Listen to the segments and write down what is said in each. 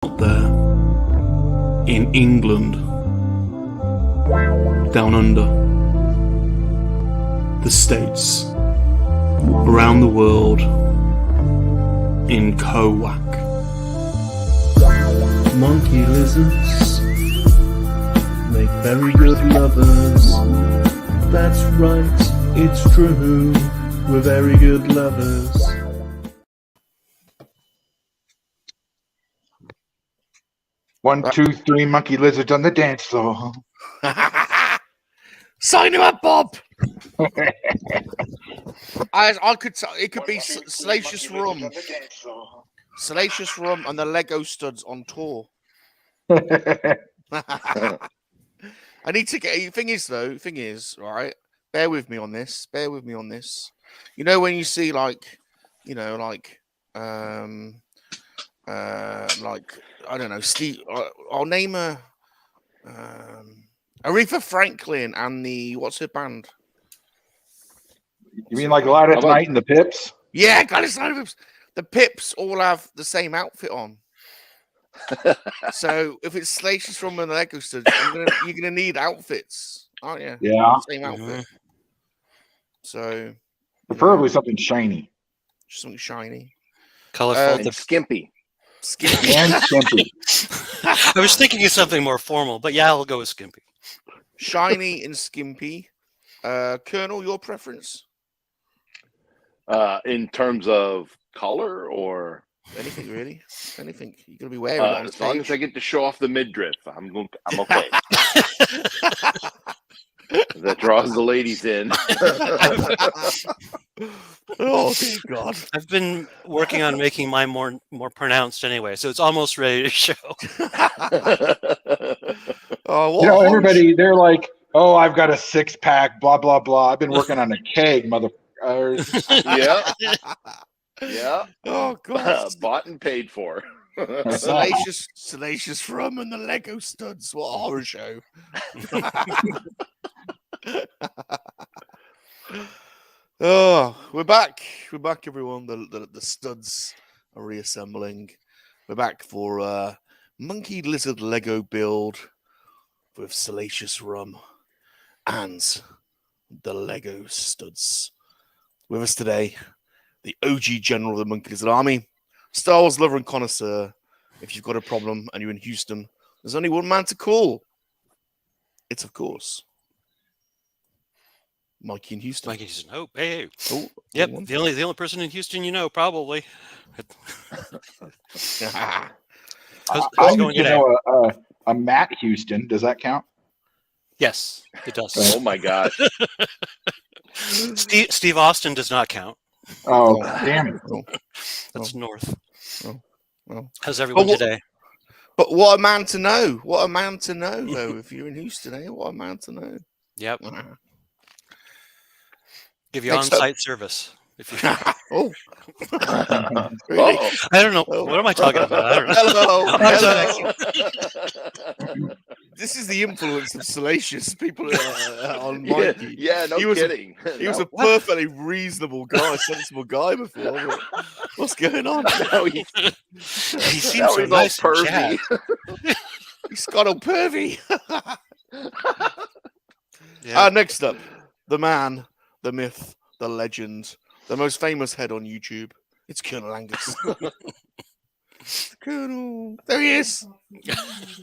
Out there in England, down under, the States, around the world, in KoWaK. Monkey lizards make very good lovers. That's right, it's true, we're very good lovers. One, two, three monkey lizards on the dance floor. Sign him up, Bob. I could. It could be Salacious Rum, Salacious Rum, and the Lego Studs on tour. I need to get. Thing is, right? Bear with me on this. You know when you see like I don't know, Steve. I'll name her Aretha Franklin and the what's her band? You mean like Gladys Knight and the Pips? Yeah, Gladys Knight and the Pips. The Pips all have the same outfit on. So if it's Salacious Rum and the Lego Studs, you're gonna need outfits, aren't you? Yeah. Same outfit. So preferably something shiny. Something shiny. Colorful and skimpy. And skimpy. I was thinking of something more formal, but yeah, I'll go with skimpy. Shiny and skimpy. Colonel, your preference? In terms of color or anything really? Anything you're gonna be wearing on as long as I get to show off the midriff, I'm okay. That draws the ladies in. Oh dear God! I've been working on making mine more pronounced anyway, so it's almost ready to show. Everybody, they're like, "Oh, I've got a 6-pack, blah blah blah. I've been working on a keg, mother." Yeah. Oh God! Bought and paid for. Salacious Rum and the Lego Studs. What a horror show! Oh, we're back, everyone. The studs are reassembling. We're back for monkey lizard Lego build with Salacious Rum and the Lego Studs. With us today, the OG general of the Monkey Lizard Army, Star Wars lover and connoisseur. If you've got a problem and you're in Houston, there's only one man to call. It's, of course, Mikey in Houston. Mikey in Houston. Oh, hey. Oh, yep. The only person in Houston you know, probably. I used to know a Matt Houston. Does that count? Yes, it does. Oh my gosh. Steve Austin does not count. Oh, damn it. That's north. Well. How's everyone today? But what a man to know. What a man to know, though, if you're in Houston, eh? What a man to know. Yep. Give you on-site service. If you... Oh. Really? I don't know. What am I talking about? I don't know. Hello. This is the influence of Salacious people on Mikey. Yeah, no kidding. He was a perfectly reasonable guy, sensible guy before. But what's going on? No, he seems so nice and pervy. He's got all pervy. Yeah. Next up, the man, the myth, the legend, the most famous head on YouTube. It's Colonel Angus. Colonel. There he is.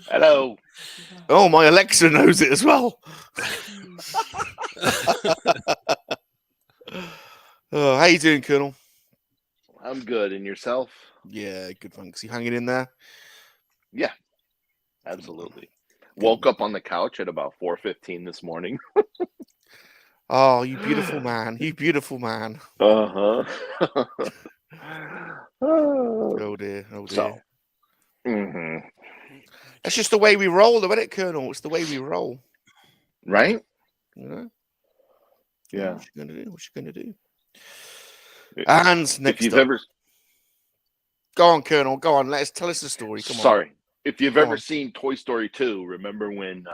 Hello. Oh, my Alexa knows it as well. How you doing, Colonel? I'm good. And yourself? Yeah, good, thanks. You hanging in there? Yeah, absolutely. Woke up on the couch at about 4:15 this morning. Oh, you beautiful man. You beautiful man. Uh-huh. Oh dear. So, that's just the way we roll, isn't it, Colonel? It's the way we roll. Right? You know? Yeah. What you gonna do? And next up. Go on, Colonel. Go on. Tell us the story. Come on. Sorry. If you've ever seen Toy Story 2, remember when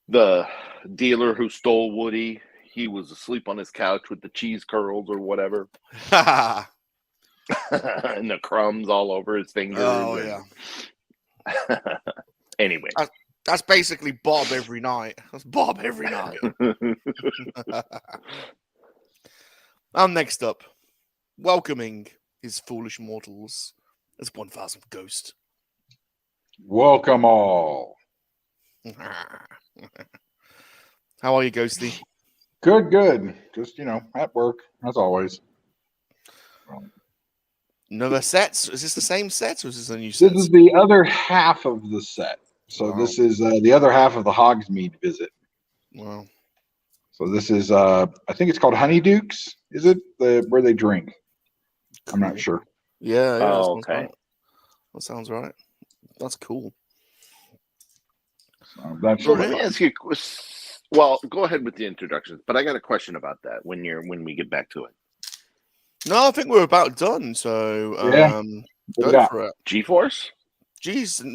the dealer who stole Woody, he was asleep on his couch with the cheese curls or whatever. and the crumbs all over his fingers. Oh yeah. Anyway. That's basically Bob every night. That's Bob every night. And next up, welcoming his foolish mortals, as 1,000 Ghost. Welcome all. How are you, Ghosty? Good, good. Just, at work, as always. Another sets? Is this the same set or is this a new set? This is the other half of the set. So Wow. this is the other half of the Hogsmeade visit. Wow. So this is, I think it's called Honeydukes. Is it where they drink? I'm not sure. Yeah. Oh, okay. That sounds right. That's cool. That's So let me ask you. Well, go ahead with the introductions, but I got a question about that when we get back to it. No, I think we're about done. So Yeah. go for it. G-Force? Geez, I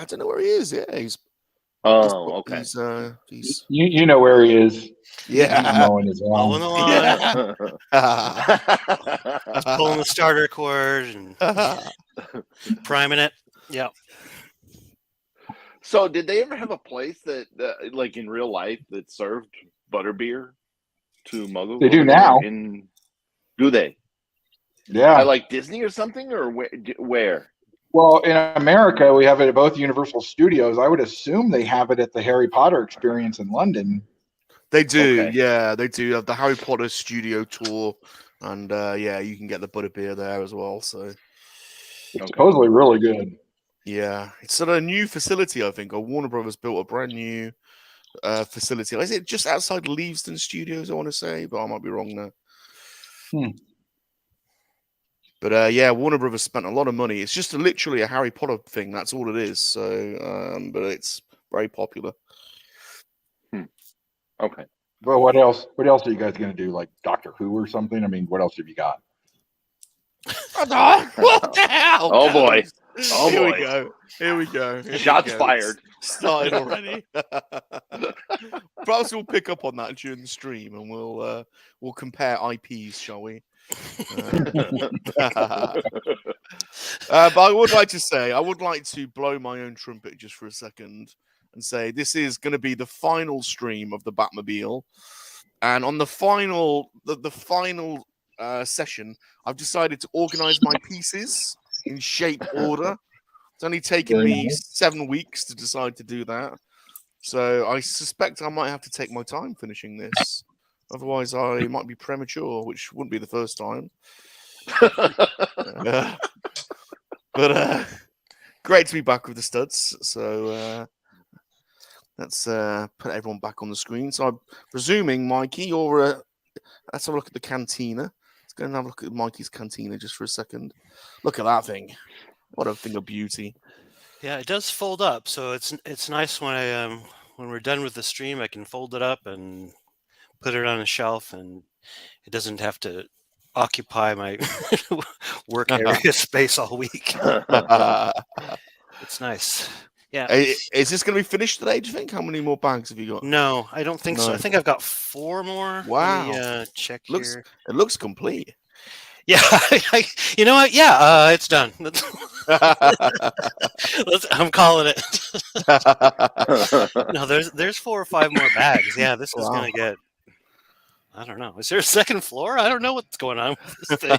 don't know where he is. Yeah, he's. Okay. He's you know where he is. yeah. Mowing his Mowing the lawn. lawn, Yeah. pulling the starter cord and priming it. Yeah. So, did they ever have a place that, like in real life, that served butterbeer to Muggles? They do now. Do they? Yeah. Like Disney or something, or where? Well, in America, we have it at both Universal Studios. I would assume they have it at the Harry Potter Experience in London. They do, Okay. yeah. They do have the Harry Potter studio tour, and yeah, you can get the butterbeer there as well. So It's supposedly really good. yeah, it's sort of a new facility. I think, or Warner Brothers built a brand new facility. Is it just outside Leavesden Studios? I want to say, but I might be wrong there. But yeah, Warner Brothers spent a lot of money. It's just literally a Harry Potter thing. That's all it is. So, but it's very popular. Okay. Well, what else? What else are you guys going to do? Like Doctor Who or something? I mean, what else have you got? What the hell? Oh boy. Oh Here boy. we go. Here we go. Here Shots we go. fired. It's started already. Perhaps we'll pick up on that during the stream, and we'll compare IPs, shall we? But I would like to blow my own trumpet just for a second and say this is going to be the final stream of the Batmobile, and on the final session, I've decided to organize my pieces in shape order. It's only taken me 7 weeks to decide to do that, so I suspect I might have to take my time finishing this. Otherwise, I might be premature, which wouldn't be the first time. But great to be back with the studs. So let's put everyone back on the screen. So I'm presuming, Mikey, you're. Let's have a look at the cantina. Let's go and have a look at Mikey's cantina just for a second. Look at that thing. What a thing of beauty. Yeah, it does fold up, so it's nice when when we're done with the stream, I can fold it up and put it on a shelf, and it doesn't have to occupy my work area space all week. It's nice. Yeah. Is this going to be finished today, do you think? How many more bags have you got? No, I don't think so. I think I've got 4 more. Wow. Let me, check here. It looks complete. Yeah. You know what? Yeah, it's done. I'm calling it. No, there's 4 or 5 more bags. Yeah, this is going to get... I don't know. Is there a second floor? I don't know what's going on with this thing.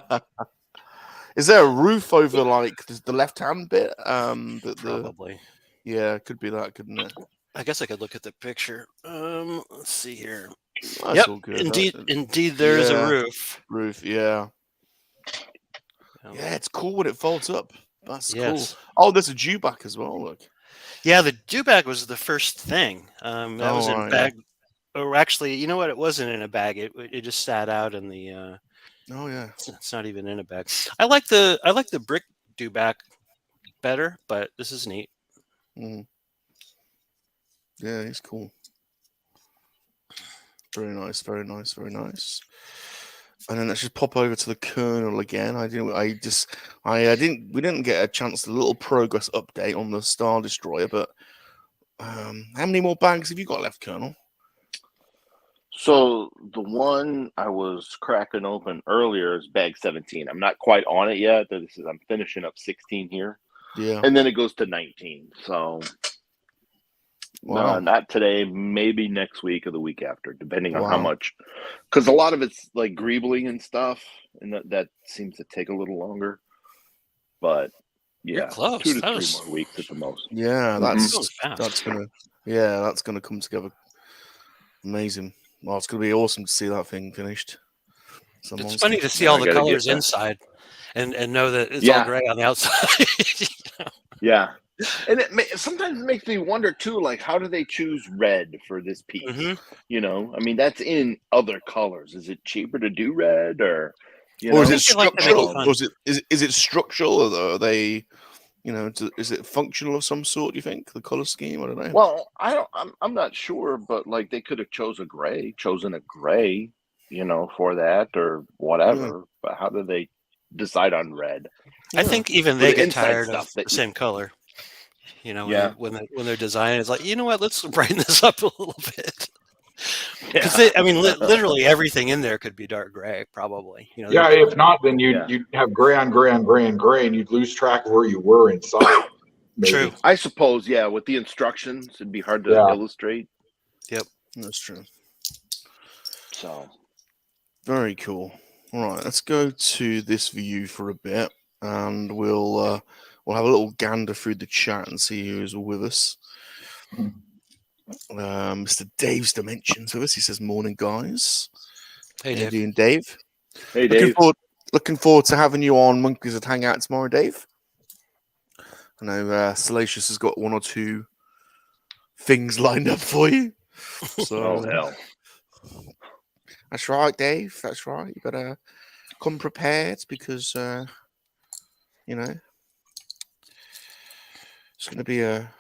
Is there a roof over like the left-hand bit? Probably. Yeah, it could be that, couldn't it? I guess I could look at the picture. Let's see here. That's all good. Indeed, there is a roof. Yeah. Yeah, it's cool when it folds up. That's cool. Oh, there's a dewback as well. Look. Yeah, the dewback was the first thing. That was in a bag. Or actually, you know what? It wasn't in a bag. It just sat out in the. Oh yeah. It's not even in a bag. I like the brick dewback better, but this is neat. Mm. Yeah, it's cool. Very nice, very nice, very nice. And then let's just pop over to the kernel again. We didn't get a chance to a little progress update on the Star Destroyer, but how many more bags have you got left, Colonel? So the one I was cracking open earlier is bag 17. I'm not quite on it yet. I'm finishing up 16 here, Yeah. and then it goes to 19. So Wow. not today, maybe next week or the week after, depending on how Wow. much. Because a lot of it's like greebling and stuff, and that seems to take a little longer. But You're yeah, close. 2 to That 3 was more weeks at the most. Yeah, that was fast. that's gonna come together. Amazing. Well, it's gonna be awesome to see that thing finished. It's funny to see Yeah, all I the gotta get colors that. inside, and know that it's Yeah. all gray on the outside. Yeah, and sometimes it makes me wonder too, like how do they choose red for this piece? Mhm. You know, I mean that's in other colors. Is it cheaper to do red, or Or is I it think they like to make it structural? fun. Or is it structural? Or are they, is it functional of some sort? Do you think the color scheme? I don't know. Well, I'm not sure, but like they could have chosen a gray, for that or whatever. But how do they decide on red? I think even For they the get inside tired stuff of that the same color. Yeah. When they're designing, it's like, you know what? Let's brighten this up a little bit. Yeah. Because literally everything in there could be dark gray, probably. Yeah, if not, then Yeah. you'd have gray on gray on gray on gray, and you'd lose track of where you were inside. Maybe. True. I suppose, yeah, with the instructions, it'd be hard to Yeah. illustrate. Yep. That's true. So Very cool. All right, let's go to this view for a bit, and we'll have a little gander through the chat and see who's with us. Mr. Dave's Dimensions with us. He says, "Morning, guys." Hey, How you Dave. doing, Dave? hey, Dave. Looking forward to having you on Monkeys at Hangout tomorrow, Dave. I know Salacious has got 1 or 2 things lined up for you. So Oh hell. that's right, Dave. That's right. You gotta come prepared because it's going to be a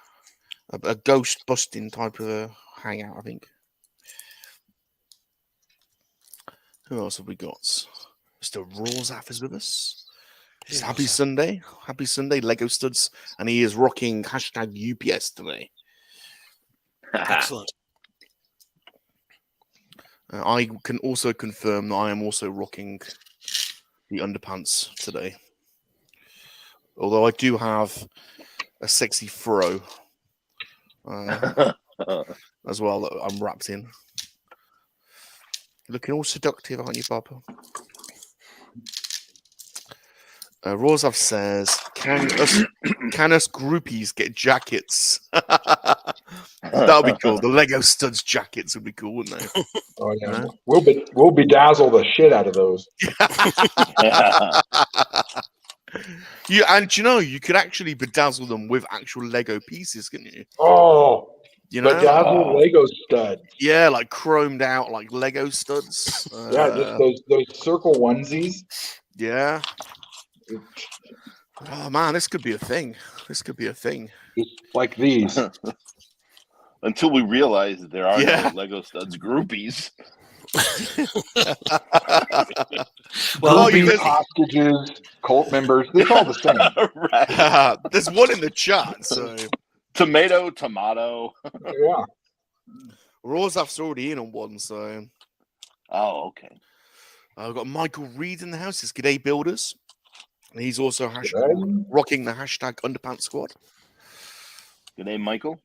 ghost busting type of a hangout, I think. Who else have we got? Mr. Rawzaf is with us. It's Hey, happy Rawzaf. Sunday. Happy Sunday, Lego Studs. And he is rocking hashtag UPS today. Excellent. I can also confirm that I am also rocking the underpants today. Although I do have a sexy fro as well that I'm wrapped in. Looking all seductive, aren't you, Papa? Rawzaf says, can us groupies get jackets? That would be cool. The Lego Studs jackets would be cool, wouldn't they? Oh yeah, No? we'll bedazzle the shit out of those. You could actually bedazzle them with actual Lego pieces, couldn't you? Oh, You know? bedazzled Lego stud. Yeah, like chromed out like Lego studs. Yeah, just those circle onesies. Yeah. Oh man, this could be a thing. Just like these. Until we realize that there are Yeah. no Lego Studs groupies. Well, Groupies, hostages, cult members, it's all the same. Right. There's one in the chat, so Tomato. Yeah. Rawzaf's already in on one, so Oh, okay. I've got Michael Reed in the house. Says, "G'day, builders." And he's also G'day. rocking the hashtag Underpants Squad. Good day, Michael.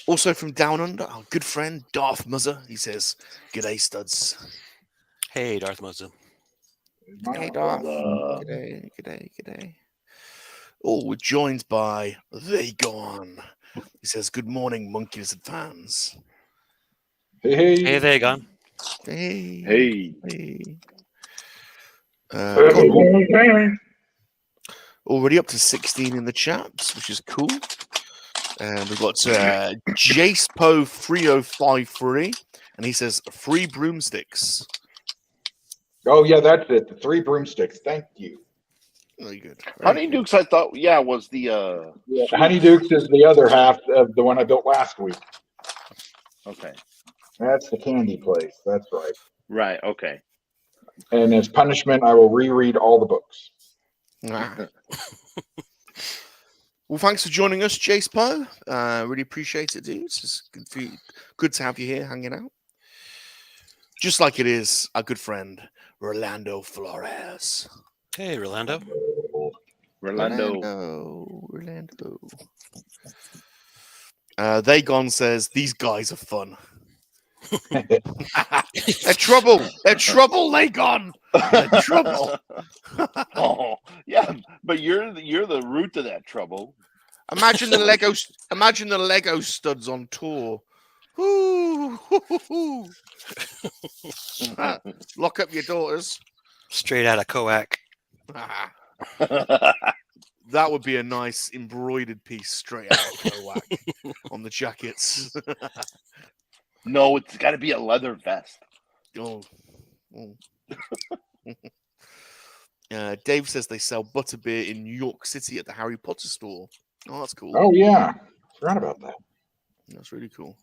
Also from Down Under, our good friend Darth Muzzer. He says, "G'day, studs." hey, Darth Moses. Hey, Darth. G'day. Oh, we're joined by They Gone. He says, "Good morning, Monkey-LiZaRD fans." Hey, there, gone. Hey. Already up to 16 in the chats, which is cool. And we've got JacePo3053, and he says 3 broomsticks. Oh yeah, that's it. The 3 broomsticks. Thank you. Very good. Honeydukes, I thought, was the Yeah, Honeydukes is the other half of the one I built last week. Okay. That's the candy place. That's right. Right. Okay. And as punishment, I will reread all the books. Ah. Well, thanks for joining us, Jace Poe. Really appreciate it, dude. It's good to have you here hanging out. Just like it is our good friend, Rolando Flores. Hey, Rolando. Rolando. They says, these guys are fun. They're trouble. They're trouble, Lagon. They're trouble. Oh, yeah, but you're the root of that trouble. Imagine the Lego studs on tour. Ooh. Lock up your daughters. Straight out of KoWaK. That would be a nice embroidered piece straight out of KoWaK on the jackets. No, it's got to be a leather vest. Oh. Dave says they sell butterbeer in New York City at the Harry Potter store. Oh, that's cool. Oh yeah, forgot about that. That's really cool.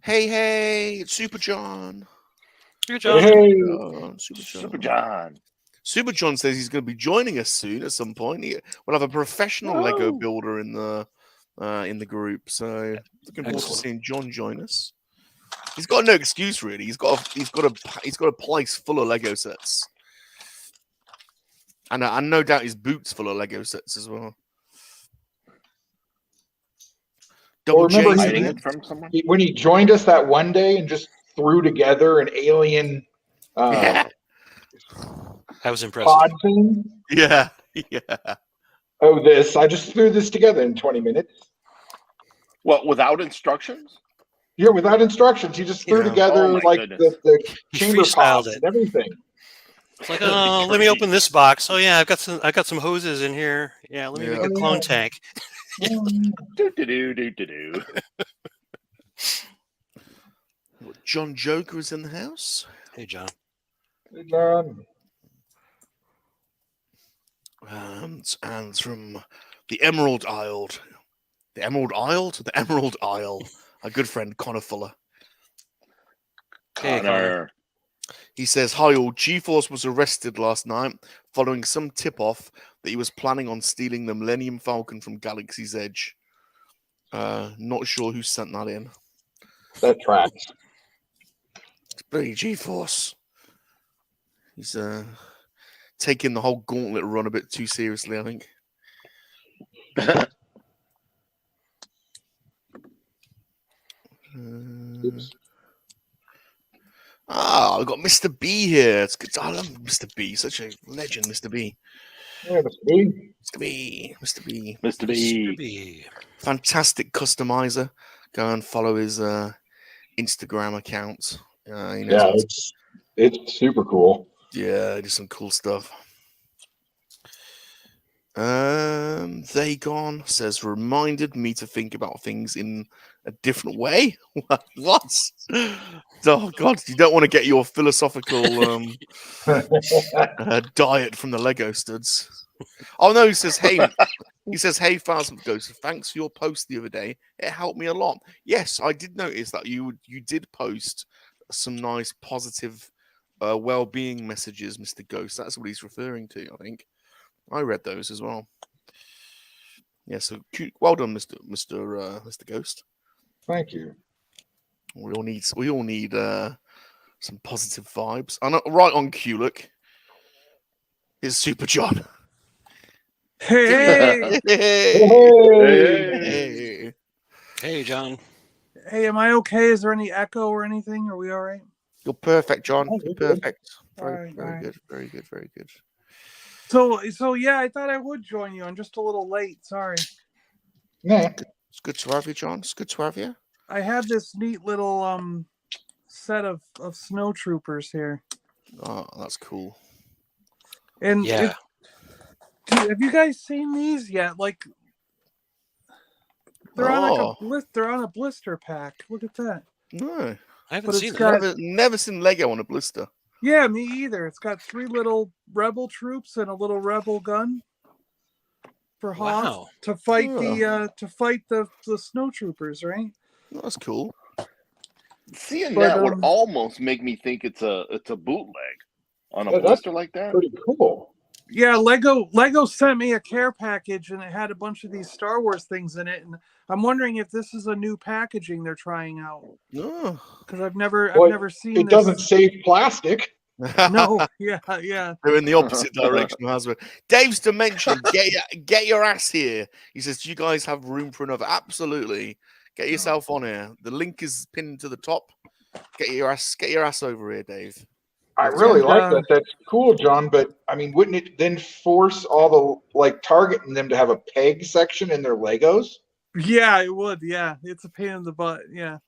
Hey, it's Super John. Good job. Hey, Super John. Super John says he's going to be joining us soon at some point. We'll have a professional Lego builder in the group. So looking forward to seeing John join us. He's got no excuse really. He's got a place full of Lego sets, and no doubt his boots full of Lego sets as well. remember Hiding it from someone? when he joined us that one day and just threw together an alien Yeah. That was impressive. pod thing. Yeah. Oh, I just threw this together in 20 minutes. What, without instructions? Yeah, without instructions. He just threw together Oh, my like goodness. the He chamber freestyled pods it. and everything. It's like, oh, let me open this box. Oh yeah, I got some hoses in here. Yeah, let me make a clone tank. Do. John Joker is in the house. Hey, John. Hey, John. And from the Emerald Isle. The Emerald Isle to the Emerald Isle. Our good friend Connor Fuller. Hey, Connor. He says, hi all, G-Force was arrested last night following some tip-off that he was planning on stealing the Millennium Falcon from Galaxy's Edge. Not sure who sent that in. That tracks. It's bloody G-Force. He's taking the whole gauntlet run a bit too seriously, I think. I've got Mr. B here. It's good. I love Mr. B. Such a legend, Mr. B. Yeah, Mr. B. Mr. B. Mr. B. Fantastic customizer. Go and follow his Instagram account. It's super cool. Yeah, do some cool stuff. They Gone says, reminded me to think about things in a different way. What? Oh God, you don't want to get your philosophical diet from the Lego studs. Oh no, he says, hey, Thousand Ghost, thanks for your post the other day. It helped me a lot. Yes, I did notice that you did post some nice positive well-being messages, Mr. Ghost. That's what he's referring to, I think. I read those as well. Yeah, so cute. Well done, Mr. Ghost. Thank you. We all need some positive vibes. And right on cue, look, is Super John. Hey, Hey, John. hey, am I okay? Is there any echo or anything? Are we all right? You're perfect, John. Oh, You're perfect. All Very right. good. Very good. Very good. So yeah, I thought I would join you. I'm just a little late. Sorry. Nah. It's good to have you, John. It's good to have you. I have this neat little set of snow troopers here. Oh, that's cool. And Yeah. have you guys seen these yet? Like they're on they're on a blister pack. Look at that. No, I haven't But seen it's it. got- never seen Lego on a blister. Yeah, me either. It's got 3 little rebel troops and a little rebel gun for Hoth Wow. to fight the snow troopers, right? That's cool. Seeing But, that would almost make me think it's a bootleg on a Yeah, that's blister like that. Pretty cool. Yeah, Lego sent me a care package, and it had a bunch of these Star Wars things in it, and I'm wondering if this is a new packaging they're trying out, Oh. because I've never seen It this. doesn't save plastic. No, yeah. They're in the opposite direction of Hasbro. Dave's Dimension, get your ass here. He says, do you guys have room for another? Absolutely. Get yourself on here. The link is pinned to the top. Get your ass over here, Dave. I really like that. That's cool, John. But I mean, wouldn't it then force all the like targeting them to have a peg section in their Legos? Yeah, it would. Yeah, it's a pain in the butt. Yeah.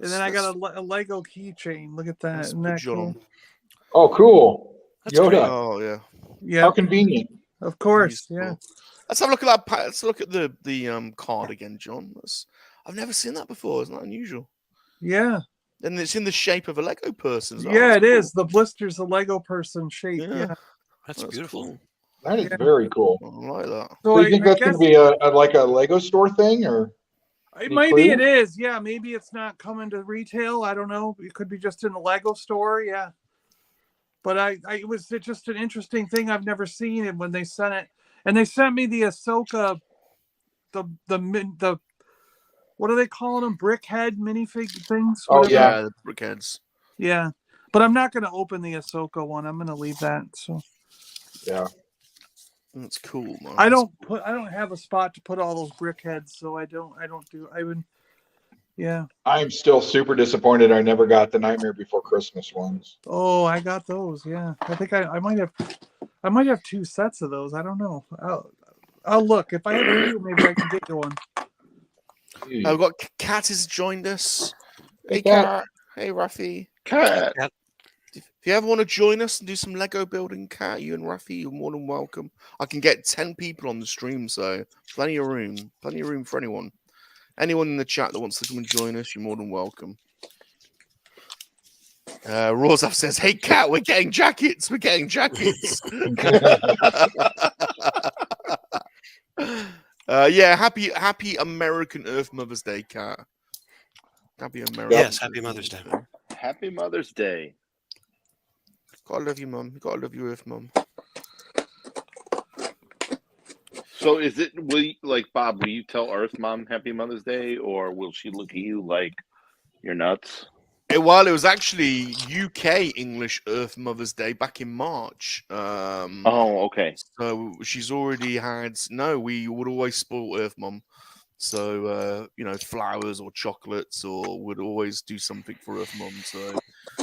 And then I got a Lego keychain. Look at that. Isn't that cool? Oh, cool. That's Yoda. great. Oh yeah. Yeah. How convenient. Of course. Cool. Yeah. Let's have a look at that. Let's look at the card again, John. I've never seen that before. Isn't that unusual? Yeah. And it's in the shape of a Lego person as well. Yeah, That's it cool. is. The blister's a Lego person shape. Yeah. That's beautiful. Cool. That is very cool. I like that. So you think that's going to be like a Lego store thing, or? Maybe it is. Yeah, maybe it's not coming to retail. I don't know. It could be just in a Lego store. Yeah. But it was just an interesting thing I've never seen. And when they sent it, and they sent me the Ahsoka, the what are they calling them? Brickhead minifig things? Oh Whatever. yeah, the brickheads. Yeah, but I'm not going to open the Ahsoka one. I'm going to leave that. So yeah, that's cool, man. I don't have a spot to put all those brickheads, so I would. Yeah. I'm still super disappointed. I never got the Nightmare Before Christmas ones. Oh, I got those. Yeah, I think I might have 2 sets of those. I don't know. I'll look. If I have a few, maybe I can get you one. We've got Kat has joined us. Hey, Kat. Kat. Hey, Rafi. Cat. If you ever want to join us and do some Lego building, Kat, you and Rafi, you're more than welcome. I can get 10 people on the stream, so plenty of room for anyone. Anyone in the chat that wants to come and join us, you're more than welcome. Rawsaf says, "Hey, Kat, we're getting jackets. We're getting jackets." Yeah, happy American Earth Mother's Day, Kat. Happy American. Yes, happy Mother's Day. Happy Mother's Day. Gotta love you, Mum. Gotta love you, Earth Mum. So is it, Bob, will you tell Earth Mom Happy Mother's Day, or will she look at you like you're nuts? Well, it was actually UK English Earth Mother's Day back in March. Oh, okay. So she's already had. No, we would always spoil Earth Mum. So flowers or chocolates, or would always do something for Earth Mum. So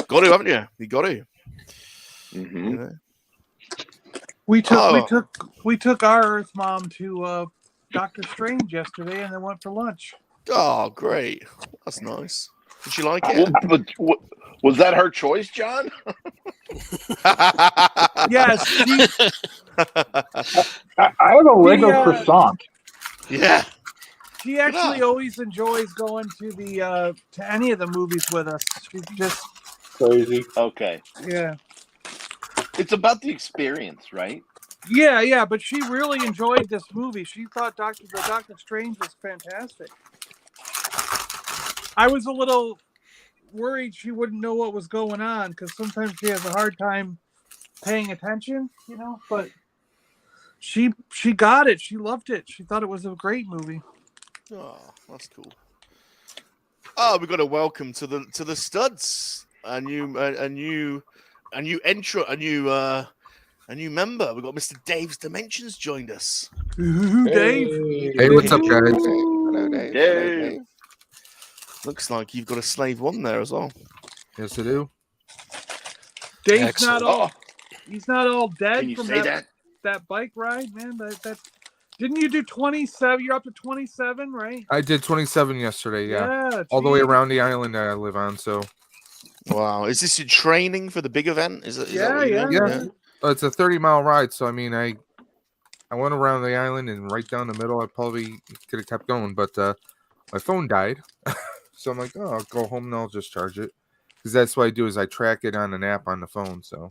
got to, haven't you? You got to. Mm-hmm. Yeah. We took our Earth Mom to Doctor Strange yesterday, and then went for lunch. Oh, great! That's nice. Did she like it? Well, was that her choice, John? Yes. I have a Lego croissant. Yeah. She actually always enjoys going to any of the movies with us. She's just Crazy. Okay. Yeah. It's about the experience, right? Yeah, but she really enjoyed this movie. She thought Doctor Strange was fantastic. I was a little worried she wouldn't know what was going on, because sometimes she has a hard time paying attention, but she got it. She loved it. She thought it was a great movie. Oh, that's cool. Oh, we've got a welcome to the studs. A new member. We've got Mr. Dave's Dimensions joined us. Dave. Hey, what's up, guys? Hello, Dave. Dave. Hello, Dave. Looks like you've got a slave one there as well. Yes, I do. Dave's Excellent. he's not all dead Can you from say that? that bike ride, man. That didn't you do 27? You're up to 27, right? I did 27 yesterday, yeah. All the geez. way around the island that I live on, so. Wow. Is this your training for the big event? Is that what you're doing? Yeah. It's a 30-mile ride, so I mean, I went around the island and right down the middle. I probably could have kept going, but my phone died. So I'm like, oh, I'll go home and I'll just charge it. Because that's what I do is I track it on an app on the phone, so.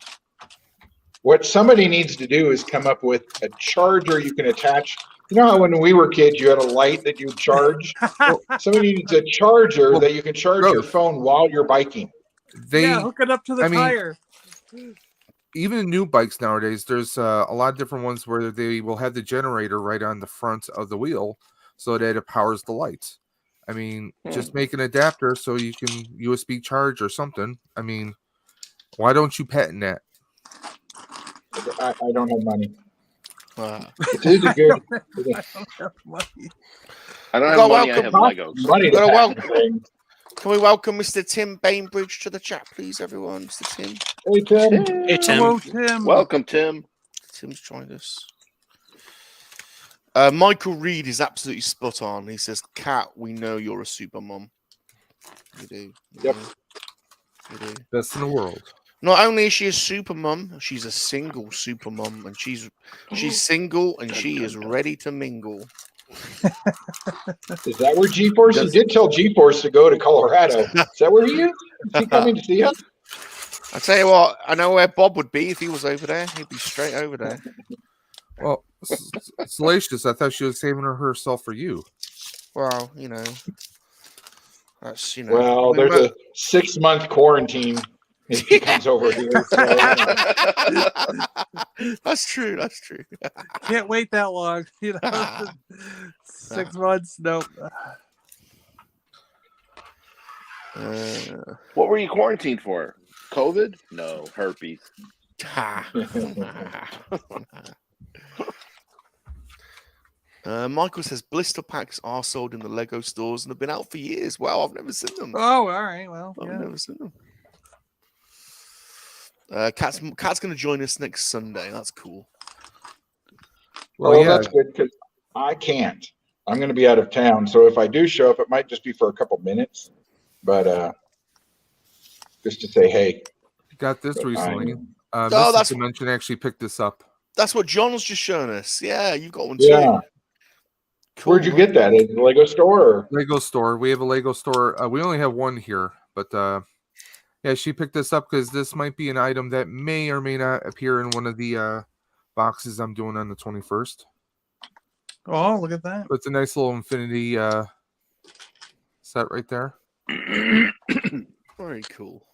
What somebody needs to do is come up with a charger you can attach. You know how when we were kids, you had a light that you charge? Well, somebody needs a charger that you can charge your phone while you're biking. Hook it up to the tire. even in new bikes nowadays, there's a lot of different ones where they will have the generator right on the front of the wheel so that it powers the lights. I mean, just make an adapter so you can USB charge or something. I mean, why don't you patent that? I don't have money. Ah. It is a good. I don't have money. I don't have Well, money. I welcome. have Legos. Money to Gotta patent welcome- things. Can we welcome Mr. Tim Bainbridge to the chat, please, everyone? Mr. Tim. Hey Tim. Hey, Tim. Hello, Tim. Welcome, Tim. Tim's joined us. Michael Reed is absolutely spot on. He says, "Kat, we know you're a super mom." You do. You Yep. do. You do. Best in the world. Not only is she a super mum, she's a single super mum, and she's single and she is ready to mingle. Is that where G-Force? You did tell G-Force to go to Colorado. Is that where he is? Is he coming to see us? I tell you what, I know where Bob would be if he was over there. He'd be straight over there. Well, Salacious, I thought she was saving herself for you. Well, you know, that's Well, there's a 6-month quarantine if he comes over here. So, That's true. That's true. Can't wait that long. 6 months. Nope. What were you quarantined for? COVID? No, herpes. Michael says blister packs are sold in the Lego stores and have been out for years. Wow, I've never seen them. Oh, all right. Well, I've yeah. never seen them. Cat's going to join us next Sunday. That's cool. well, that's good because I can't. I'm going to be out of town, so if I do show up, it might just be for a couple minutes. But just to say, hey. Got this recently. That's Dimension actually picked this up. That's what John's just shown us. Yeah, you got one Yeah. too. Cool, Where'd you get that? At the Lego store? Or? Lego store. We have a Lego store. We only have one here, but yeah, she picked this up because this might be an item that may or may not appear in one of the boxes I'm doing on the 21st. Oh, look at that. So it's a nice little infinity set right there. Very cool.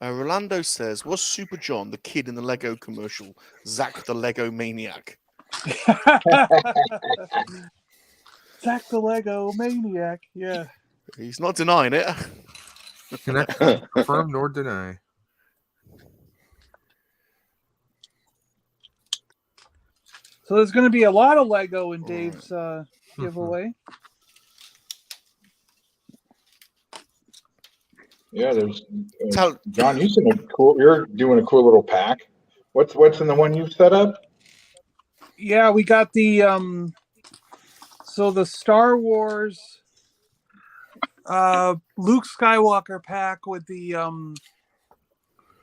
Rolando says, was Super John the kid in the Lego commercial? Zach the Lego Maniac. Zach the Lego Maniac. Yeah. He's not denying it. Cannot confirm nor deny. So there's going to be a lot of Lego in Dave's giveaway. Yeah, there's Tell- John. You're doing a cool little pack. What's in the one you set up? Yeah, we got the so the Star Wars Luke Skywalker pack with the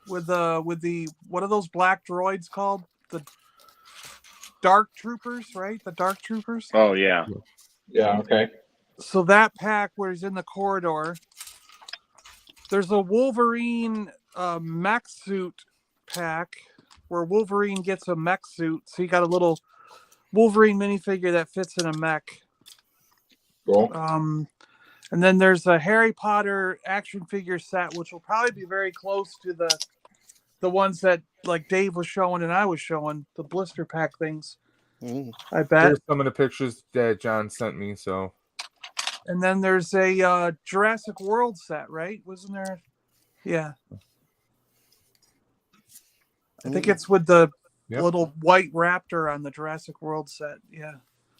what are those black droids called? The Dark Troopers, right? The Dark Troopers. Oh yeah. Yeah. Okay. So that pack where he's in the corridor. There's a Wolverine mech suit pack where Wolverine gets a mech suit. So you got a little Wolverine minifigure that fits in a mech. Cool. And then there's a Harry Potter action figure set, which will probably be very close to the ones that like Dave was showing and I was showing, the blister pack things. Ooh. I bet. There's some of the pictures that John sent me. So, And then there's a Jurassic World set, right? Wasn't there? Yeah. I think it's with the little white raptor on the Jurassic World set. Yeah.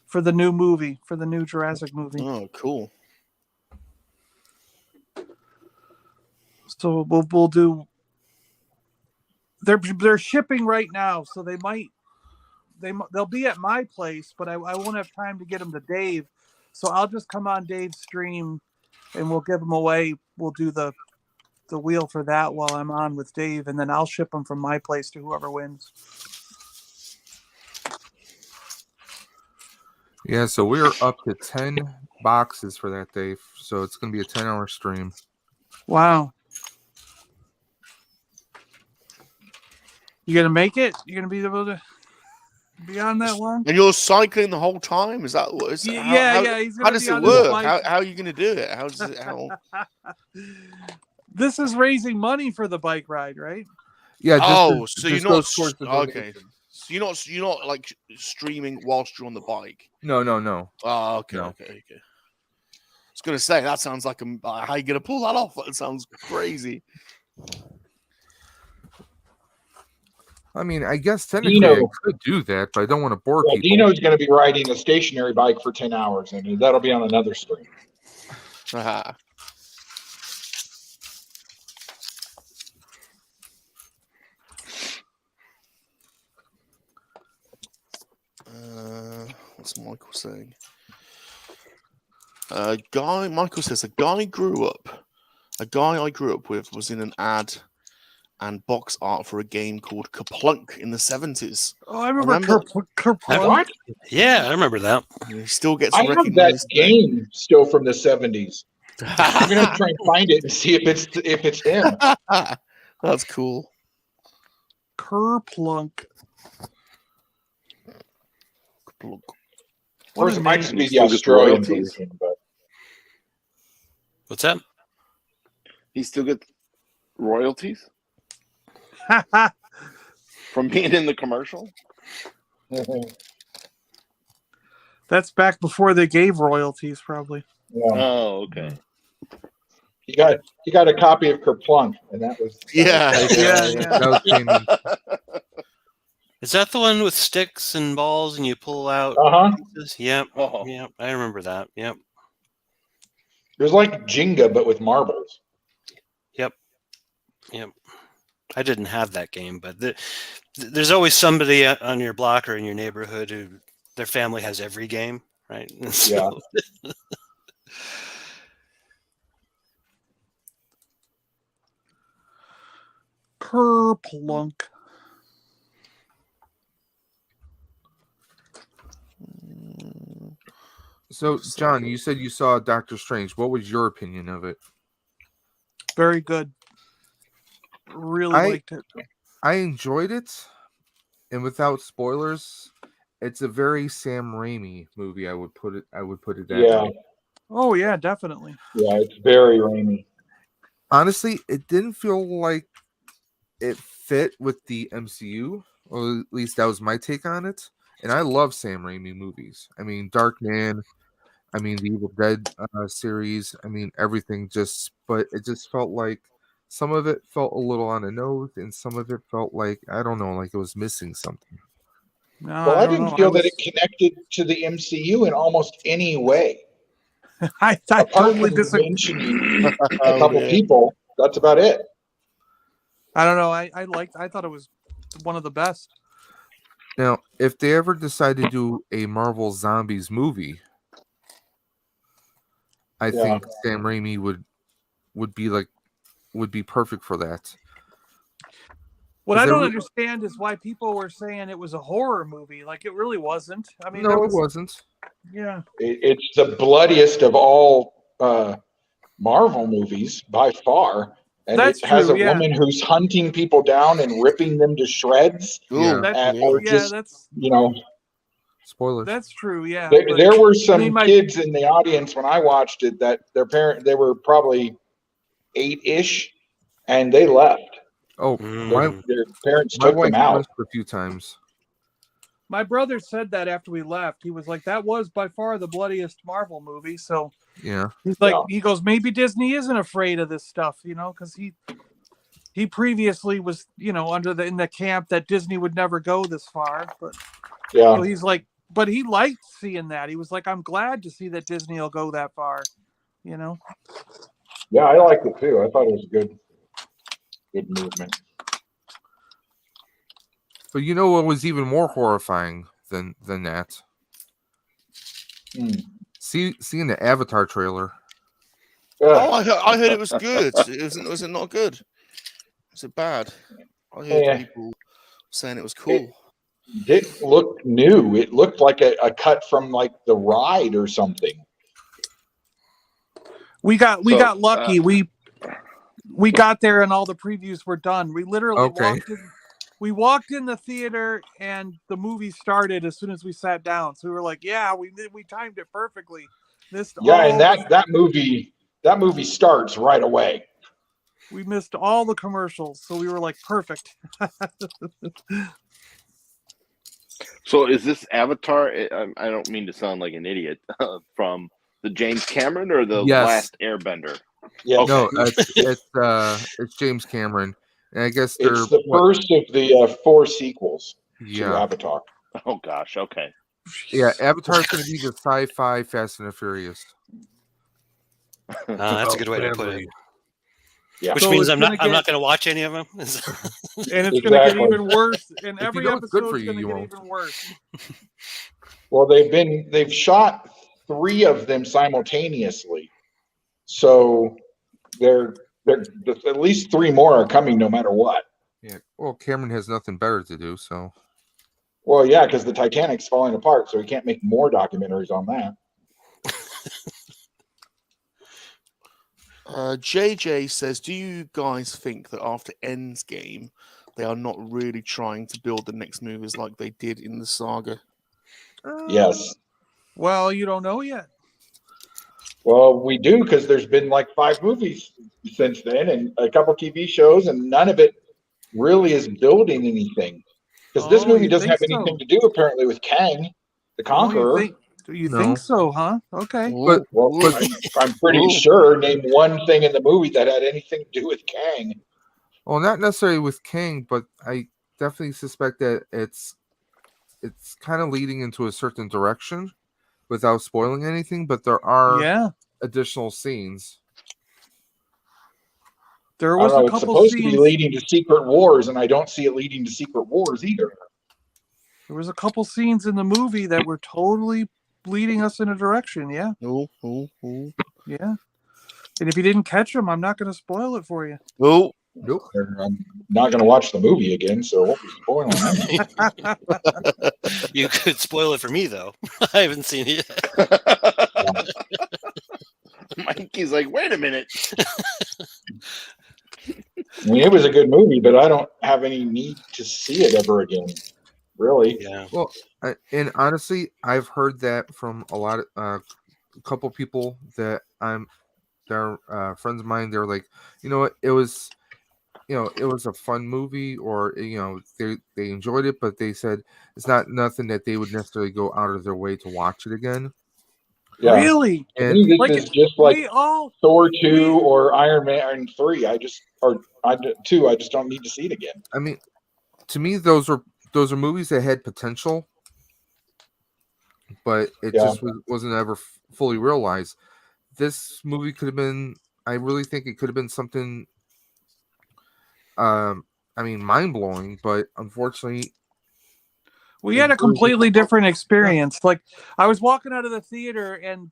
For the new movie, for the new Jurassic movie. Oh, cool. So we'll do. They're shipping right now, so they'll be at my place, but I won't have time to get them to Dave. So I'll just come on Dave's stream, and we'll give them away. We'll do the wheel for that while I'm on with Dave, and then I'll ship them from my place to whoever wins. yeah, so we're up to 10 boxes for that, Dave. So it's going to be a 10-hour stream. Wow. You gonna make it? You gonna be able to be on that long? And you're cycling the whole time? Is that what? Yeah. He's gonna How does be it on his work? bike. How are you going to do it? How does it? How? This is raising money for the bike ride, right? Yeah. Oh, this so is- you're this not goes towards the okay. donation. So you're not like streaming whilst you're on the bike. No. Oh, okay, No. okay. I was gonna say that sounds like how you gonna pull that off? That sounds crazy. I mean, I guess technically I could do that, but I don't want to bore people. Dino's going to be riding a stationary bike for 10 hours, and that'll be on another stream. What's Michael saying? Michael says a guy I grew up with was in an ad and box art for a game called KoWaKiaN in the 70s. Oh, I remember KoWaKiaN. What? Yeah, I remember that. He still gets I have recognized. that game still from the 70s. I'm going to try and find it and see if it's him. That's cool. KoWaKiaN. Of course, it might be the Still gets Australian royalties. version, but What's that? He still gets royalties from being in the commercial. That's back before they gave royalties, probably. yeah. Oh, okay. He got a copy of KoWaKiaN, and that was Yeah. That was payment. Is that the one with sticks and balls and you pull out? Pieces? Yep. Oh. Yep. I remember that. Yep. It was like Jenga, but with marbles. Yep. I didn't have that game, but there's always somebody on your block or in your neighborhood who their family has every game, right? Yeah. KoWaKiaN. So, John, you said you saw Doctor Strange. What was your opinion of it? Very good. Really liked it. I enjoyed it, and without spoilers, it's a very Sam Raimi movie. I would put it that way. Oh yeah, definitely. Yeah, it's very Raimi. Honestly, it didn't feel like it fit with the MCU, or at least that was my take on it. And I love Sam Raimi movies. I mean, Darkman. I mean, the Evil Dead series. I mean, everything. But it just felt like some of it felt a little on the nose, and some of it felt like, I don't know, like it was missing something. No, Well, I didn't feel that it connected to the MCU in almost any way. I Apart totally from disagree. mentioning a couple people, that's about it. I don't know. I thought it was one of the best. Now, if they ever decide to do a Marvel Zombies movie, I think Sam Raimi would be perfect for that. What I don't understand is why people were saying it was a horror movie. Like, it really wasn't. I mean, no, it wasn't. Yeah. It's the bloodiest of all Marvel movies by far. And That's it has true, a woman who's hunting people down and ripping them to shreds. Yeah. That's spoilers. That's true. Yeah. There were some kids in the audience when I watched it that they were probably 8-ish, and they left. Oh, their parents my took wife them out missed a few times. My brother said that after we left. He was like, that was by far the bloodiest Marvel movie. So yeah, he's like, he goes, maybe Disney isn't afraid of this stuff, because he previously was, in the camp that Disney would never go this far. But so he's like, but he liked seeing that. He was like, I'm glad to see that Disney will go that far, Yeah, I liked it too. I thought it was a good movement. But you know what was even more horrifying than that? Seeing the Avatar trailer. Oh, I heard it was good. Was it not good? Was it bad? I heard people saying it was cool. It didn't look new. It looked like a cut from like the ride or something. We got lucky. We got there and all the previews were done. We literally walked in the theater and the movie started as soon as we sat down. So we were like, yeah, we timed it perfectly. And that movie starts right away. We missed all the commercials, so we were like perfect. So is this Avatar? I don't mean to sound like an idiot. From the James Cameron or the Yes. last Airbender? Yeah, No, it's James Cameron, and I guess they're it's the first of the 4 sequels to yeah, Avatar. Oh gosh. Okay. yeah. Avatar's going to be the sci-fi Fast and the Furious. That's a good way to put it. Yeah. Which So means it's I'm not gonna going to watch any of them. And it's going to Exactly. get even worse. And If you every know it's good episode's for you, going to you get won't. even worse. Well, they've shot 3 of them simultaneously, so they're at least 3 more are coming no matter what. Yeah. Well, Cameron has nothing better to do, so. Well, yeah, because the Titanic's falling apart, so he can't make more documentaries on that. JJ says, do you guys think that after Endgame, they are not really trying to build the next movies like they did in the saga? Yes. Well, you don't know yet. Well, we do, because there's been like 5 movies since then and a couple TV shows, and none of it really is building anything. Because this movie you doesn't think have so? anything to do, apparently, with Kang, the Conqueror. You No. think so, huh? Okay. But Well, I'm pretty sure. Name one thing in the movie that had anything to do with Kang. well, not necessarily with King, but I definitely suspect that it's kind of leading into a certain direction without spoiling anything. But there are additional scenes. There I was don't know, a it's couple supposed scenes. to be leading to Secret Wars, and I don't see it leading to Secret Wars either. There was a couple scenes in the movie that were totally leading us in a direction. Yeah. Yeah. And if you didn't catch them, I'm not going to spoil it for you. Oh, Nope. I'm not going to watch the movie again, so I won't be spoiling it. You could spoil it for me, though. I haven't seen it yet. Mikey's like, wait a minute. I mean, it was a good movie, but I don't have any need to see it ever again. Really? Yeah. Well, and honestly, I've heard that from a lot of a couple people that they're friends of mine. They're like, you know what, it was a fun movie, or they enjoyed it, but they said it's not nothing that they would necessarily go out of their way to watch it again. Yeah. Really? To me, this Like, is just like we all Thor 2 or Iron Man 3. I just don't need to see it again. I mean, to me, those are movies that had potential, but it just wasn't ever fully realized. This movie could have been. I really think it could have been something. Mind blowing, but unfortunately, we had a completely different experience. Like, I was walking out of the theater and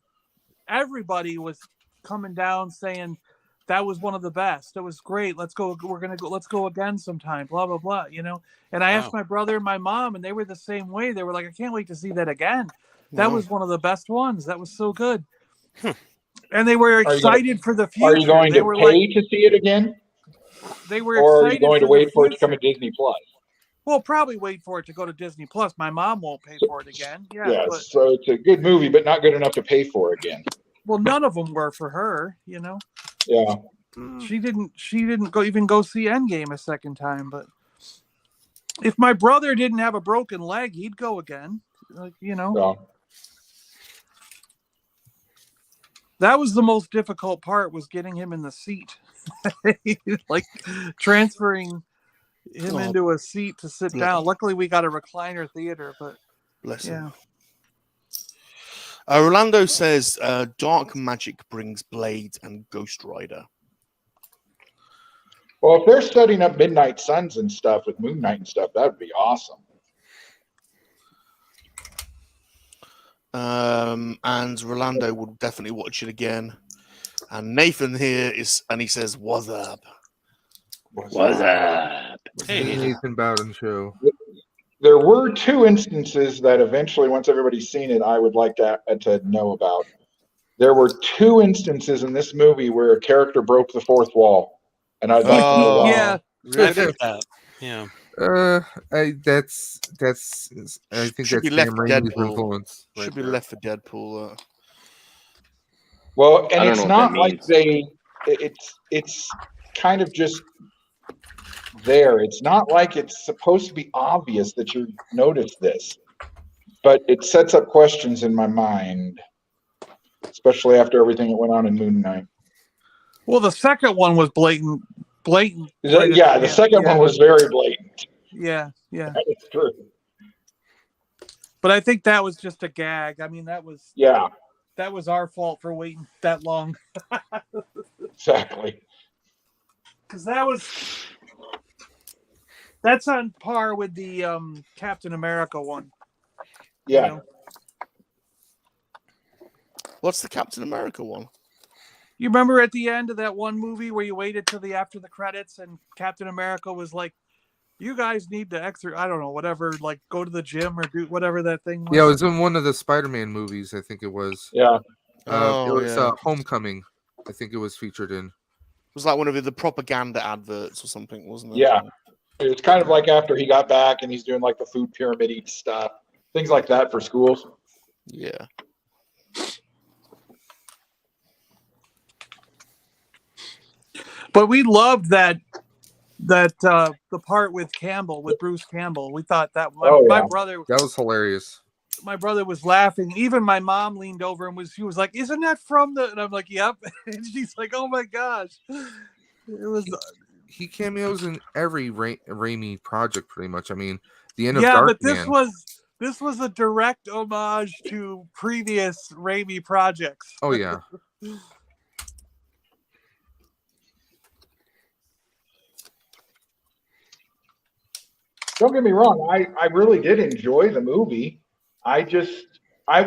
everybody was coming down saying that was one of the best. It was great. Let's go. Let's go again sometime. Blah, blah, blah. And I asked my brother and my mom, and they were the same way. They were like, I can't wait to see that again. That was one of the best ones. That was so good. And they were excited for the future. Are you going to pay to see it again? They were Or are excited you going to for wait the for it to come future. to Disney Plus? We'll probably wait for it to go to Disney Plus. My mom won't pay for it again. But, so it's a good movie, but not good enough to pay for again. well, none of them were for her, Yeah. She didn't even go see Endgame a second time. But if my brother didn't have a broken leg, he'd go again. Yeah. That was the most difficult part, was getting him in the seat. Like transferring him into a seat to sit down. Luckily, we got a recliner theater, but bless him. Rolando says, dark magic brings Blade and Ghost Rider. Well, if they're studying up Midnight Suns and stuff with Moon Knight and stuff, that would be awesome. And Rolando will definitely watch it again. And Nathan here he says, "What's up? What's up?" Hey, Nathan Bowden show. There were 2 instances that eventually, once everybody's seen it, I would like to know about. There were 2 instances in this movie where a character broke the 4th wall, and I'd like to know why. yeah, I think that. Yeah. I think that's Should be Sam left for Raimi's Deadpool. influence. Should be left for Deadpool." Well, and I don't it's know what not that like means. it's kind of just there. It's not like it's supposed to be obvious that you notice this, but it sets up questions in my mind, especially after everything that went on in Moon Knight. Well, the second one was blatant. Yeah, the second one was very blatant. Yeah. That is true. But I think that was just a gag. I mean, that was our fault for waiting that long. Exactly. Because that's on par with the Captain America one. Yeah. You know? What's the Captain America one? You remember at the end of that one movie where you waited till after the credits and Captain America was like, "You guys need to I don't know, whatever, like go to the gym or do whatever that thing was." Yeah, it was in one of the Spider-Man movies. I think it was. Yeah. It was Homecoming. I think it was featured in. It was like one of the propaganda adverts or something, wasn't it? Yeah. It was kind of like after he got back and he's doing like the food pyramid eat stuff, things like that for schools. Yeah. But we loved that the part with Campbell, with Bruce Campbell. We thought that my brother, that was hilarious. My brother was laughing. Even my mom leaned over and she was like, "Isn't that from the?" And I'm like, "Yep." And she's like, "Oh my gosh." It was. He cameos in every Raimi project, pretty much. I mean, the end of Dark Man. This was a direct homage to previous Raimi projects. Oh yeah. Don't get me wrong. I really did enjoy the movie. I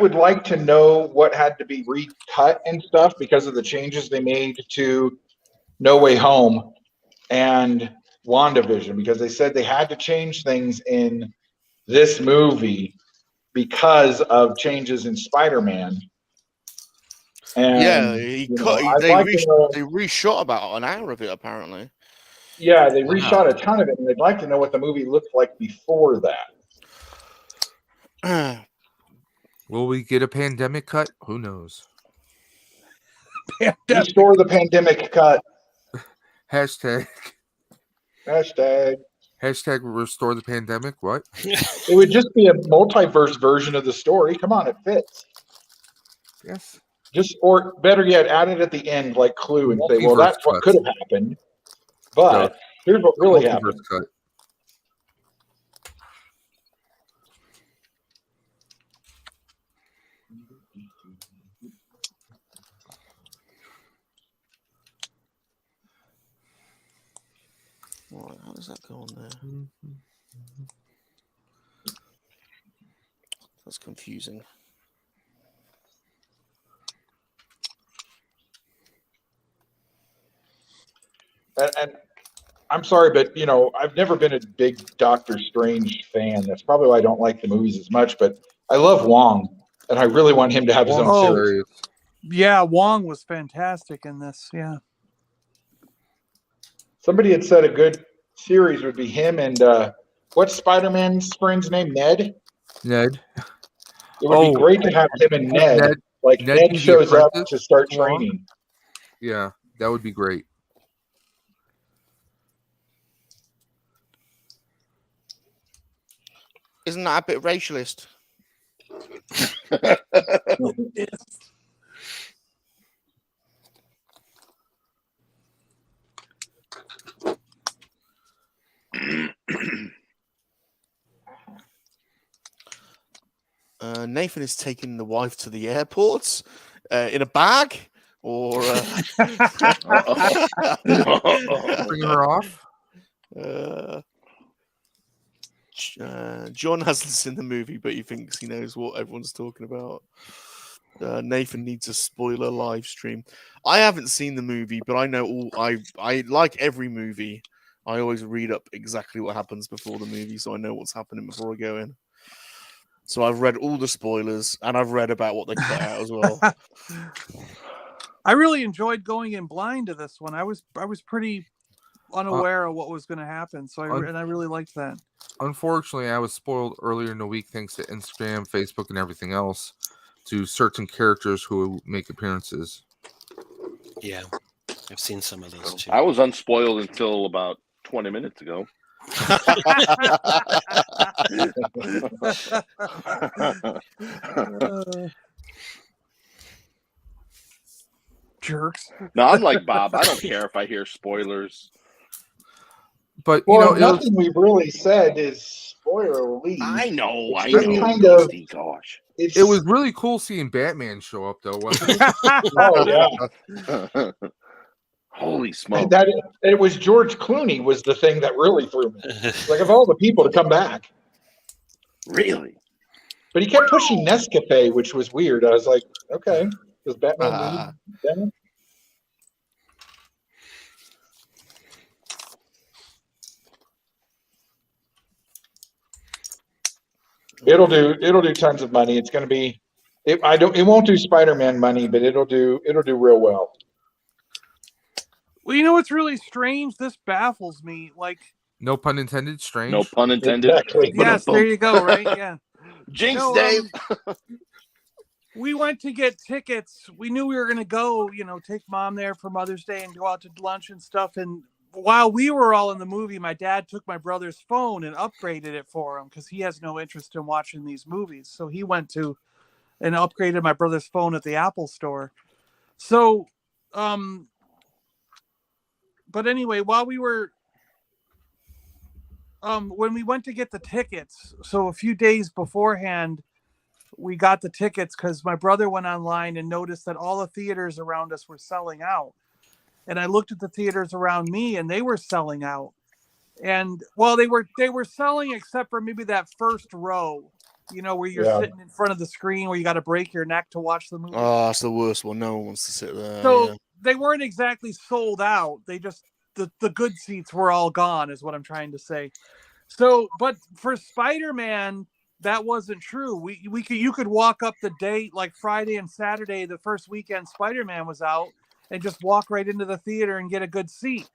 would like to know what had to be recut and stuff because of the changes they made to No Way Home and WandaVision, because they said they had to change things in this movie because of changes in Spider-Man. And, yeah, they reshot about an hour of it, apparently. Yeah, they reshot a ton of it, and they'd like to know what the movie looked like before that. Will we get a pandemic cut? Who knows? Restore the pandemic cut. Hashtag restore the pandemic. What? It would just be a multiverse version of the story. Come on, it fits. Yes. Or better yet, add it at the end like Clue and say, well, that's what could have happened. But here's what really happened. Cut. Right, how does that go on there? That's confusing. And I'm sorry, but I've never been a big Doctor Strange fan. That's probably why I don't like the movies as much. But I love Wong, and I really want him to have his own series. Yeah, Wong was fantastic in this. Yeah. Somebody had said a good series would be him and what's Spider-Man's friend's name? Ned. Ned. It would be great to have him and Ned. Ned shows up to start training. Yeah, that would be great. Isn't that a bit racialist? Nathan is taking the wife to the airport in a bag, or bring her off. John hasn't seen the movie, but he thinks he knows what everyone's talking about. Nathan needs a spoiler live stream. I haven't seen the movie, but I know I like every movie. I always read up exactly what happens before the movie, so I know what's happening before I go in. So I've read all the spoilers, and I've read about what they cut out as well. I really enjoyed going in blind to this one. I was pretty unaware of what was going to happen, so I really liked that. Unfortunately, I was spoiled earlier in the week thanks to Instagram, Facebook, and everything else to certain characters who make appearances. Yeah, I've seen some of those too. I was unspoiled until about 20 minutes ago. Jerks. No, I'm like Bob. I don't care if I hear spoilers. But Well, it was, nothing we've really said is spoiler-y. I know, It's I just know. kind of- Ghosty, gosh. It's, it was really cool seeing Batman show up, though, wasn't it? oh yeah. Holy smoke. That it was George Clooney was the thing that really threw me. Like of all the people to come back, Really? but he kept pushing Nescafe, which was weird. I was like, okay, does Batman need that? It'll do tons of money. It's going to be, it won't do Spider-Man money, but it'll do real well. Well, you know what's really strange? This baffles me. Like, No pun intended. Strange. No pun intended. Exactly. yes, there you go. Right? Yeah. Jinx, No, Dave. We went to get tickets. We knew we were going to go, take mom there for Mother's Day and go out to lunch and stuff. And while we were all in the movie, my dad took my brother's phone and upgraded it for him because he has no interest in watching these movies. So he went to and upgraded my brother's phone at the Apple store. So, but anyway, while we were, when we went to get the tickets, so a few days beforehand, we got the tickets because my brother went online and noticed that all the theaters around us were selling out. And I looked at the theaters around me and they were selling out. And well, they were selling except for maybe that first row, where you're sitting in front of the screen where you got to break your neck to watch the movie. Oh, that's the worst one. No one wants to sit there. So they weren't exactly sold out. They just, the good seats were all gone is what I'm trying to say. So, but for Spider-Man, that wasn't true. You could walk up the date like Friday and Saturday, the first weekend Spider-Man was out, and just walk right into the theater and get a good seat.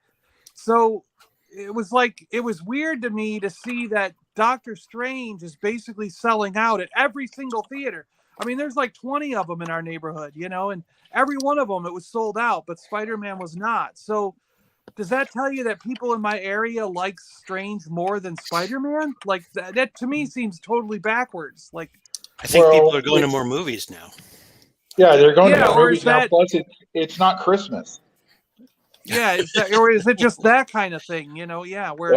So it was weird to me to see that Doctor Strange is basically selling out at every single theater. I mean, there's like 20 of them in our neighborhood, and every one of them it was sold out, but Spider-Man was not. So does that tell you that people in my area like Strange more than Spider-Man? Like that to me seems totally backwards. Like, I think people are going to more movies now. Yeah, they're going to more movies now. That, Plus, it's not Christmas. Yeah, or is it just that kind of thing? Yeah, where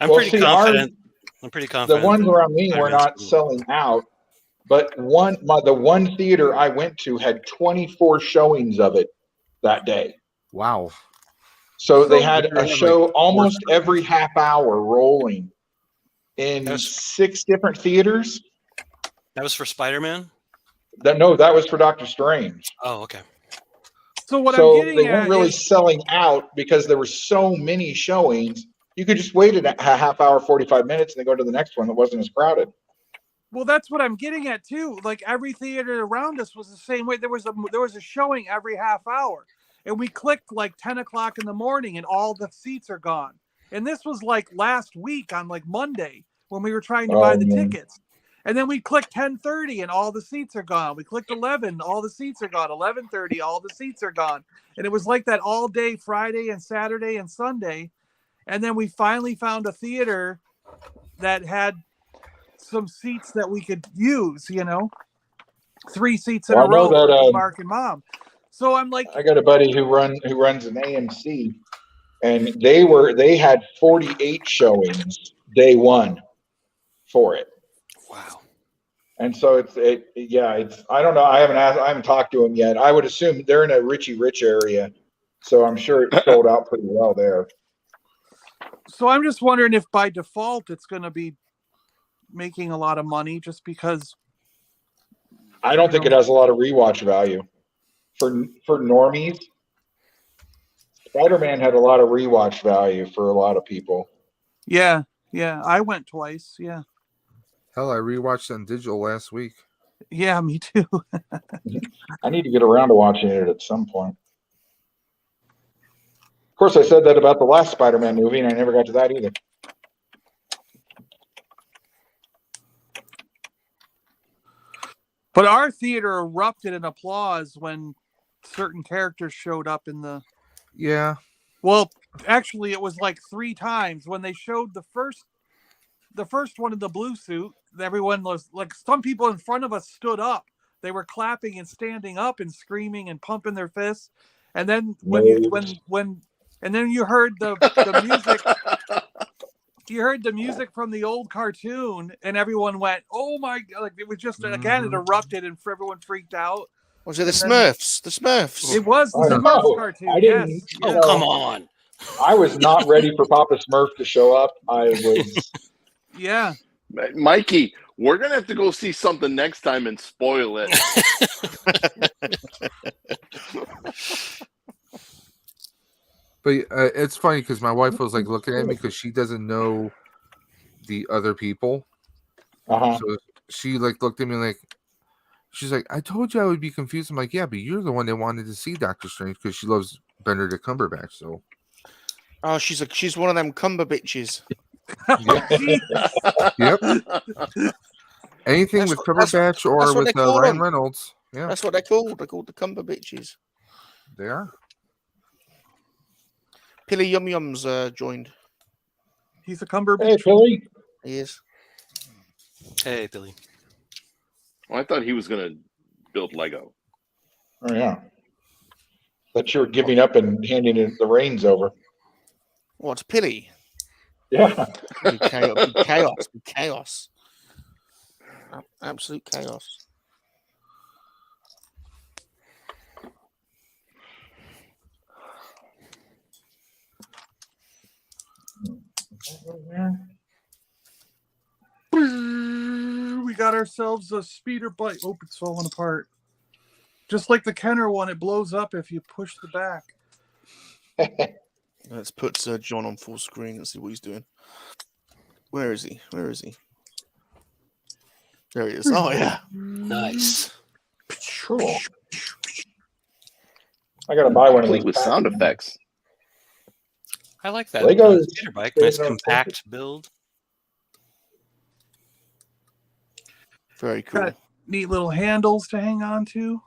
I'm pretty confident. The ones around me were not selling out, but the one theater I went to had 24 showings of it that day. Wow. So they had a show almost every half hour rolling in 6 different theaters. That was for Spider-Man? No, that was for Doctor Strange. Oh, okay. So I'm getting they weren't really selling out because there were so many showings. You could just wait a half hour, 45 minutes, and then go to the next one that wasn't as crowded. Well, that's what I'm getting at too. Like every theater around us was the same way. There was a showing every half hour. And we clicked like 10 o'clock in the morning and all the seats are gone. And this was like last week on like Monday when we were trying to buy the tickets. And then we clicked 10:30 and all the seats are gone. We clicked 11, all the seats are gone. 11:30, all the seats are gone. And it was like that all day Friday and Saturday and Sunday. And then we finally found a theater that had some seats that we could use, 3 seats in a row with Mark and Mom. So I'm like, I got a buddy who runs an AMC, and they had 48 showings day one for it. Wow. And so it's I don't know. I haven't talked to him yet. I would assume they're in a Richie Rich area, so I'm sure it sold out pretty well there. So I'm just wondering if by default it's going to be making a lot of money just because. I don't think it has a lot of rewatch value. For normies, Spider-Man had a lot of rewatch value for a lot of people. Yeah, I went twice. Yeah. Hell, I rewatched it on digital last week. Yeah, me too. I need to get around to watching it at some point. Of course, I said that about the last Spider-Man movie, and I never got to that either. But our theater erupted in applause when certain characters showed up in the Yeah. Well, actually, it was like 3 times when they showed the first one in the blue suit. Everyone was like, some people in front of us stood up. They were clapping and standing up and screaming and pumping their fists. And then and then you heard the music. You heard the music from the old cartoon, and everyone went, "Oh my god!" Like it was just again, it erupted, and everyone freaked out. Was it the Smurfs? The Smurfs. It was the Smurfs cartoon. I didn't. Yes. You Oh, know, come on. I was not ready for Papa Smurf to show up. I was. Yeah. Mikey, we're gonna have to go see something next time and spoil it. But it's funny because my wife was like looking at me because she doesn't know the other people. So she like looked at me like, she's like, I told you I would be confused. I'm like, yeah, but you're the one that wanted to see Doctor Strange because she loves Benedict Cumberbatch. So, oh, she's one of them cumber bitches. Yep. Anything with Cumberbatch or with Ryan Reynolds. Yeah, that's what they're called. They're called the cumber bitches. They are. Pilly Yum Yum's joined. He's a cumber bitch. Hey, Billy. He is. Hey, Billy. Well, I thought he was gonna build Lego. Oh yeah. But you're giving up and handing the reins over. What, Pilly? Yeah. Chaos. Absolute chaos. We got ourselves a speeder bike. Oh, it's falling apart. Just like the Kenner one, it blows up if you push the back. Let's put John on full screen and see what he's doing. Where is he? There he is. Oh, yeah. Nice. Cool. I gotta buy one of Complete these with sound effects. I like that. Lego's Speeder bike. Nice compact build. Very cool. Got neat little handles to hang on to.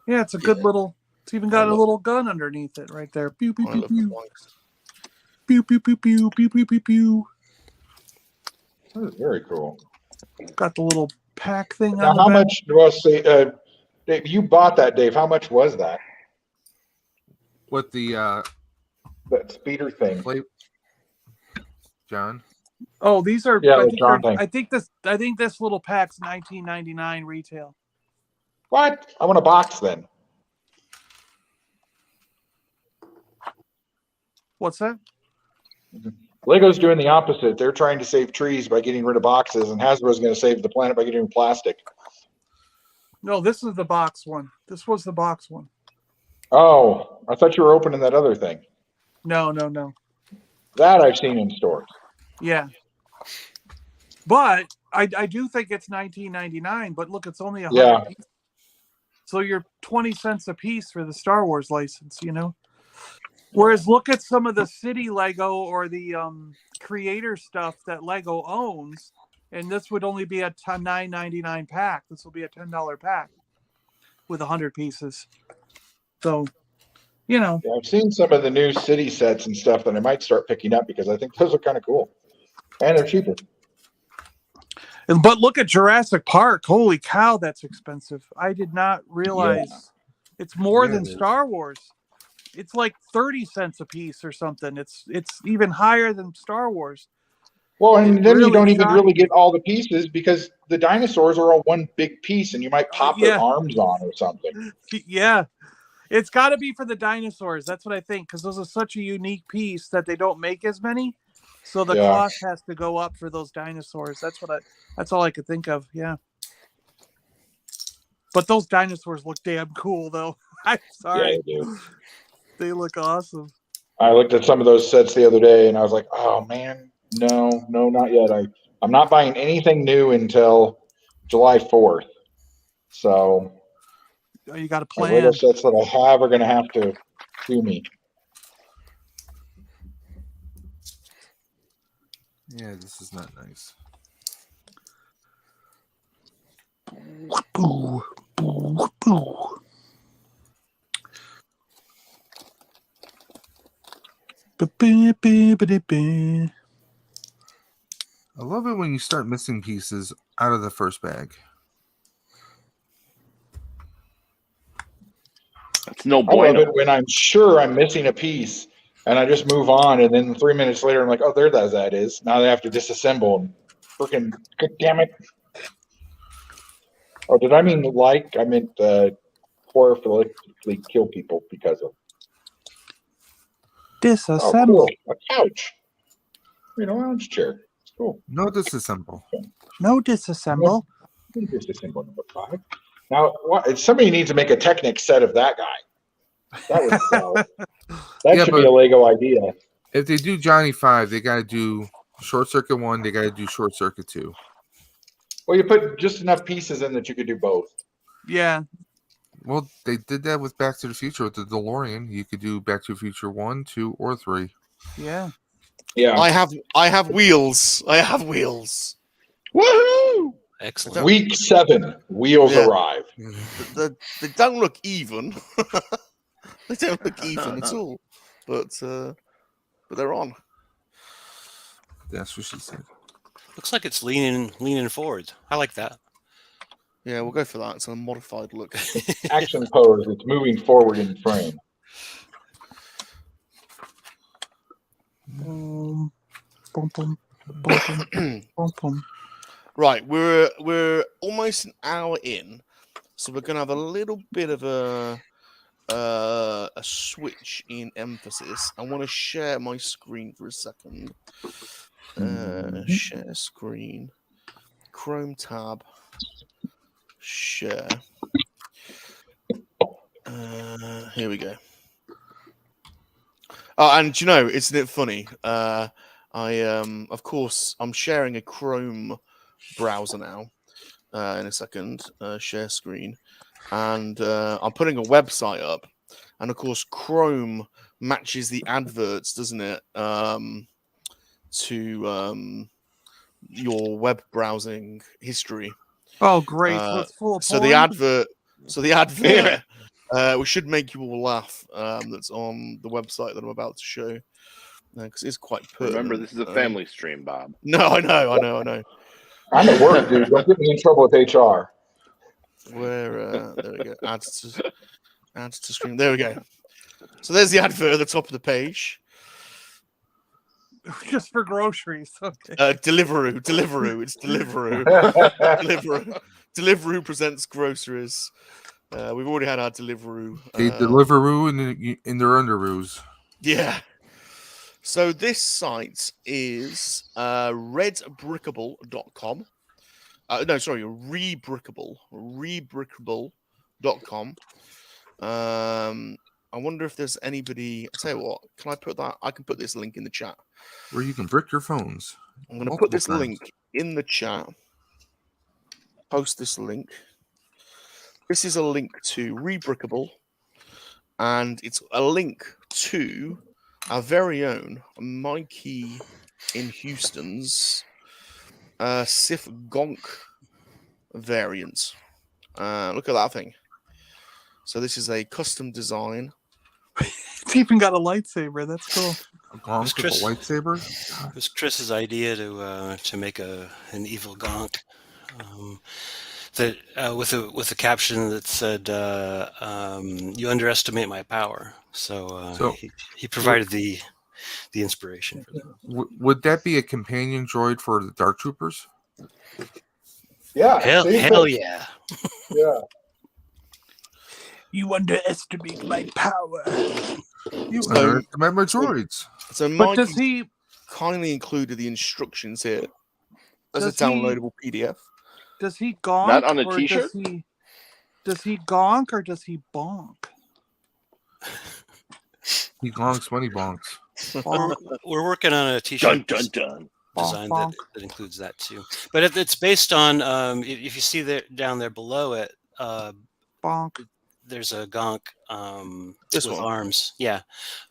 Yeah, it's a good little. It's even got a little gun underneath it right there. Pew pew pew pew. Pew pew pew pew pew pew pew pew. That is very cool. Got the little pack thing Now, on the how back. much was Dave? You bought that, Dave. How much was that? What the That speeder thing. John? Oh, these are. Yeah, I think this little pack's $19.99 retail. What? I want a box then. What's that? Lego's doing the opposite. They're trying to save trees by getting rid of boxes, and Hasbro's going to save the planet by getting rid of plastic. No, this is the box one. This was the box one. Oh, I thought you were opening that other thing. No. That I've seen in stores. Yeah. But I do think it's $19.99, but look, it's only 100 pieces. So you're 20 cents a piece for the Star Wars license, you know? Whereas look at some of the City Lego or the creator stuff that Lego owns, and this would only be a $9.99 pack. This will be a $10 pack with 100 pieces. So, you know. Yeah, I've seen some of the new city sets and stuff that I might start picking up because I think those are kind of cool. And they're cheaper. But look at Jurassic Park. Holy cow, that's expensive. I did not realize it's more than Star Wars. It's like 30 cents a piece or something. It's even higher than Star Wars. Well, and then you don't even really get all the pieces because the dinosaurs are all one big piece and you might pop their arms on or something. Yeah. It's got to be for the dinosaurs. That's what I think, because those are such a unique piece that they don't make as many. So the cost has to go up for those dinosaurs. That's all I could think of. Yeah. But those dinosaurs look damn cool, though. I'm sorry. Yeah, they do. They look awesome. I looked at some of those sets the other day and I was like, oh man, no, not yet. I'm not buying anything new until July 4th. So you got a the plan. little sets that I have are going to have to do me. Yeah, this is not nice. Ba-ba-ba-ba-ba. I love it when you start missing pieces out of the first bag. It's no I love bueno. it when I'm sure I'm missing a piece and I just move on, and then 3 minutes later I'm like, oh, there that is. Now they have to disassemble and freaking, god damn it. Oh, did I mean like? I meant horrifically kill people because of. Oh, Disassemble. cool. A couch. You know, lounge chair. It's cool. No disassemble. No disassemble. Disassemble number 5. Now, somebody needs to make a Technic set of that guy. That would sell. That Yeah, should be a Lego idea. If they do Johnny 5, they got to do Short Circuit 1. They got to do Short Circuit 2. Well, you put just enough pieces in that you could do both. Yeah. Well, they did that with Back to the Future with the DeLorean. You could do Back to the Future 1, 2, or 3. Yeah. Yeah. I have wheels. I have wheels. Woohoo! Excellent. Week 7, wheels arrive. They don't look even. They don't look even at all. But they're on. That's what she said. Looks like it's leaning forward. I like that. Yeah, we'll go for that. It's a modified look. Action pose. It's moving forward in frame. Boom, boom, boom, boom, boom, boom. Right, we're almost an hour in, so we're gonna have a little bit of a switch in emphasis. I want to share my screen for a second. Share screen, Chrome tab, share. Here we go. Oh, and you know, isn't it funny? Of course, I'm sharing a Chrome browser now. In a second, share screen, and I'm putting a website up, and of course, Chrome matches the adverts, doesn't it? To your web browsing history. Oh, great! So it's full of So porn? the advert, we should make you all laugh. That's on the website that I'm about to show, because it's quite pertinent. Remember, this is a family stream, Bob. No, I know. I'm at work, dude. Don't get me in trouble with HR. Where there we go. Add to screen. There we go. So there's the advert at the top of the page. Just for groceries. Okay. Deliveroo. It's Deliveroo. Deliveroo presents groceries. We've already had our Deliveroo. They Deliveroo in their underoos. Yeah. So this site is redbrickable.com. No, sorry, rebrickable.com. I wonder if there's anybody. I'll tell you what, can I put that? I can put this link in the chat. Where you can brick your phones. I'm going to put this link in the chat. Post this link. This is a link to Rebrickable, and it's a link to our very own Mikey in Houston's Sif Gonk variant. Look at that thing. So this is a custom design. It's even got a lightsaber. That's cool. A gonk with a lightsaber? It was Chris's idea to make an evil gonk. That with a caption that said, "You underestimate my power." So he provided the inspiration for that. Would that be a companion droid for the Dark Troopers? Yeah. Hell yeah. Yeah. You underestimate my power. You underestimate my droids. So But Mikey does he kindly included the instructions here as a downloadable PDF. Does he gonk? Not on a or t-shirt? Does he gonk or does he bonk? He gonks when he bonks. We're working on a t-shirt Dun, dun, dun. design Bonk. that includes that too. But it's based on if you see there down there below it, Bonk. there's a gonk This with one? arms. Yeah,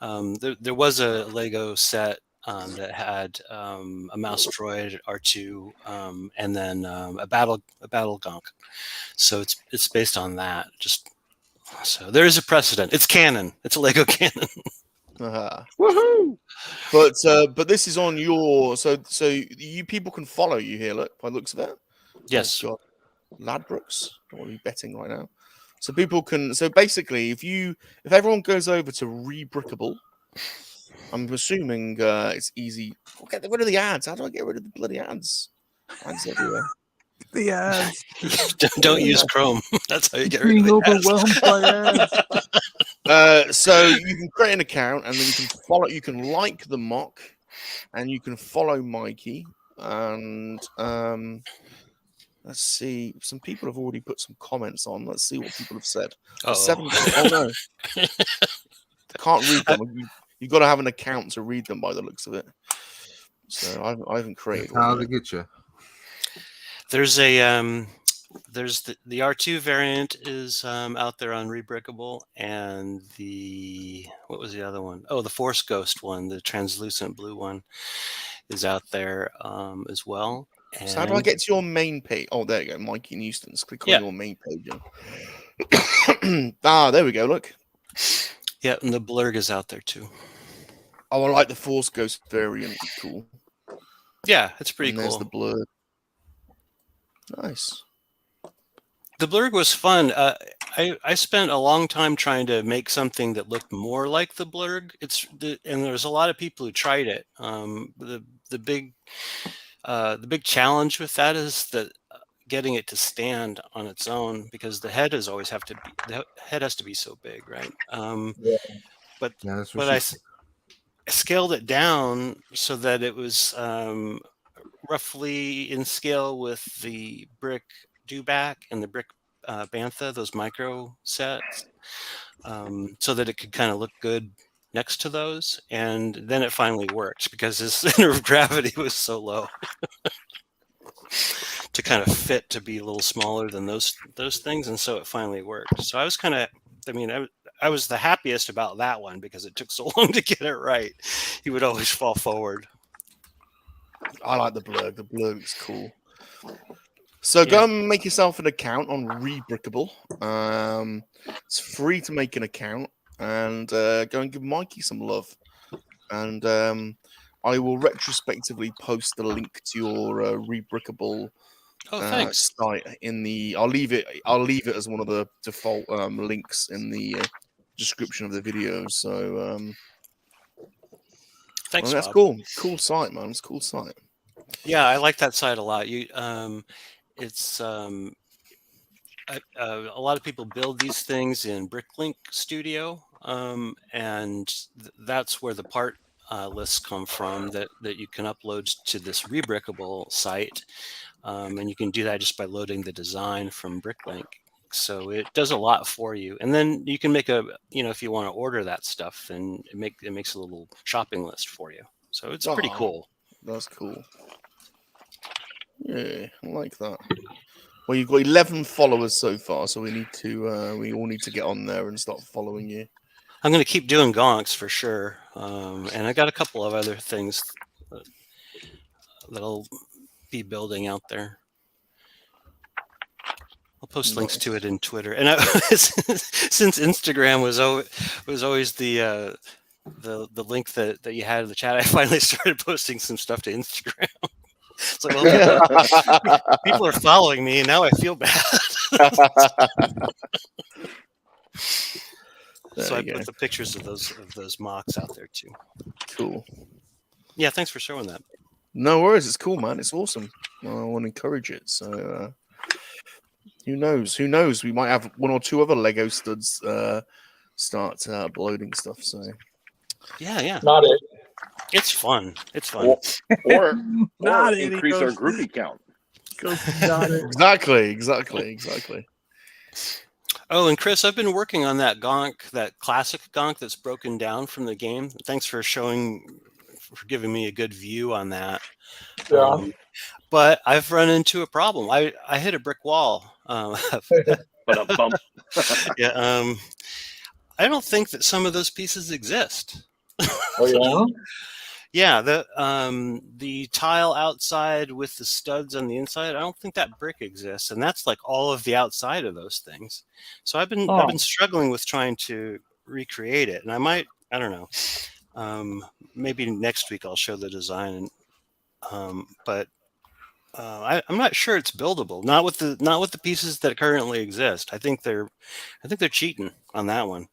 there was a Lego set that had a mouse droid R2 and then a battle gonk. So it's based on that. So there is a precedent. It's canon. It's a Lego canon. Woohoo! But this is on your so you people can follow you here. Look, by the looks of it. Yes. Oh, God. Ladbrokes. Don't want to be betting right now. So people can. So basically, if everyone goes over to Rebrickable, I'm assuming it's easy. Get rid of the ads. How do I get rid of the bloody ads? Ads everywhere. The ads. Don't use Chrome. That's how you get rid Being of the ads. overwhelmed by ads. So you can create an account and then you can follow. You can like the mock, and you can follow Mikey. And let's see. Some people have already put some comments on. Let's see what people have said. Oh no, can't read them. You've got to have an account to read them by the looks of it. So I haven't created How one to yet. get you? There's a there's the R2 variant is out there on Rebrickable, and what was the other one? Oh, the Force Ghost one, the translucent blue one, is out there as well. And So how do I get to your main page? Oh, there you go, Mikey Newstons. Click on your main page. There we go. Look. Yeah, and the Blurg is out there too. Oh, I like the Force Ghost variant. Cool. Yeah, it's pretty cool. There's the Blurg. Nice. The Blurg was fun. I spent a long time trying to make something that looked more like the Blurg. And there's a lot of people who tried it. The big challenge with that is that getting it to stand on its own, because the head has to be so big, right? But I scaled it down so that it was roughly in scale with the brick dewback and the brick bantha, those micro sets, so that it could kind of look good next to those. And then it finally worked because his center of gravity was so low to kind of fit to be a little smaller than those things, and so it finally worked. So I was I was the happiest about that one because it took so long to get it right. He would always fall forward. I like the Blurg. The Blurg is cool. So go and make yourself an account on Rebrickable. It's free to make an account, and go and give Mikey some love. And I will retrospectively post the link to your Rebrickable site in the. I'll leave it as one of the default links in the description of the video. So thanks. That's Bob. cool. Cool site, man. It's a cool site. Yeah, I like that site a lot. It's a lot of people build these things in Bricklink Studio, and that's where the part lists come from that you can upload to this Rebrickable site, and you can do that just by loading the design from Bricklink. So it does a lot for you, and then you can make if you want to order that stuff, then it makes a little shopping list for you. So it's pretty cool. That's cool. Yeah, I like that. Well, you've got 11 followers so far, so we all need to get on there and start following you. I'm going to keep doing gonks for sure, and I got a couple of other things that I'll be building out there. I'll post links to it in Twitter, and since Instagram was always the link that you had in the chat, I finally started posting some stuff to Instagram. It's like, well, people are following me, and now I feel bad. So I put the pictures of those mocks out there too. Cool. Yeah, thanks for showing that. No worries. It's cool, man. It's awesome. I want to encourage it. So who knows? Who knows? We might have one or two other Lego studs start uploading stuff. So yeah. Not it. It's fun. It's fun. Or Not it, increase he our goes- groupie count. Got it. exactly. Oh, and Chris, I've been working on that gonk, that classic gonk that's broken down from the game. Thanks for giving me a good view on that. Yeah. But I've run into a problem. I hit a brick wall. But bump. Yeah. I don't think that some of those pieces exist. Oh yeah. Yeah, the tile outside with the studs on the inside, I don't think that brick exists, and that's like all of the outside of those things. So I've been struggling with trying to recreate it, and I might I don't know. Maybe next week I'll show the design. But I'm not sure it's buildable. Not with the pieces that currently exist. I think they're cheating on that one,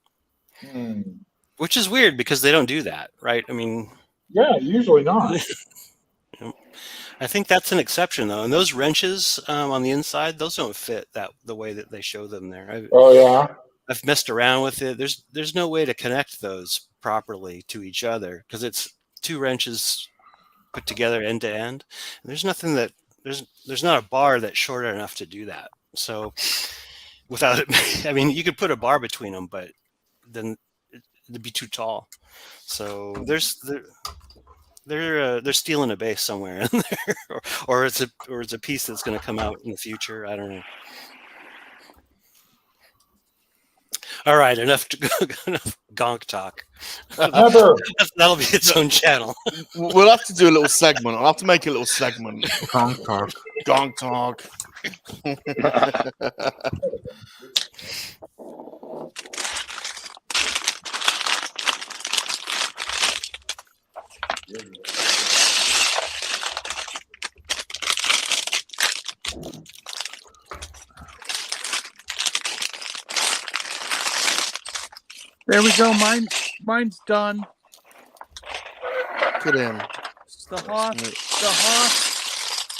which is weird because they don't do that, right? I mean, yeah, usually not. I think that's an exception though. And those wrenches on the inside, those don't fit the way that they show them there. Oh yeah. I've messed around with it. There's no way to connect those properly to each other because it's two wrenches put together end to end. And there's nothing that there's not a bar that's short enough to do that. So without it, I mean, you could put a bar between them, but then it'd be too tall. So they're stealing a base somewhere in there, or it's a piece that's going to come out in the future. I don't know. All right, enough gonk talk. Never. That'll be its own channel. We'll have to do a little segment. I'll have to make a little segment. Gonk talk. Gonk talk. There we go. Mine's done. Get in. The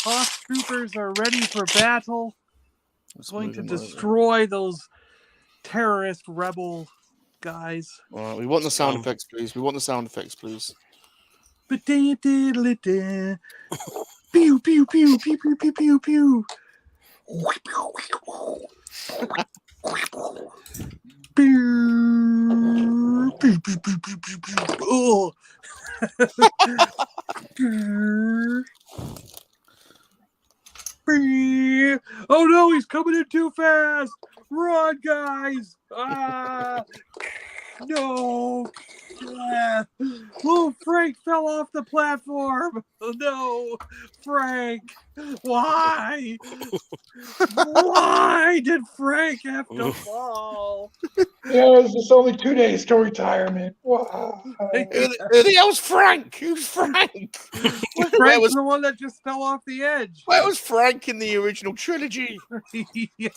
Hoth troopers are ready for battle. Let's Going move to him over. destroy those terrorist rebel guys. All right, we want the sound effects, please. We want the sound effects, please. Pew pew pew pew pew pew pew pew. Oh. Oh no, he's coming in too fast. Run, guys. No. Oh, Frank fell off the platform. Oh, no, Frank. Why? Why did Frank have to fall? Yeah, it's just only 2 days to retirement. Wow. Who the hell's Frank? Who's Frank? Frank's the one that just fell off the edge. Where was Frank in the original trilogy? Yeah.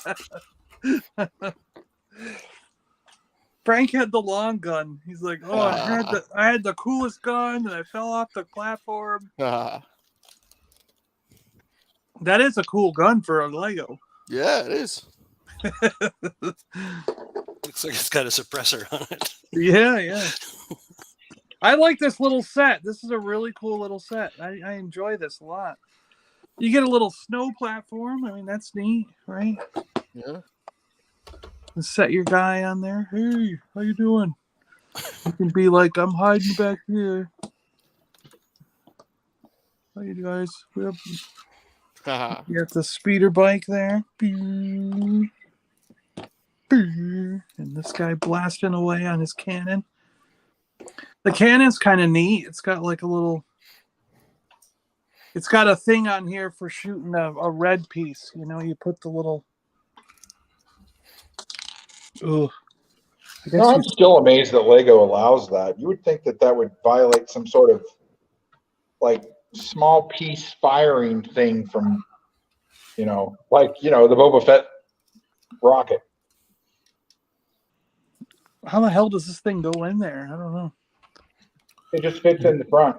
Frank had the long gun. He's like, oh, I had the coolest gun, and I fell off the platform. That is a cool gun for a Lego. Yeah, it is. Looks like it's got a suppressor on it. Yeah. I like this little set. This is a really cool little set. I enjoy this a lot. You get a little snow platform. I mean, that's neat, right? Yeah. And set your guy on there. Hey, how you doing? You can be like, I'm hiding back here. How you guys? We have, you got the speeder bike there. And this guy blasting away on his cannon. The cannon's kind of neat. It's got like a little... It's got a thing on here for shooting a red piece. You know, you put the little... Ugh. No, I'm still amazed that Lego allows that. You would think that would violate some sort of like small piece firing thing from, the Boba Fett rocket. How the hell does this thing go in there? I don't know. It just fits in the front.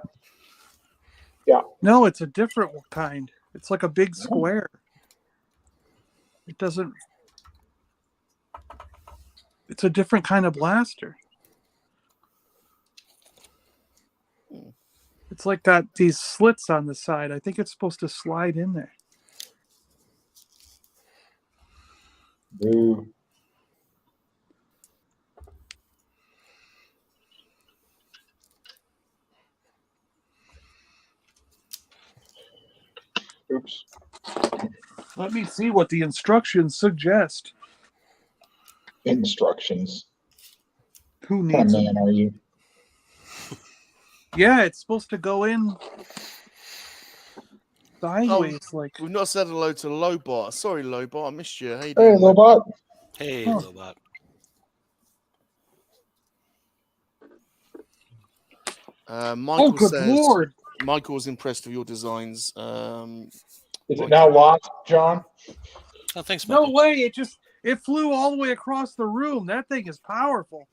Yeah. No, it's a different kind. It's like a big square. It doesn't... It's a different kind of blaster. It's like got these slits on the side. I think it's supposed to slide in there. Ooh. Oops. Let me see what the instructions suggest. Instructions. Who What kind needs of man are you? Yeah, it's supposed to go in sideways. Like We've not said hello to Lobot. Sorry, Lobot, I missed you. How you Hey, doing? Lobot. Hey, Huh. Lobot. Michael good says Lord. Michael was impressed with your designs. Is it now lost, John? Oh, thanks, Michael. No way. It flew all the way across the room. That thing is powerful.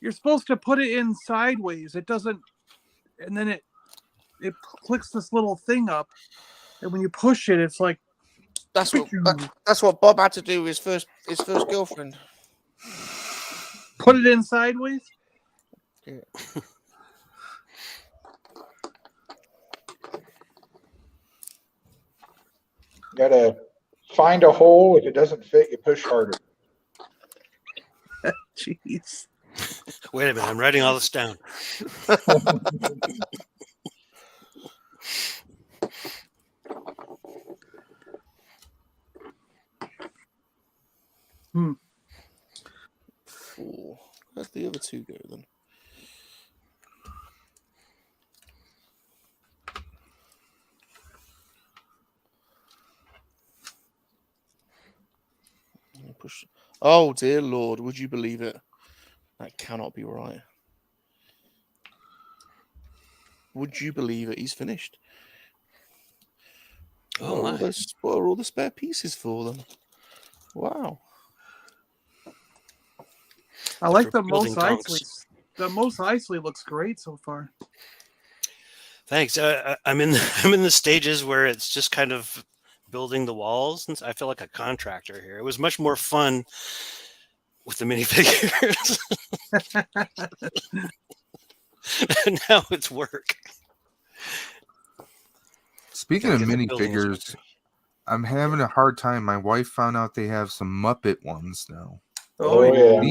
You're supposed to put it in sideways. It doesn't, and then it clicks this little thing up, and when you push it, it's like That's what Bob had to do with his first girlfriend. Put it in sideways. Yeah. You gotta find a hole. If it doesn't fit, you push harder. Jeez. Wait a minute, I'm writing all this down. Four. Where'd the other two go then? Push. Oh dear Lord, would you believe it? That cannot be right. Would you believe it? He's finished. Oh my! What are all the spare pieces for them? Wow. I like the building Mos conks. Eisley. The Mos Eisley looks great so far. Thanks. I'm in the stages where it's just kind of building the walls, and I feel like a contractor here. It was much more fun with the minifigures. And now it's work. Speaking of minifigures, I'm having a hard time. My wife found out they have some Muppet ones now. Oh, yeah.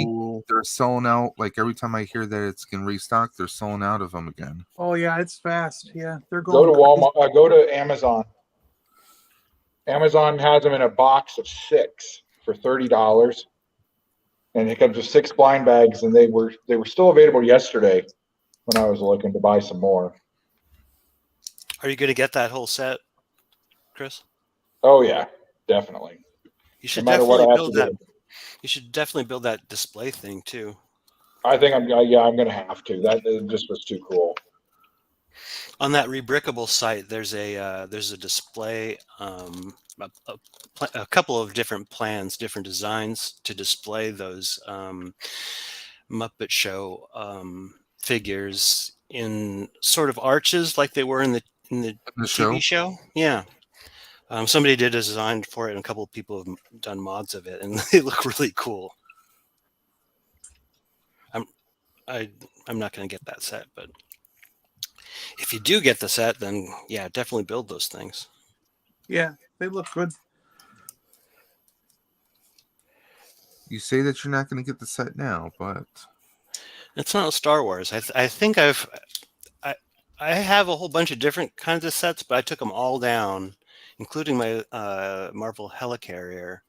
They're selling out. Like every time I hear that it's getting restocked, they're selling out of them again. Oh yeah, it's fast. Yeah, they're Go going. to Walmart. Go to Amazon. Amazon has them in a box of 6 for $30, and it comes with 6 blind bags. And they were still available yesterday when I was looking to buy some more. Are you going to get that whole set, Chris? Oh yeah, definitely. You should No matter what I definitely have to build that. do. You should definitely build that display thing too. I think I'm going to have to. That just was too cool. On that Rebrickable site, there's a display, a couple of different plans, different designs to display those Muppet Show figures in sort of arches, like they were in the TV show. Yeah. Somebody did a design for it, and a couple of people have done mods of it, and they look really cool. I'm not going to get that set, but if you do get the set, then yeah, definitely build those things. Yeah, they look good. You say that you're not going to get the set now, but It's not Star Wars. I think I have a whole bunch of different kinds of sets, but I took them all down, including my Marvel Helicarrier,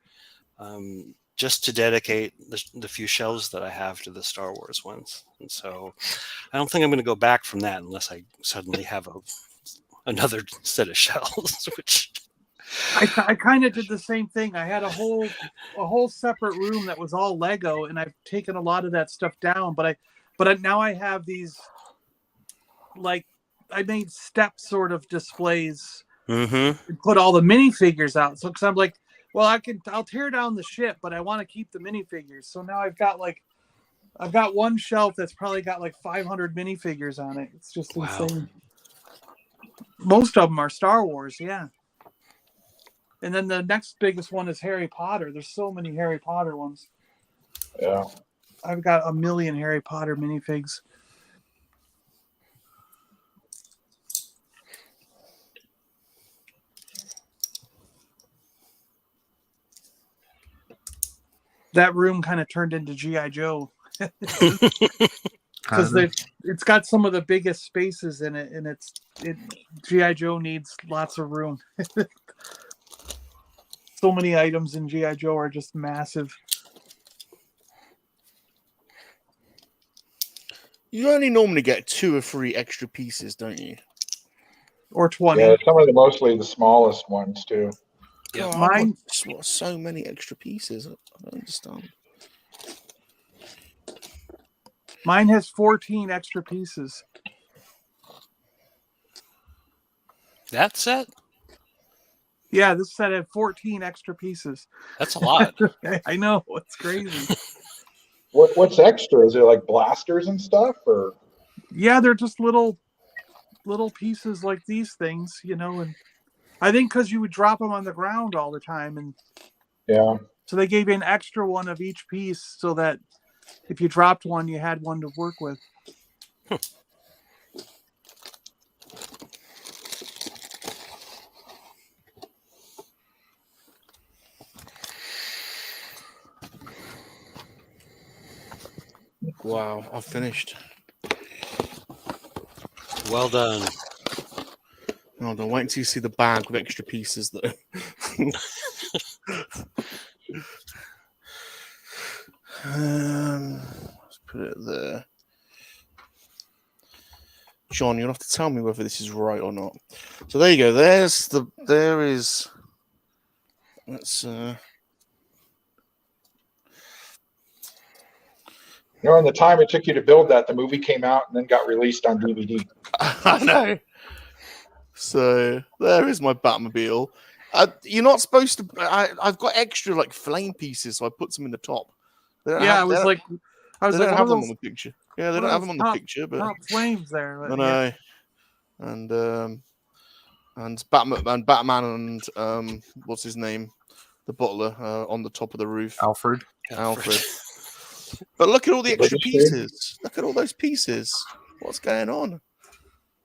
just to dedicate the few shelves that I have to the Star Wars ones. And so I don't think I'm going to go back from that unless I suddenly have another set of shelves, which I kind of did the same thing. I had a whole separate room that was all Lego, and I've taken a lot of that stuff down. But now I have these, like, I made step sort of displays and put all the minifigures out. So because I'm like, well, I'll tear down the ship, but I want to keep the minifigures. So now I've got one shelf that's probably got like 500 minifigures on it. It's just insane. Most of them are Star Wars, yeah. And then the next biggest one is Harry Potter. There's so many Harry Potter ones. Yeah. I've got 1 million Harry Potter minifigs. That room kind of turned into G.I. Joe. Because it's got some of the biggest spaces in it, and G.I. Joe needs lots of room. So many items in G.I. Joe are just massive. You only normally get 2 or 3 extra pieces, don't you? Or 20. Yeah, some of the mostly the smallest ones too. Yeah, mine. So many extra pieces. I don't understand. Mine has 14 extra pieces. That set? Yeah, this set had 14 extra pieces. That's a lot. I know, it's crazy. What's extra? Is it like blasters and stuff, or? Yeah, they're just little pieces like these things, you know, and I think because you would drop them on the ground all the time, and Yeah. so they gave you an extra one of each piece so that if you dropped one, you had one to work with. Wow, I've finished. Well done. Hold on, wait until you see the bag with extra pieces though. Let's put it there. John, you'll have to tell me whether this is right or not. So there you go. There is. Let's. You know, in the time it took you to build that, the movie came out and then got released on DVD. I know. So there is my Batmobile. You're not supposed to. I've got extra like flame pieces, so I put some in the top. Yeah, I was like, they don't what have are them those? on the picture. Yeah, they What don't are have those them on the picture, but top flames there. I But know. And Batman and what's his name, the butler on the top of the roof. Alfred. But look at all the extra Registry. pieces. Look at all those pieces. What's going on?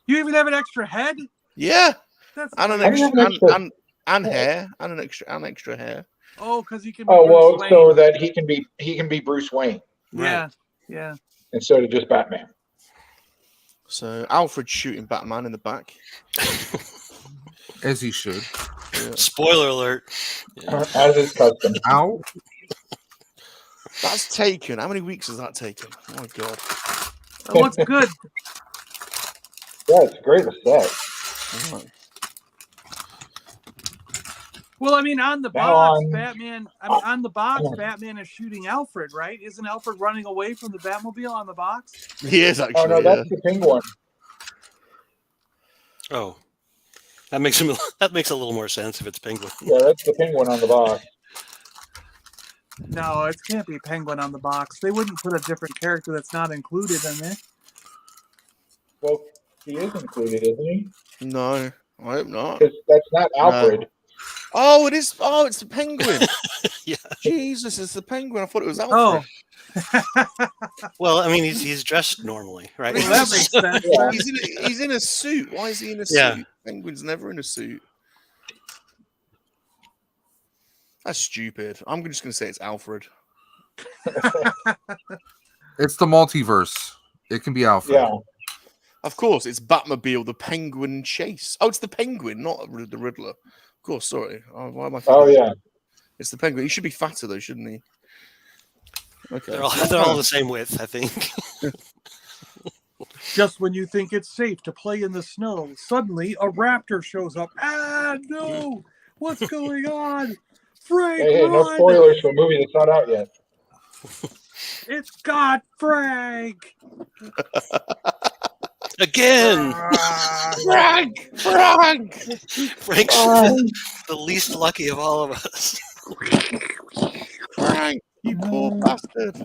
You even have an extra head? Yeah, That's and an I don't extra have an extra and hair and an extra hair. Oh, because he can be Oh well, Bruce Wayne. so that he can be Bruce Wayne Yeah, yeah. instead of just Batman. So Alfred's shooting Batman in the back. As he should. Yeah. Spoiler alert. As is custom. Ow. That's taken. How many weeks has that taken? Oh my god. That looks good. Yeah, it's great set. Right. Well, I mean, on the Now box, on- Batman. I mean, on the box, Batman is shooting Alfred, right? Isn't Alfred running away from the Batmobile on the box? He is actually. Oh no, that's the Penguin. Oh, that makes a little more sense if it's Penguin. Yeah, that's the Penguin on the box. No, it can't be Penguin on the box. They wouldn't put a different character that's not included in there. Well, he is included, isn't he? No, I hope not. Because that's not Alfred. Oh, it is. Oh, it's the Penguin. Yeah. Jesus, it's the Penguin. I thought it was Alfred. Oh, Well, I mean, he's dressed normally, right? well, that makes sense. Yeah. He's in a suit. Why is he in a Yeah. suit? Penguin's never in a suit. That's stupid. I'm just going to say it's Alfred. It's the multiverse. It can be Alfred. Yeah. Of course, it's Batmobile, the Penguin chase. Oh, it's the Penguin, not the Riddler. Of course, sorry. Oh, why am I Oh thinking- yeah. It's the Penguin. He should be fatter, though, shouldn't he? Okay. They're all the same width, I think. Just when you think it's safe to play in the snow, suddenly a raptor shows up. Ah, no! What's going on? Frank, Hey, no run! spoilers for a movie that's not out yet. It's got Frank! Again, Ah. Frank! Frank's the least lucky of all of us. Frank! You poor bastard.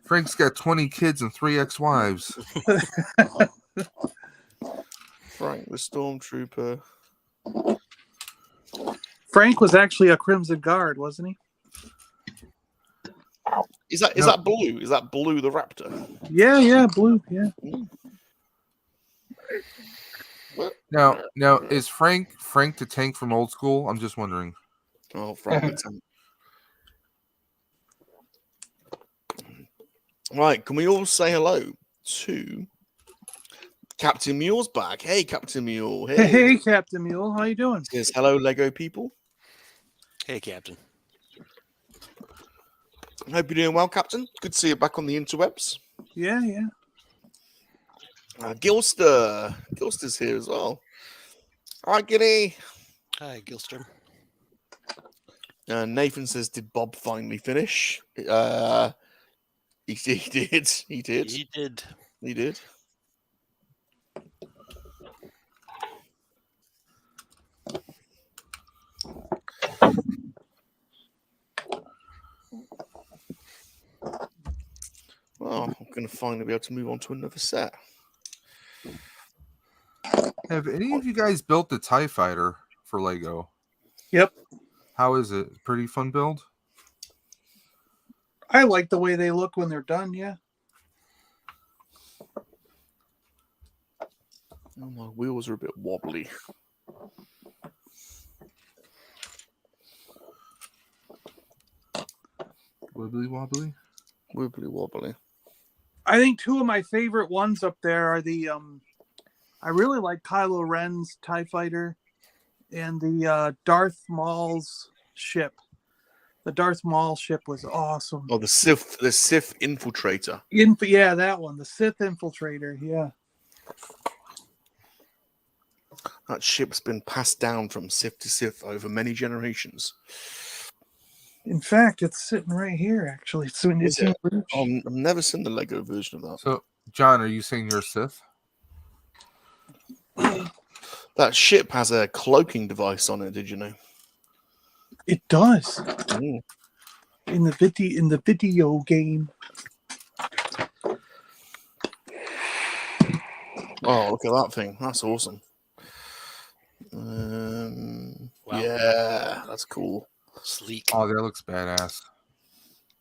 Frank's got 20 kids and 3 ex-wives. Frank the Stormtrooper. Frank was actually a Crimson Guard, wasn't he? Is that Blue? Is that Blue the Raptor? Yeah, blue, yeah. Now is Frank the Tank from Old School? I'm just wondering. Oh, Frank the Tank. Right, can we all say hello to Captain Mule's back? Hey, Captain Mule. Hey, Captain Mule, how you doing? Says hello, Lego people. Hey, Captain. Hope you're doing well, Captain. Good to see you back on the interwebs. Yeah. Gilster's here as well. All right, Giddy. Hi, Gilster. Nathan says, did Bob finally finish? He did. He did. He did. He did. Well, I'm going to finally be able to move on to another set. Have any of you guys built the TIE Fighter for Lego? Yep. How is it? Pretty fun build? I like the way they look when they're done, yeah. Oh, my wheels are a bit wobbly. Wibbly wobbly? Wibbly wobbly. I think two of my favorite ones up there are the I really like Kylo Ren's TIE Fighter and the Darth Maul's ship. The Darth Maul ship was awesome. Oh, the Sith infiltrator. Yeah, that one, the Sith infiltrator. Yeah, That ship's been passed down from Sith to Sith over many generations. in fact, it's sitting right here. Actually, it's in Is it? reach. I've never seen the Lego version of that. So, John, are you saying you're a Sith? That ship has a cloaking device on it. Did you know? It does Mm. in the video game. Oh, look at that thing. That's awesome. Wow. Yeah, that's cool. Sleek. Oh, that looks badass.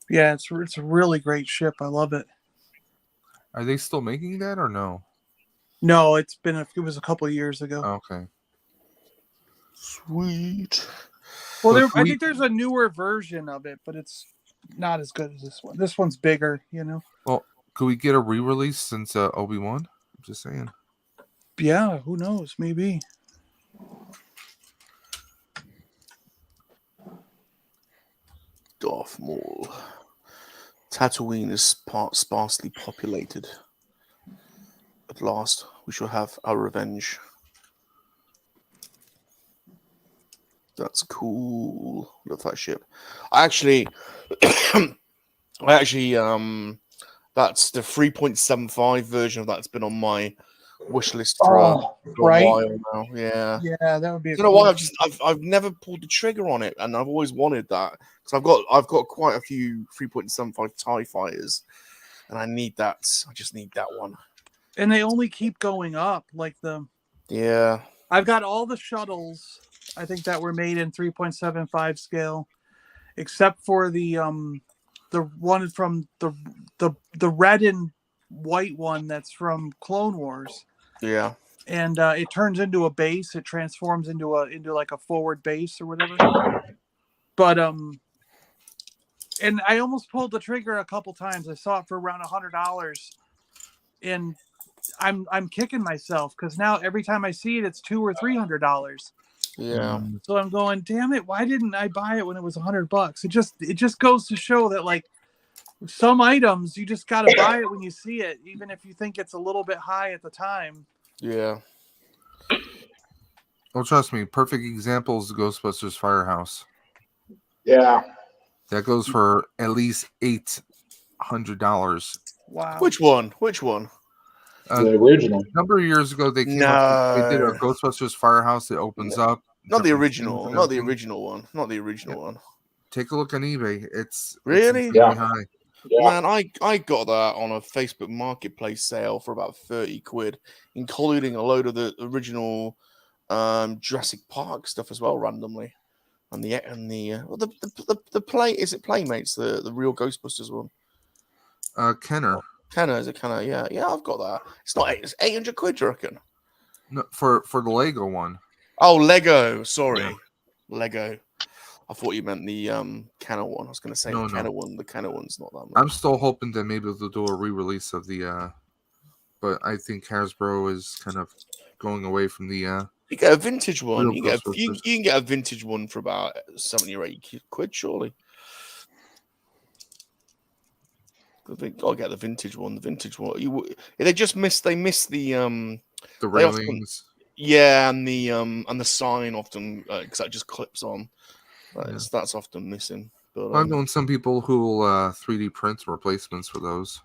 Yeah, it's a really great ship. I love it. Are they still making that or no? No, it was a couple of years ago. Okay. Sweet. Well, So I think there's a newer version of it, but it's not as good as this one. This one's bigger, you know. Well, could we get a re-release since Obi-Wan? I'm just saying. Yeah, who knows? Maybe. Darth Maul. Tatooine is sparsely populated. At last, we shall have our revenge. That's cool. Love that ship. That's the 3.75 version of that's been on my wish list for a while now. Yeah. Yeah, that would be. I don't know why I've never pulled the trigger on it, and I've always wanted that because I've got quite a few 3.75 TIE fighters, and I need that. I just need that one. And they only keep going up. Yeah. I've got all the shuttles. I think that were made in 3.75 scale, except for the one from the red and white one that's from Clone Wars. Yeah. And it turns into a base. It transforms into like a forward base or whatever. But and I almost pulled the trigger a couple times. I saw it for around $100, and I'm kicking myself because now every time I see it, it's $200 or $300. Yeah. So I'm going, damn it! Why didn't I buy it when it was $100? It just goes to show that like some items you just got to buy it when you see it, even if you think it's a little bit high at the time. Yeah. Well, trust me, perfect example is the Ghostbusters Firehouse. Yeah. That goes for at least $800. Wow. Which one? Which one? The original. A number of years ago, they came up. They did a Ghostbusters Firehouse that opens up. Not the different original. scenes and Not the everything. original one. Not the original one. Take a look on eBay. It's Really? insanely high. Yeah. Man, I got that on a Facebook Marketplace sale for about 30 quid, including a load of the original Jurassic Park stuff as well, randomly. And the play is it Playmates, the real Ghostbusters one? Kenner. Kenner, is it Kenner? Yeah, I've got that. It's not it's 800 quid, do you reckon? No, for the Lego one. Oh, Lego. Sorry, Yeah. Lego. I thought you meant the Kenner one. I was going to say No, the no. Kenner one. The Kenner one's not that much. I'm still hoping that maybe they'll do a re-release of the. But I think Hasbro is kind of going away from the. You get a vintage one. Real You can Ghostbusters. get a vintage one for about 70 or 80 quid, surely. I think I'll get the vintage one. The vintage one. They missed the The they railings. yeah, and the sign often because that just clips on. That's often missing. But I've known some people who will 3D print replacements for those.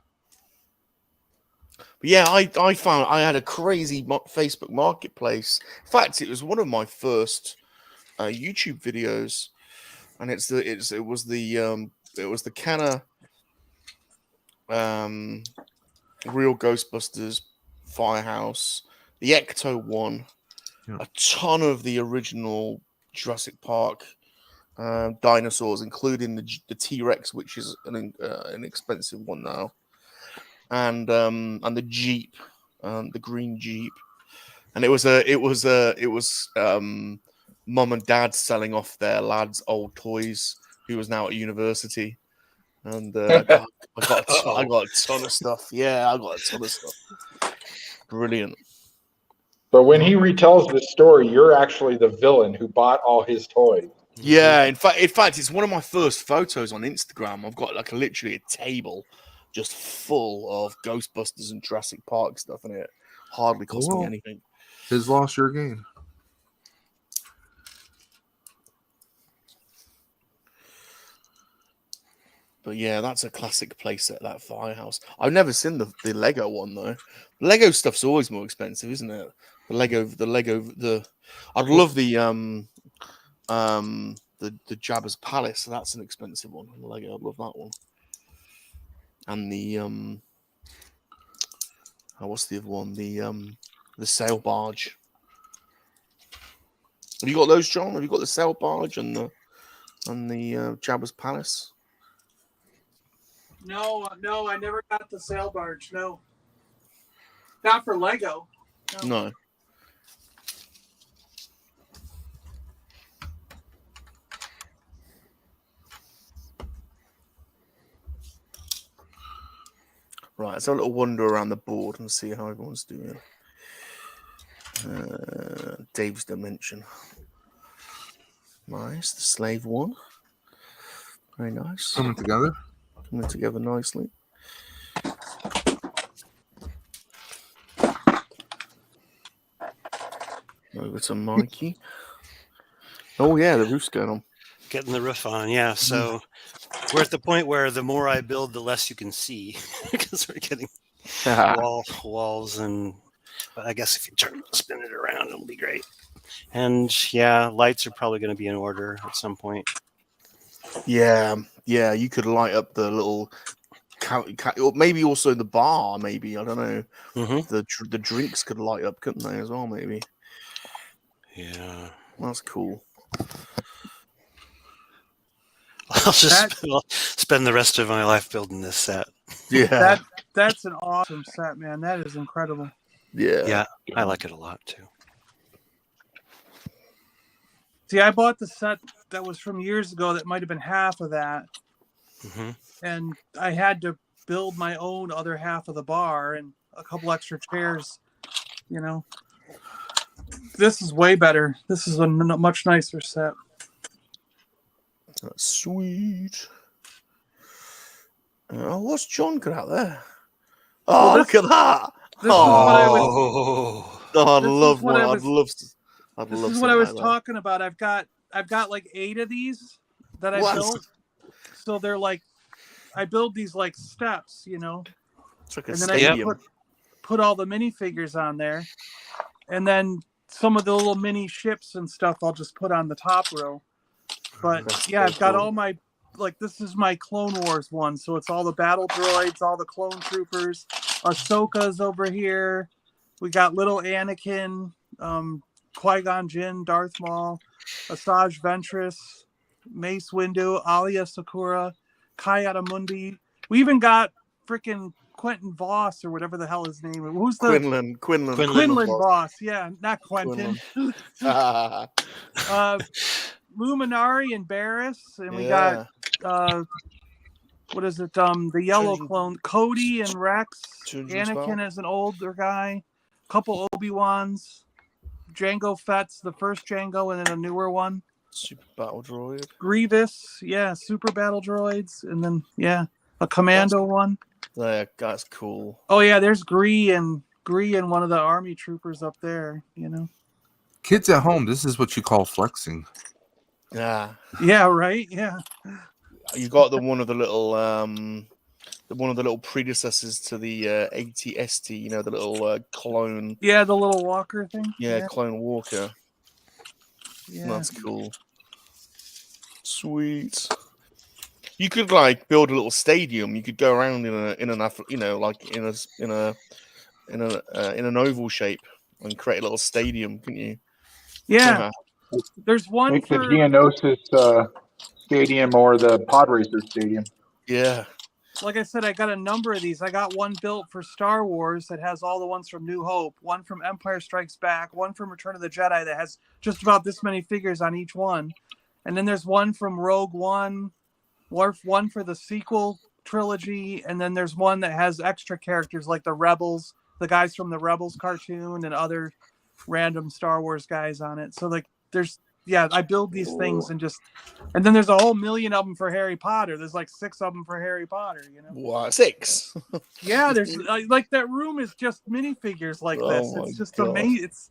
But yeah, I found I had a crazy Facebook Marketplace. In fact, it was one of my first YouTube videos, and it was the Canna Real Ghostbusters Firehouse, the Ecto one, a ton of the original Jurassic Park dinosaurs, including the T-Rex, which is an expensive one now, and the Jeep, the green Jeep, and it was mum and dad selling off their lad's old toys, who was now at university, and I got a ton of stuff. Yeah, I got a ton of stuff. Brilliant. But when he retells this story, you're actually the villain who bought all his toys. Yeah, in fact, it's one of my first photos on Instagram. I've got like literally a table just full of Ghostbusters and Jurassic Park stuff, and it hardly cost me anything. His loss, your gain. But yeah, that's a classic playset, that Firehouse. I've never seen the Lego one though. Lego stuff's always more expensive, isn't it? I'd love the Jabba's Palace. So that's an expensive one. Lego, I'd love that one. And the what's the other one? The sail barge. Have you got those, John? Have you got the sail barge and the Jabba's Palace? No, I never got the sail barge. No, not for Lego. No. Right, let's have a little wander around the board and see how everyone's doing. Dave's Dimension. Nice. The Slave one. Very nice. Coming together. Coming together nicely. Over to Mikey. Oh, yeah, the roof's going on. Getting the roof on, yeah. So we're at the point where the more I build, the less you can see because we're getting walls and. But I guess if you spin it around, it'll be great. And yeah, lights are probably going to be in order at some point. Yeah, you could light up the little, or maybe also the bar. Maybe I don't know. Mm-hmm. The drinks could light up, couldn't they, as well? Maybe. Yeah, that's cool. I'll just spend the rest of my life building this set. Yeah, that's an awesome set, man. That is incredible. Yeah, I like it a lot too. See, I bought the set that was from years ago that might have been half of that. Mm-hmm. And I had to build my own other half of the bar and a couple extra chairs, you know. This is way better. This is a much nicer set. That's sweet. What's John got out there? Oh, look at that! This is what I was talking about. I've got like 8 of these that I built. So they're like, I build these like steps, you know, like and then I put all the minifigures on there, and then some of the little mini ships and stuff I'll just put on the top row. But yeah, I've got all my, like, this is my Clone Wars one, so it's all the battle droids, all the clone troopers. Ahsoka's over here. We got little Anakin, Qui-Gon Jinn, Darth Maul, Asajj Ventress, Mace Windu, Alia Sakura, Ki-Adi-Mundi. We even got freaking Quentin Voss or whatever the hell his name is. Who's the Quinlan Voss? Yeah, not Quentin. Luminari and Barriss, and we got what is it? The yellow clone, Cody and Rex. Anakin is an older guy. Couple Obi-Wans. Jango Fett's the first Jango, and then a newer one. Super battle droid. Grievous, yeah, super battle droids, and then a commando one. Yeah, that's cool. Oh yeah, there's Gree and one of the army troopers up there. You know, kids at home, this is what you call flexing. Yeah. Yeah. Right. Yeah. You got one of the little predecessors to the 80ST. You know, the little clone. Yeah, the little walker thing. Yeah, clone walker. Yeah. That's cool. Sweet. You could like build a little stadium. You could go around in an oval shape and create a little stadium, couldn't you? Yeah. There's one Make the for Geonosis Stadium or the Pod Racer Stadium. Yeah. Like I said, I got a number of these. I got one built for Star Wars that has all the ones from New Hope, one from Empire Strikes Back, one from Return of the Jedi that has just about this many figures on each one. And then there's one from Rogue One, one for the sequel trilogy, and then there's one that has extra characters like the Rebels, the guys from the Rebels cartoon, and other random Star Wars guys on it. So like I build these things and then there's a whole million of them for Harry Potter. There's like 6 of them for Harry Potter, you know. What, 6? Yeah, there's like that room is just minifigures like this. It's just amazing. It's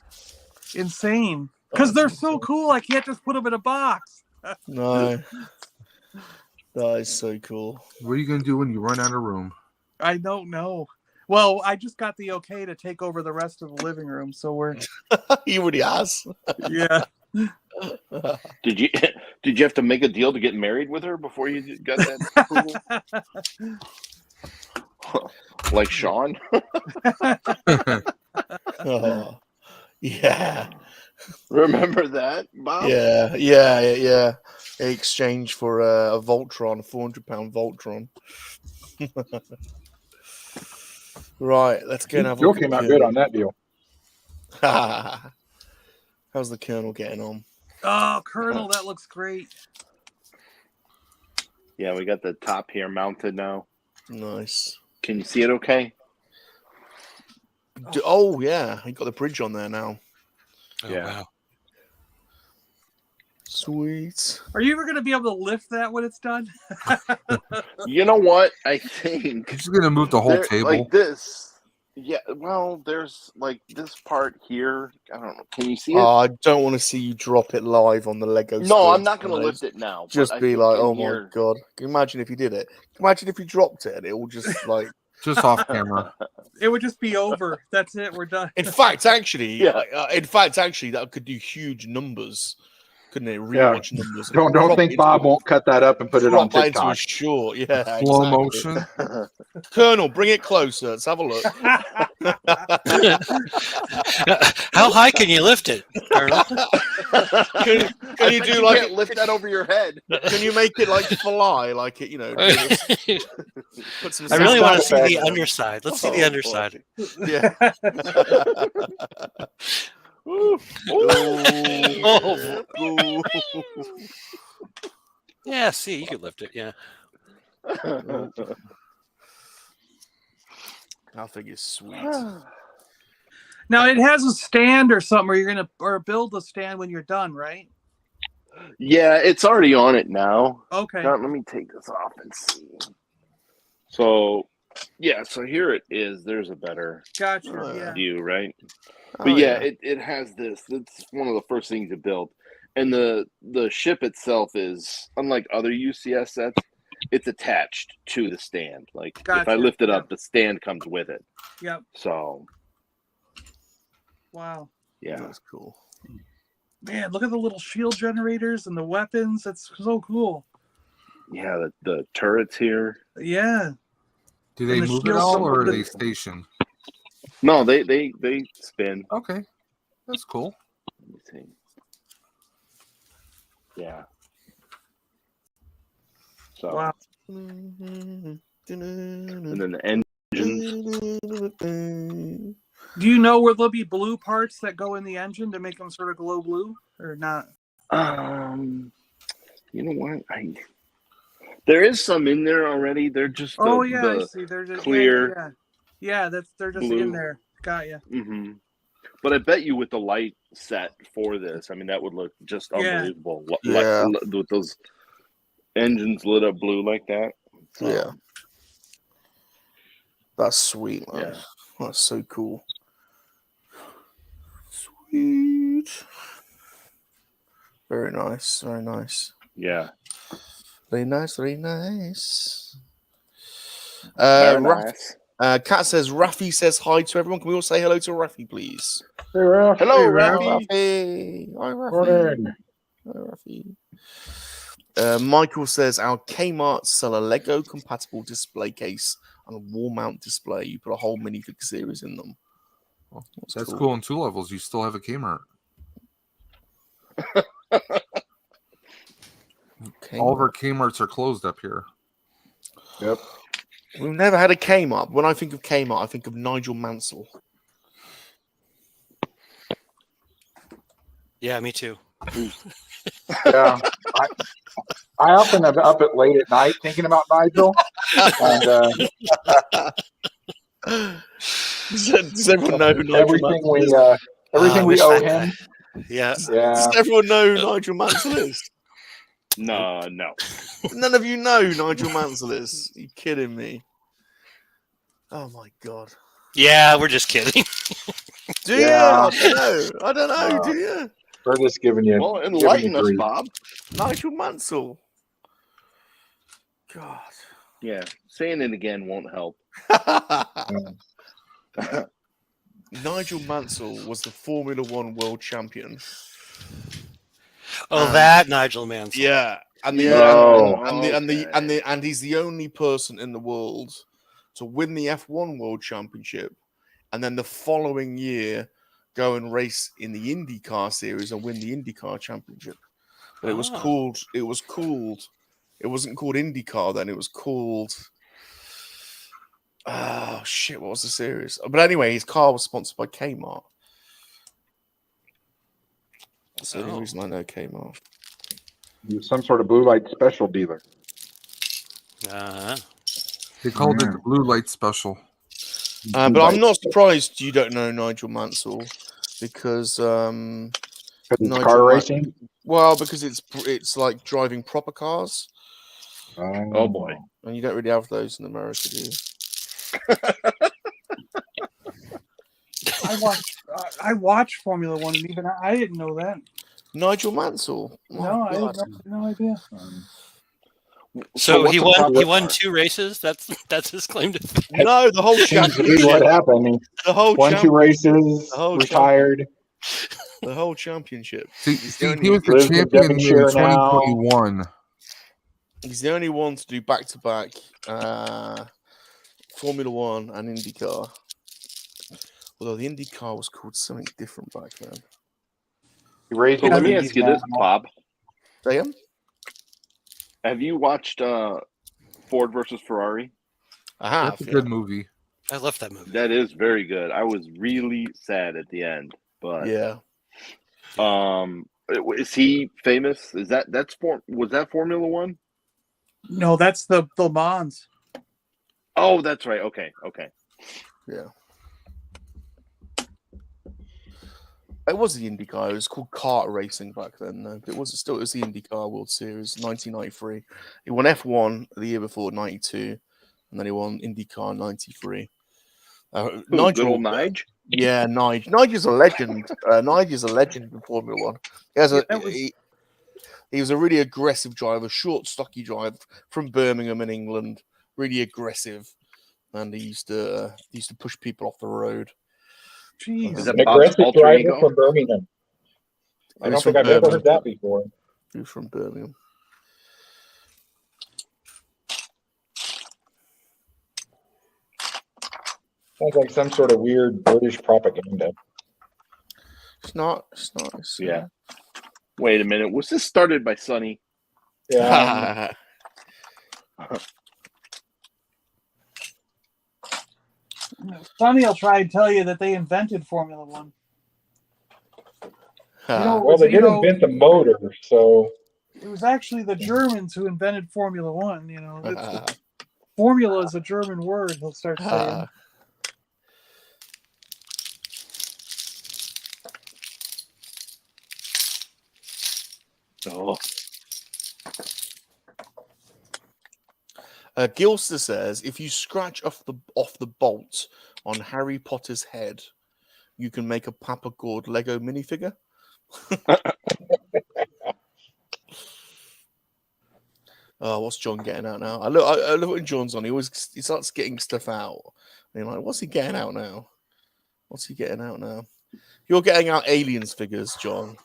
insane because they're so cool. I can't just put them in a box. No, that is so cool. What are you gonna do when you run out of room? I don't know. Well, I just got the okay to take over the rest of the living room, so we're. He already has. Yeah. Did you have to make a deal to get married with her before you got that approval? Like Sean? Oh, yeah. Remember that, Bob? Yeah. Exchange for a Voltron, a £400 Voltron. Right, let's go and have a Joe look. came out good on that deal. How's the Colonel getting on? Oh, Colonel, that looks great. Yeah, we got the top here mounted now. Nice. Can you see it okay? Oh, yeah. You got the bridge on there now. Oh, Yeah. wow. Sweet. Are you ever going to be able to lift that when it's done? You know what? I think He's gonna move the whole table. like this. Yeah, well, there's like this part here. I don't know. Can you see it? I don't want to see you drop it live on the Lego. No, I'm Studs, not going to guys. lift it now. but Just I be think like, in oh here- my god. Can you imagine if you did it? Can you imagine if you dropped it and it will just like. Just off camera. It would just be over. That's it. We're done. In fact, actually, Yeah. that could do huge numbers, couldn't it? Rewatch numbers. Don't think Bob won't cut that up and put it on Drop that into a TikTok. short. Yeah, Slow exactly. motion. Colonel, bring it closer. Let's have a look. How high can you lift it, Colonel? Can I you bet do like can't lift that over your head? Can you make it like fly, like it? You know, put some. I really sound want to see the effects. underside. Let's see the underside. Yeah. Ooh. Oh. Ooh. Yeah, see, you could lift it. Yeah. I think it's sweet. Now it has a stand or something, or you're gonna build a stand when you're done, right? Yeah, it's already on it now. Okay. Now, let me take this off and see. So, yeah, so here it is. There's a better Gotcha. Yeah. view, right? Oh, But yeah, it has this. It's one of the first things you build. And the ship itself is, unlike other UCS sets, it's attached to the stand. Like, if I Gotcha. lift it up, the stand comes with it. Yep. So, Wow. yeah. That's cool. Man, look at the little shield generators and the weapons. That's so cool. Yeah, the turrets here. Yeah. Do they And the move at shield all, or are support- they stationed? No, they spin. Okay, that's cool. Let me see. Yeah. So, Wow. and then the engines. Do you know where there'll be blue parts that go in the engine to make them sort of glow blue, or not? You know what? There is some in there already. They're just I see. They're just clear. Yeah, they're just blue. in there. Got you. Mm-hmm. But I bet you with the light set for this, I mean, that would look just Yeah. unbelievable. Yeah. With those engines lit up blue like that. So, Yeah. That's sweet, man. Yeah. That's so cool. Sweet. Very nice. Very nice. Yeah. Very nice, very nice. Very nice. Kat says, Rafi says hi to everyone. Can we all say hello to Rafi, please? Hey, Ralph. Hello, Hey, Ralph. Rafi. Hey, hi, Rafi. Morning. Hi, Rafi. Michael says, our Kmart sell a Lego compatible display case and a wall mount display. You put a whole minifig series in them. Oh, That's cool on 2 levels. You still have a Kmart. All of our Kmarts are closed up here. Yep. We've never had a Kmart. When I think of Kmart, I think of Nigel Mansell. Yeah, me too. Yeah. I often am up at late at night thinking about Nigel. And Does everyone know who Nigel everything Mansell we is? everything we miss owe that guy. him. Yeah. Yeah. Does everyone know who Nigel Mansell is? No. None of you know who Nigel Mansell is. Are you kidding me? Oh my god. Yeah, we're just kidding. Do Yeah. you? I don't know. Do you? We're just giving you. Well, giving you enlighten us, grief. Bob. Nigel Mansell. God. Yeah, saying it again won't help. Nigel Mansell was the Formula One world champion. Oh, that Nigel Mansell. Yeah. And he's the only person in the world to win the F1 World Championship, and then the following year go and race in the IndyCar series and win the IndyCar Championship. But it was called. It wasn't called IndyCar then. It was called. Oh shit! What was the series? But anyway, his car was sponsored by Kmart. That's the only reason I know Kmart. You're some sort of blue light special dealer. They called it the blue light special. But I'm not surprised you don't know Nigel Mansell because it's car racing. Well, because it's like driving proper cars. Oh boy! And you don't really have those in America, do you? I watched Formula One, and even I didn't know that. Nigel Mansell. No, I had no idea. So he won 2 races. That's his claim to fame. No, the whole championship. What happened? The whole won 2 races, retired. The whole championship. See, he was the champion in 2021. He's the only one to do back-to-back Formula One and IndyCar. Although the IndyCar was called something different back then. So let me ask you this, Bob. Say him? Have you watched Ford versus Ferrari? I have. That's a good movie. I love that movie. That is very good. I was really sad at the end, but yeah. Is he famous? Was that Formula One? No, that's the Le Mans. Oh, that's right. Okay. Yeah. It was the IndyCar. It was called kart racing back then. No, but it was the IndyCar World Series, 1993. He won F1 the year before, 92, and then he won IndyCar 93. Nigel, good old Nige. Yeah, Nige is a legend. Nige is a legend in Formula One. He was a really aggressive driver, short, stocky driver from Birmingham in England. Really aggressive, and he used to push people off the road. Jeez. Is that An aggressive driver from Birmingham. I don't think I've ever heard that before. He was from Birmingham. Sounds like some sort of weird British propaganda. It's not. Yeah. Wait a minute. Was this started by Sonny? Yeah. Sonny will try and tell you that they invented Formula One. Well, they did invent the motor, so it was actually the Germans who invented Formula One. Formula is a German word. He'll start saying. Oh. Gilster says, if you scratch off the bolt on Harry Potter's head, you can make a Papa Gord Lego minifigure. Oh, what's John getting out now? I look when John's on. He starts getting stuff out. And you're like, what's he getting out now? What's he getting out now? You're getting out aliens figures, John.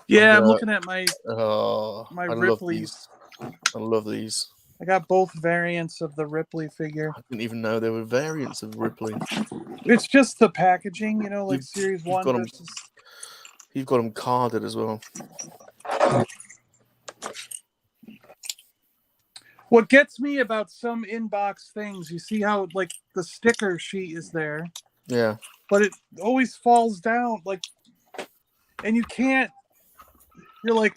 Yeah, I'm looking at my I love these. I love these. I got both variants of the Ripley figure. I didn't even know there were variants of Ripley. It's just the packaging, you know, like Series 1 got 'em- versus... You've got them carded as well. What gets me about some inbox things, you see how like the sticker sheet is there, Yeah. but it always falls down, like, and you can't. You're like,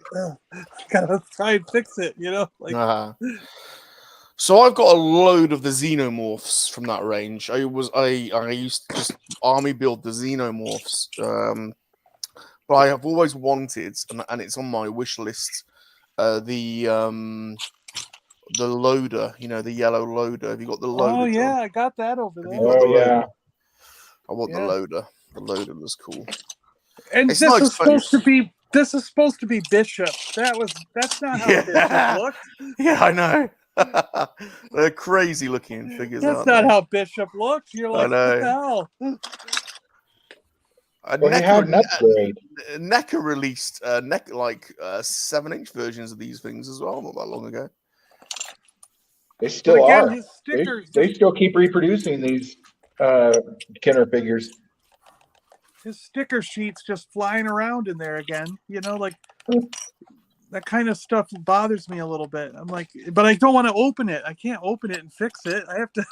gotta try and fix it, you know? Like, So I've got a load of the xenomorphs from that range. I used to just army build the xenomorphs, but I have always wanted, and it's on my wish list, the loader, you know, the yellow loader. Have you got the loader? oh yeah, John? I got that over there. Got the yeah. loader? I want the loader. The loader was cool. And It's this not is expensive. supposed to be Bishop. That's not how Bishop looked. Yeah, I know. They're crazy looking figures. That's not how Bishop looked. You're like, what the hell? Well, he had an upgrade. NECA released 7-inch versions of these things as well, not that long ago. They still again, are. his stickers, they still keep reproducing these Kenner figures. His sticker sheets just flying around in there again. You know, like that kind of stuff bothers me a little bit. I'm like, but I don't want to open it. I can't open it and fix it. I have to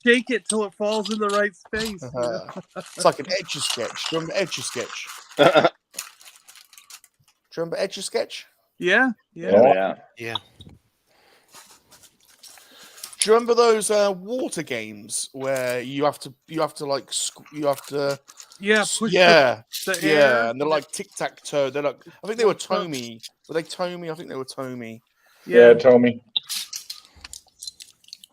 shake it till it falls in the right space. You know? It's like an Etch-a-Sketch. Do you remember Etch-a-Sketch? Do you remember Etch-a-Sketch? Yeah. Yeah. Do you remember those water games where you have to push the yeah, air. and they're like tic-tac-toe. They're like, I think they were Tomy. Were they Tomy? I think they were Tomy. Yeah, Tomy.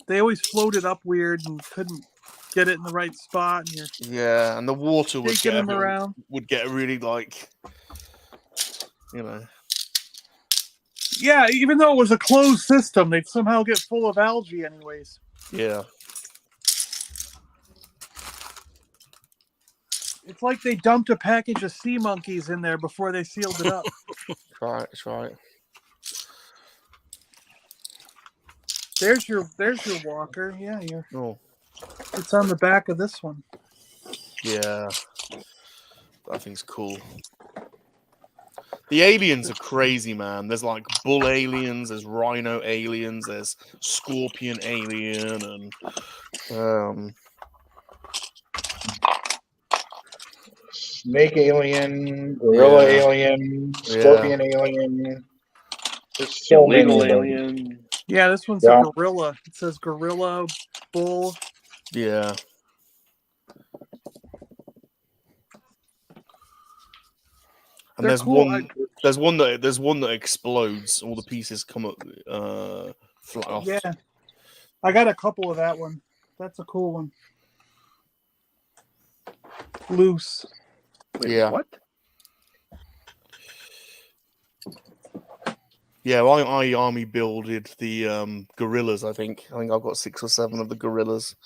They always floated up weird and couldn't get it in the right spot. And yeah, and the water would shaking get really like, you know. Yeah, even though it was a closed system, they'd somehow get full of algae anyways. Yeah. It's like they dumped a package of sea monkeys in there before they sealed it up. That's right. There's your walker. Yeah, Oh. It's on the back of this one. Yeah. That thing's cool. The aliens are crazy, man. There's like bull aliens, there's rhino aliens, there's scorpion alien, and snake alien, gorilla alien, scorpion alien. There's so illegal many alien. Yeah, this one's a gorilla. It says gorilla, bull. yeah. And there's cool. one that explodes. All the pieces come up flat off. Yeah, I got a couple of that one. That's a cool one. Loose. Wait, yeah. What? Yeah, well, I army builded the gorillas. I think I've got 6 or 7 of the gorillas.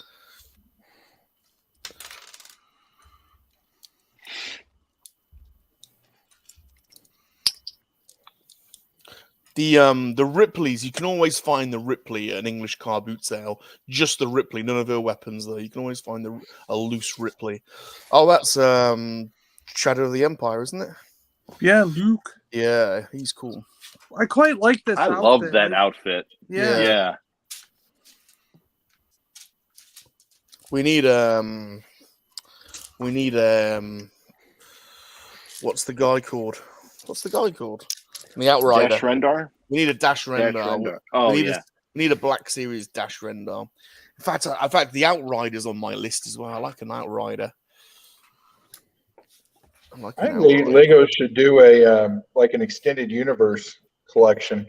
The Ripleys, you can always find the Ripley at an English car boot sale. Just the Ripley, none of her weapons though. You can always find a loose Ripley. Oh, that's Shadow of the Empire, isn't it? Yeah, Luke. Yeah, he's cool. I quite like this. I outfit. love that outfit. Yeah. We need what's the guy called? The Outrider. Dash Rendar? We need a Dash Rendar. Oh, we need a Black Series Dash Rendar. In fact, the Outrider's on my list as well. I like an Outrider. I think Lego should do a like an extended universe collection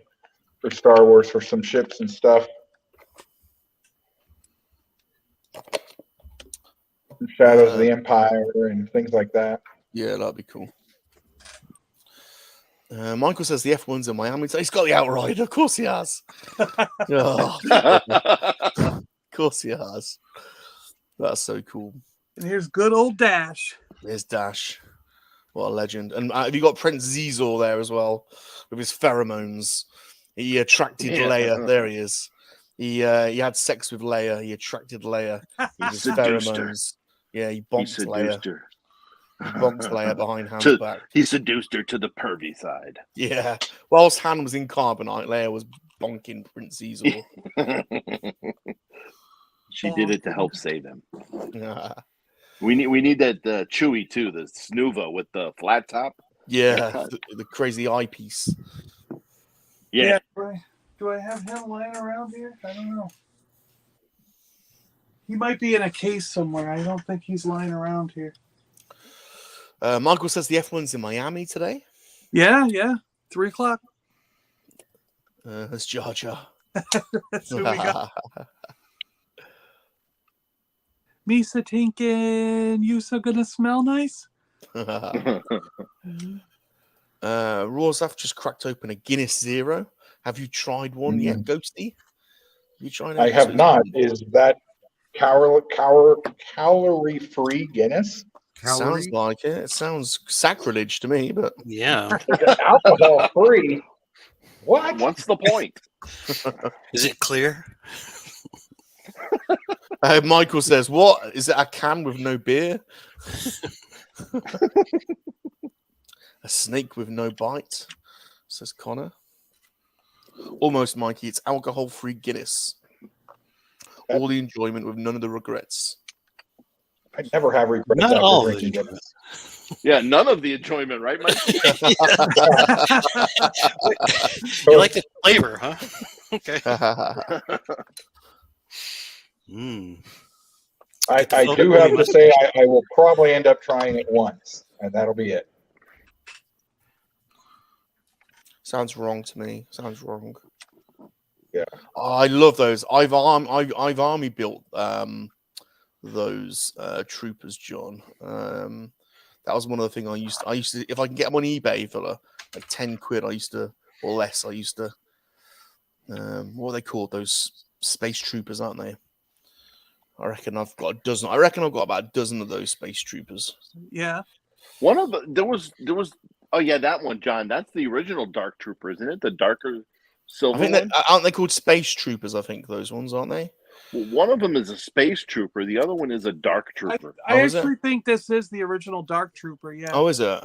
for Star Wars for some ships and stuff. Shadows of the Empire and things like that. Yeah, that'd be cool. Michael says the F1's in Miami. He's got the Outrider. Of course he has. Oh, of course he has. That's so cool. And here's good old Dash. There's Dash. What a legend. And have you got Prince Zizor there as well with his pheromones? He attracted Leia. There he is. He had sex with Leia. He attracted Leia with his pheromones. Yeah, he bonked Leia. her. He bonked Leia behind Han's back. He seduced her to the pervy side. Yeah. Whilst Han was in carbonite, Leia was bonking Prince Zizor. She did it to help save him. Yeah. We need that Chewie too, the Snuva with the flat top. Yeah, the crazy eyepiece. Yeah. Do I have him lying around here? I don't know. He might be in a case somewhere. I don't think he's lying around here. Michael says the F1's in Miami today. Yeah. 3 o'clock. That's Jar Jar. That's who we got. Misa Tinkin, you so gonna smell nice? Rawsaf just cracked open a Guinness Zero. Have you tried one yet, Ghosty? Have you tried it? I have not. Is that calorie-free Guinness? Sounds like it. It sounds sacrilege to me, but Yeah. Alcohol-free? What? What's the point? Is it clear? Michael says, "What is it? A can with no beer? A snake with no bite?" Says Connor. Almost, Mikey. It's alcohol-free Guinness. All the enjoyment with none of the regrets. I never have regrets. Not after all of drinking the Guinness. Yeah, none of the enjoyment, right, Mike? You like the flavor, huh? Okay. I do have to say I will probably end up trying it once, and that'll be it. Sounds wrong to me. Sounds wrong. Yeah. Oh, I love those. I've army built those troopers, John. That was one of the things I used to if I can get them on eBay for like 10 quid, I used to, or less, I used to what are they called? Those space troopers, aren't they? I reckon I've got a dozen. I reckon I've got about a dozen of those space troopers. Yeah. One of the there was oh yeah, that one, John. That's the original Dark Trooper, isn't it? The darker silver I think one. aren't they called space troopers? I think those ones, aren't they? Well, one of them is a space trooper. The other one is a Dark Trooper. I actually think this is the original Dark Trooper. Yeah. Oh, is it?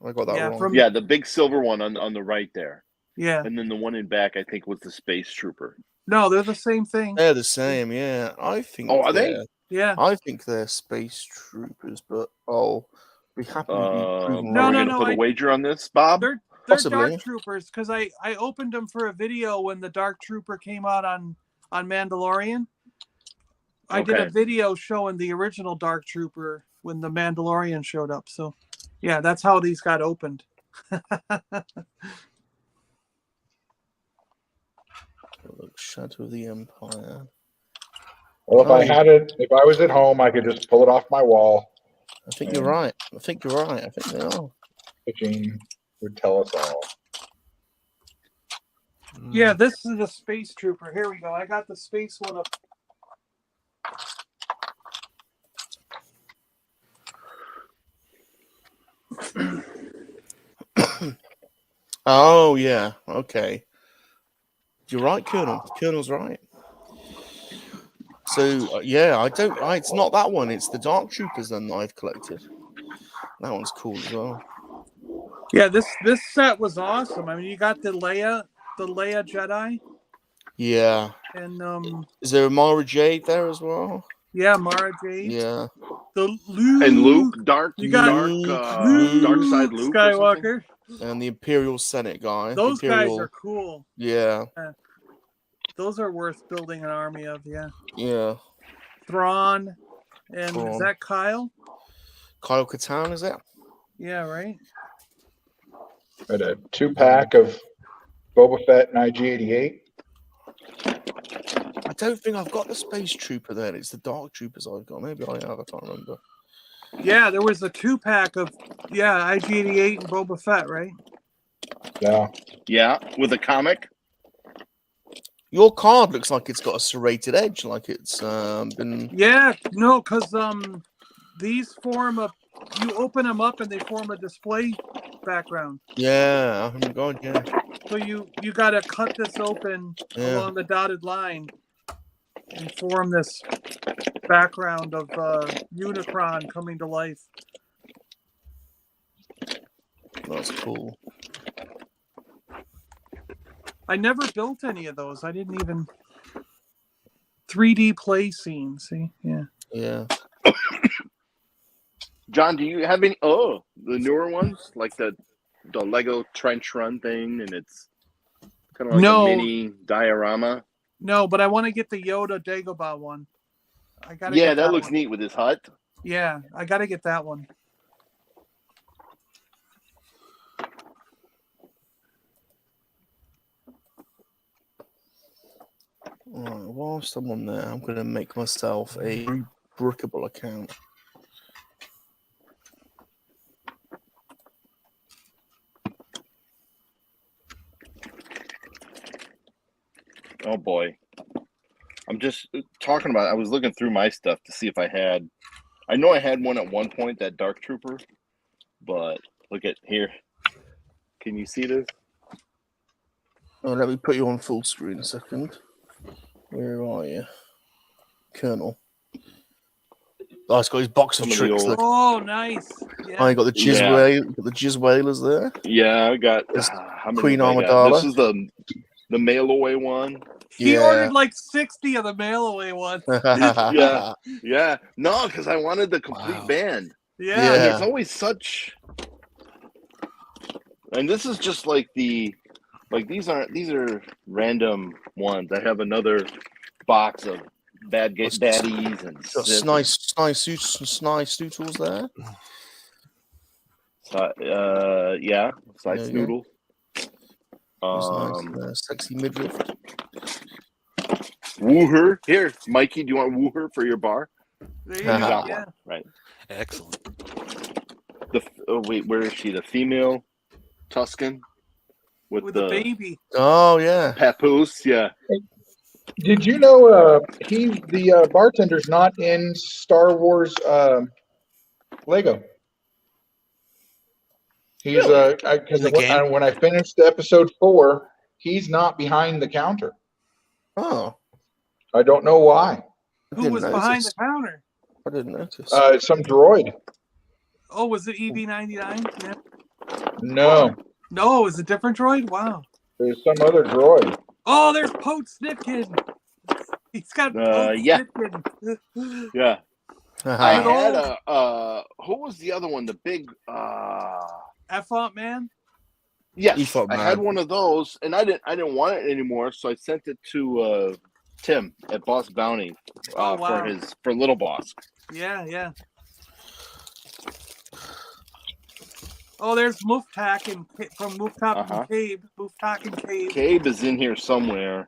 I got that wrong. Yeah, the big silver one on the right there. Yeah. And then the one in back, I think, was the space trooper. No, they're the same thing. They're the same, yeah. I think. Oh, are they? Yeah. I think they're space troopers, but I'll be happy to be proven No, wrong. no. Put a wager on this, Bob. They're Possibly. Dark Troopers because I opened them for a video when the Dark Trooper came out on Mandalorian. I did a video showing the original Dark Trooper when the Mandalorian showed up. So, yeah, that's how these got opened. Look, Shadow of the Empire. Well, if I was at home, I could just pull it off my wall. I think you're right. I think they are. Pitching would tell us all. Yeah, this is the Space Trooper. Here we go. I got the space one up. Oh, yeah. Okay. You're right, Colonel. Colonel's right. So, yeah, it's not that one. It's the Dark Troopers then that I've collected. That one's cool as well. Yeah, this set was awesome. I mean, you got the Leia Jedi. Yeah. And is there a Mara Jade there as well? Yeah, Mara Jade. Yeah. The Luke. And Luke, dark side Luke Skywalker. And the Imperial Senate guy. Those guys are cool. Yeah. Those are worth building an army of, yeah. Yeah. Thrawn. And is that Kyle? Kyle Katarn, is it? Yeah, right. Got a 2-pack of Boba Fett and IG-88. I don't think I've got the Space Trooper then. It's the Dark Troopers I've got. Maybe I have. I can't remember. Yeah, there was a 2-pack of IG-88 and Boba Fett, right? Yeah. Yeah, with a comic. Your card looks like it's got a serrated edge, like it's been. Yeah, no, because these form a. You open them up and they form a display background. Yeah, oh my god, yeah. So you got to cut this open Yeah. along the dotted line and form this background of Unicron coming to life. That's cool. I never built any of those. I didn't even 3D play scene. See, yeah. Yeah. John, do you have any? Oh, the newer ones, like the Lego Trench Run thing, and it's kind of like No. a mini diorama. No, but I want to get the Yoda Dagobah one. I gotta. Yeah, get that looks one. neat with his hut. Yeah, I got to get that one. Alright, whilst I'm on there, I'm going to make myself a brickable account. Oh boy, I'm just talking about. I was looking through my stuff to see if I had. I know I had one at one point, that Dark Trooper, but look at here. Can you see this? Oh, let me put you on full screen a second. Where are you? Colonel. Oh, it's got his box of Some of the tricks. old- Look. Oh, nice. Yeah. Oh, you got the Jizz Whalers there. Yeah, I got There's how many Queen have I got? This Amidala. is the mail away one. He Yeah. ordered like 60 of the mail away ones. Yeah. Yeah, no, because I wanted the complete Wow. band. Yeah. Yeah. And there's always such. And this is just like these are random ones. I have another box of baddies and Got Snice Doodles there. yeah, side There you snoodle. Nice, sexy midriff. Woo her. Here, Mikey, do you want woo her for your bar? There you You go. got Yeah. one, right? Excellent. Wait, where is she? The female Tuscan with With the baby. Oh yeah. papoose. Yeah. Did you know the bartender's not in Star Wars Lego? He's because In the game? when I finished episode 4, he's not behind the counter. Oh, I don't know why. I Who didn't was notice. behind the counter? I didn't notice. Some droid. Oh, was it EV-99? Yeah. No, No, it was a different droid? Wow. there's some other droid. Oh, there's Pote Snipkin. He's got Pote Yeah. Snipkin. Yeah. I Good had old- who was the other one? The big F-Font Man? yes, Ephod I had Man. one of those, and I didn't want it anymore, so I sent it to Tim at Boss Bounty Oh, wow. for Little Boss. Yeah, yeah. Oh, there's Muftak and from Muftak Uh-huh. and Cave. Muftak and Cave. Cabe is in here somewhere.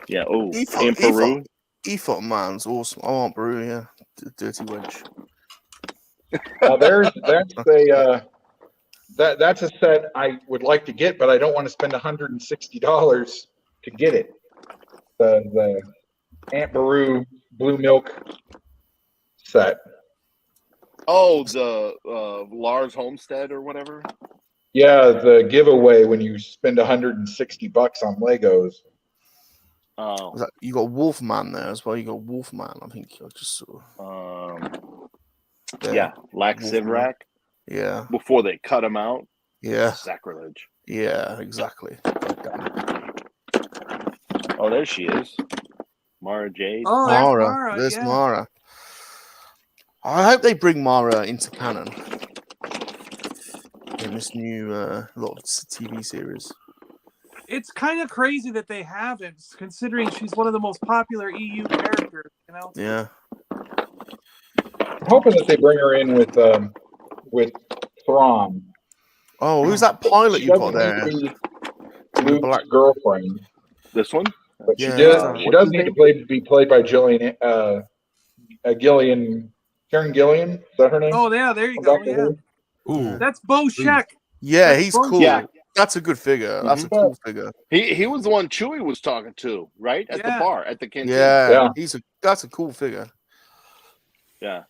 Yeah. Oh, Ephod- Peru. Ephod Man's awesome. I want Brew, yeah. Dirty wench. That's a set I would like to get, but I don't want to spend $160 to get it. The Aunt Beru Blue Milk set. Oh, the Lars Homestead or whatever. Yeah, the giveaway when you spend $160 on Legos. Oh, You got Wolfman there as well. You got Wolfman. I think I just saw. yeah, Lax Wolfman. Sivrak. Yeah. Before they cut him out. Yeah. Sacrilege. Yeah. Exactly. Oh, there she is. Mara Jade. Oh, there's Mara. Mara. There's yeah. Mara. I hope they bring Mara into canon in this new TV series. It's kind of crazy that they haven't, considering she's one of the most popular EU characters, you know? Yeah. I'm hoping that they bring her in with Thrawn. Oh, who's that pilot She you got doesn't there? need to be The Luke's black- girlfriend. This one? But Yeah, she what's does his need name? to be played by Karen Gillian. Is that her name? Oh, yeah, there you From go. Doctor Yeah, Who? Ooh, that's Bo Sheck. yeah, That's he's Bo cool. Yeah. Sheck. That's a good figure. That's a cool figure. He was the one Chewie was talking to, right? At the Yeah. bar, at the canteen. Yeah, Yeah. that's a cool figure. Yeah.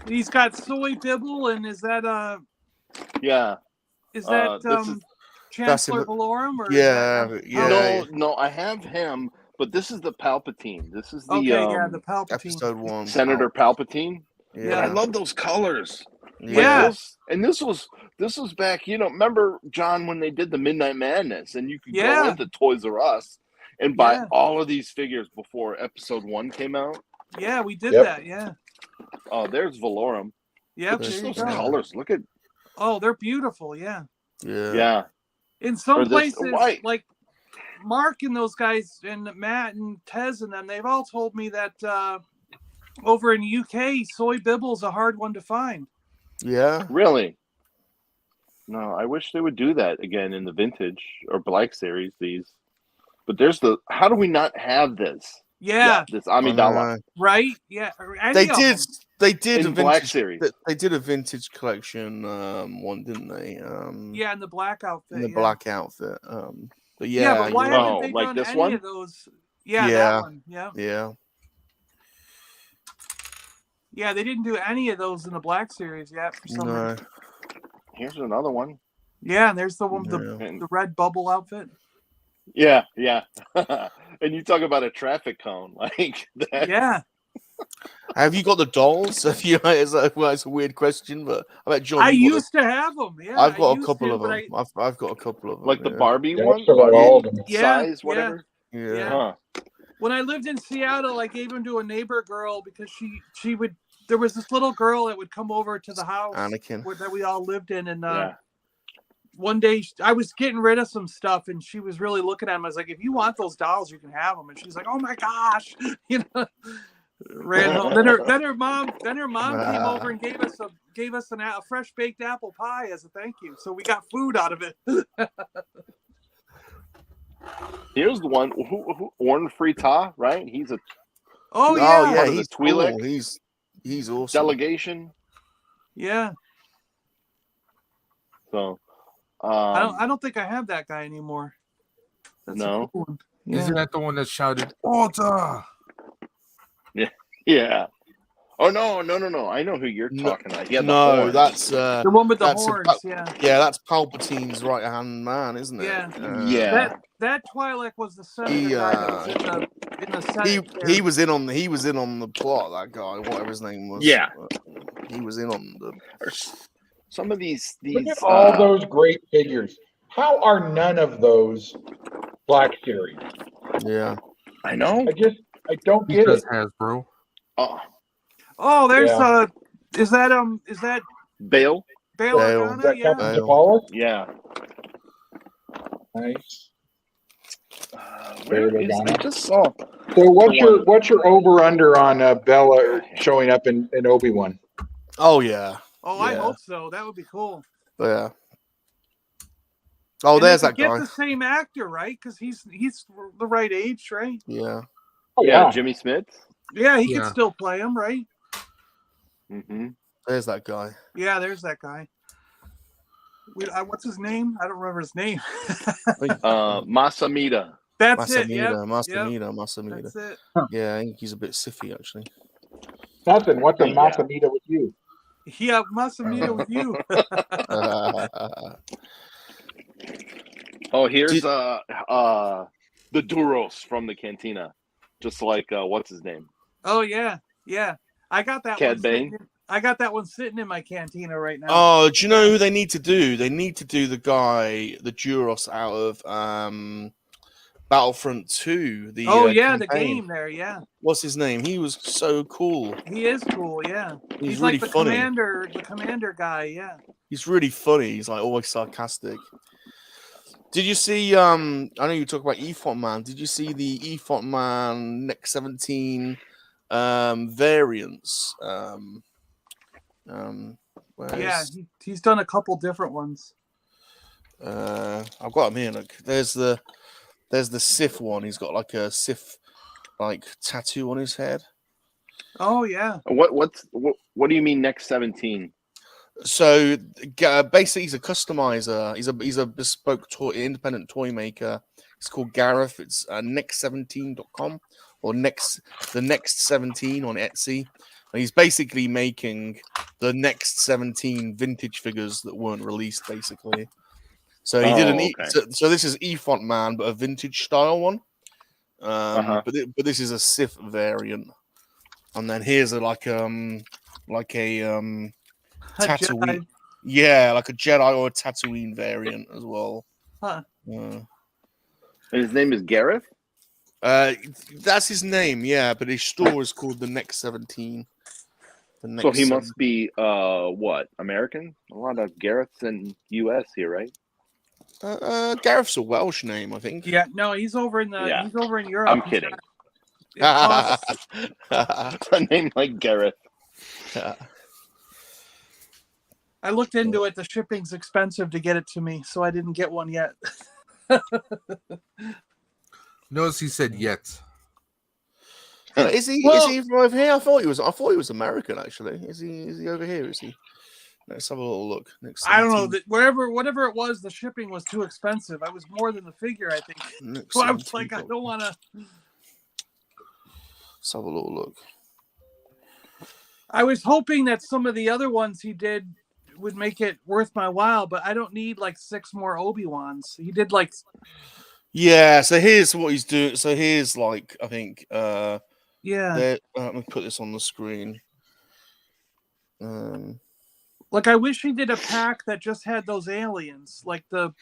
He's got Soy Bibble, and is that Yeah. is that This is Chancellor him. Valorum? Or Yeah, is that, yeah. no, I have him, but this is the Palpatine. This is the Okay, yeah, the Palpatine. Episode 1. Senator Palpatine. Yeah. But I love those colors. Yeah. This was back, remember, John, when they did the Midnight Madness and you could go into Toys R Us and buy all of these figures before episode 1 came out? Yeah, we did that, yeah. Oh, there's Valorum. Yep, Just there you those go. colors. Look at. Oh, they're beautiful, yeah. Yeah. In some Or this places, white. like Mark and those guys, and Matt and Tez and them, they've all told me that over in the UK, Soy Bibble's a hard one to find. Yeah. Really? No, I wish they would do that again in the vintage or Black Series. But there's how do we not have this? Yeah. This Amidala. Right? Yeah. They did in a Black vintage Series. They did a vintage collection one, didn't they? Yeah, in the black outfit. In the black outfit. But yeah, but why haven't they like done this any one? of those? Yeah, that one. Yeah. Yeah. Yeah, they didn't do any of those in the Black Series yet for some reason. Here's another one. Yeah, and there's the one with the red bubble outfit. Yeah, yeah. And you talk about a traffic cone like that. Yeah. Have you got the dolls? It's a weird question, but I bet John. I used to have them. Yeah, I've got a couple of them. I've got a couple of them. Like the Barbie one, all of them. size, whatever. Yeah. Huh. When I lived in Seattle, I gave them to a neighbor girl because she would. There was this little girl that would come over to the house that we all lived in, and one day I was getting rid of some stuff, and she was really looking at them. I was like, "If you want those dolls, you can have them." And she's like, "Oh my gosh!" Ran home. Then her mom came over and gave us a fresh baked apple pie as a thank you. So we got food out of it. Here's the one. Who Orn Frita, right? He's a. He's Twi'lek. Cool. He's awesome. Delegation. Yeah. So. I don't think I have that guy anymore. That's no. A cool one. Yeah. Isn't that the one that shouted "Order"? Yeah. Oh no! I know who you're talking about. No, that's the one with the horns. Yeah, that's Palpatine's right hand man, isn't it? Yeah. That Twi'lek was the senator guy that was in the Senate. He was in on the plot. That guy, whatever his name was. Yeah. He was in on the. Some of these. Look at all those great figures. How are none of those Black Series? Yeah, I know. I don't get it. Hasbro. Oh, there's is that Bale? Bale. Is that Captain T'Pollo? Yeah. Nice. I just saw. So what's your over under on Bella showing up in Obi-Wan? Oh yeah. Oh, I hope so. That would be cool. Yeah. Oh, and there's that get guy. The same actor, right? Because he's the right age, right? Yeah. Oh yeah. Jimmy Smith. Yeah, he could still play him, right? Mm-hmm. There's that guy. Yeah, there's that guy. What's his name? I don't remember his name. Masamida. That's it. Masamida. That's it. Yeah, I think he's a bit siffy actually. Nothing. What's a Masamida with you? Yeah, Masamida with you. Oh, here's the Duros from the Cantina, just like what's his name? Oh yeah. I got that Cad Bane. I got that one sitting in my Cantina right now. Oh, do you know who they need to do? They need to do the Duros out of Battlefront 2. The the game there, yeah. What's his name? He was so cool. He is cool, yeah. He's like really the funny. the commander guy, yeah. He's really funny. He's like always sarcastic. Did you see? I know you talk about Efont Man. Did you see the Efont Man Next 17 variants? He's done a couple different ones. I've got him here. Look, there's the Sith one. He's got like a Sith like tattoo on his head. Oh yeah. What do you mean next 17? So basically, he's a customizer. He's a bespoke independent toy maker. It's called Gareth. It's next17.com or the next 17 on Etsy. And he's basically making the next 17 vintage figures that weren't released, basically. So he did so this is E-Font Man, but a vintage style one. But this is a Sith variant. And then here's a Tatooine. Jedi. Yeah, like a Jedi or a Tatooine variant as well. Huh. And his name is Gareth? That's his name, yeah, but his store is called the Next 17. So he must be what, American? A lot of Gareths in US here, right? Gareth's a Welsh name, I think. Yeah, no, he's over in Europe. I'm kidding. Yeah. A name like Gareth. I looked into it. The shipping's expensive to get it to me, so I didn't get one yet. Notice he said yet. Is he from over here? I thought he was American, actually. Is he over here? Is he? Let's have a little look. I don't know. Whatever it was, the shipping was too expensive. I was more than the figure, I think. So I was like, I don't want to. Let's have a little look. I was hoping that some of the other ones he did would make it worth my while, but I don't need like 6 more Obi-Wans. He did like. Yeah, so here's what he's doing. So here's like, I think. Yeah. Let me put this on the screen. Like I wish he did a pack that just had those aliens, like the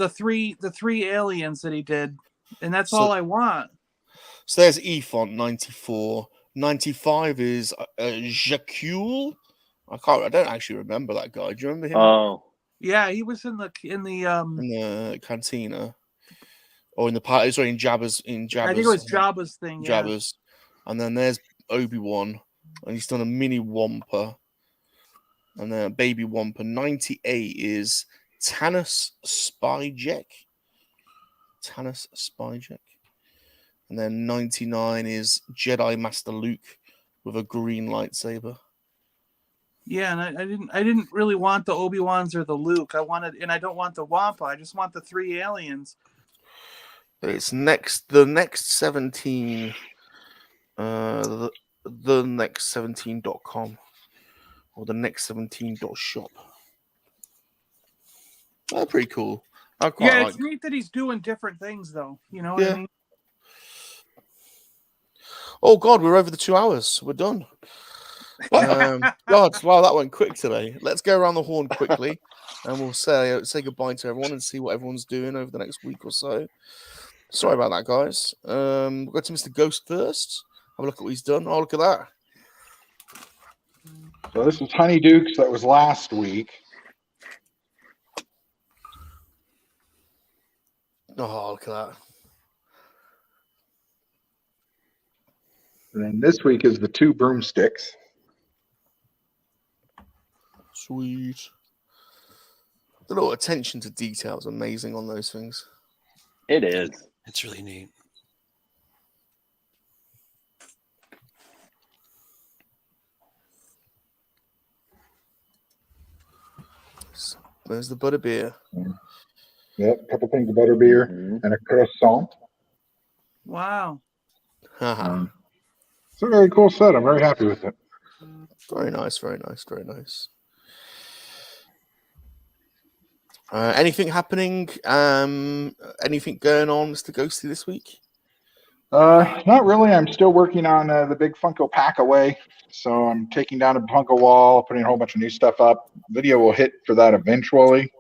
three aliens that he did, and that's all I want. So there's E-Font 94. 95 is Jacule. I don't actually remember that guy. Do you remember him? Oh. Yeah, he was in the cantina. Or in the party, sorry, in Jabba's. I think it was Jabba's thing. Yeah. Jabba's. And then there's Obi-Wan. And he's done a mini Wampa. And then a baby Wampa. 98 is Tanis Spyjek. And then 99 is Jedi Master Luke with a green lightsaber. Yeah, and I didn't really want the Obi-Wans or the Luke. I don't want the Wampa. I just want the 3 aliens. It's the next 17. The next17.com or the next17.shop. Oh, pretty cool. It's neat that he's doing different things, though. You know what I mean? Oh God, we're over the 2 hours. We're done. God, wow, that went quick today. Let's go around the horn quickly, and we'll say goodbye to everyone and see what everyone's doing over the next week or so. Sorry about that, guys. We'll go to Mr. Ghost first. Have a look at what he's done. Oh, look at that. So this is Honeydukes. That was last week. Oh, look at that. And then this week is the 2 broomsticks. Sweet. The little attention to detail is amazing on those things. It is. It's really neat. There's the butterbeer. Yep, a couple things of butterbeer and a croissant. Wow. It's a very cool set. I'm very happy with it. Very nice, very nice, very nice. Anything happening? Anything going on, Mr. Ghosty, this week? Not really. I'm still working on the big Funko Pack-Away. So I'm taking down a Funko wall, putting a whole bunch of new stuff up. Video will hit for that eventually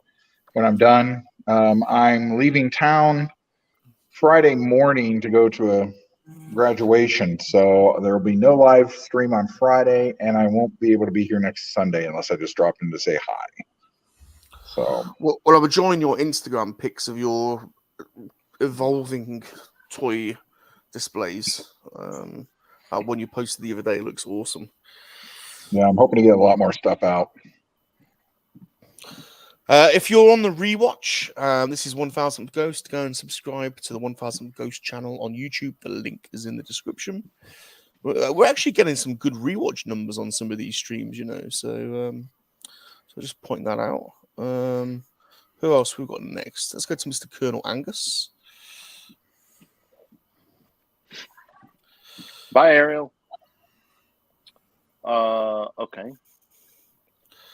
when I'm done. I'm leaving town Friday morning to go to a graduation. So there will be no live stream on Friday, and I won't be able to be here next Sunday unless I just drop in to say hi. So, well, I would join your Instagram pics of your evolving toy displays. One you posted the other day looks awesome. Yeah, I'm hoping to get a lot more stuff out. If you're on the rewatch, this is 1000th Ghost. Go and subscribe to the 1000th Ghost channel on YouTube. The link is in the description. We're actually getting some good rewatch numbers on some of these streams, you know. So just point that out. Who else we've got next? Let's go to Mr. Colonel Angus. Bye, Ariel. Okay.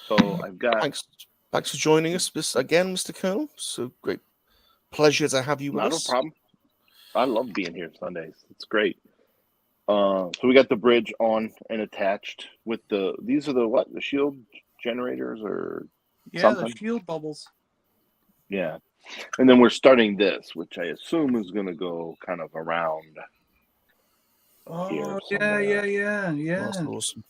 So I've got. Thanks for joining us again, Mr. Colonel. So great pleasure to have you with us. Not a problem. I love being here Sundays. It's great. So we got the bridge on and attached with these are the what? The shield generators or something? The shield bubbles. Yeah. And then we're starting this, which I assume is going to go kind of around. Oh, here yeah. That's awesome.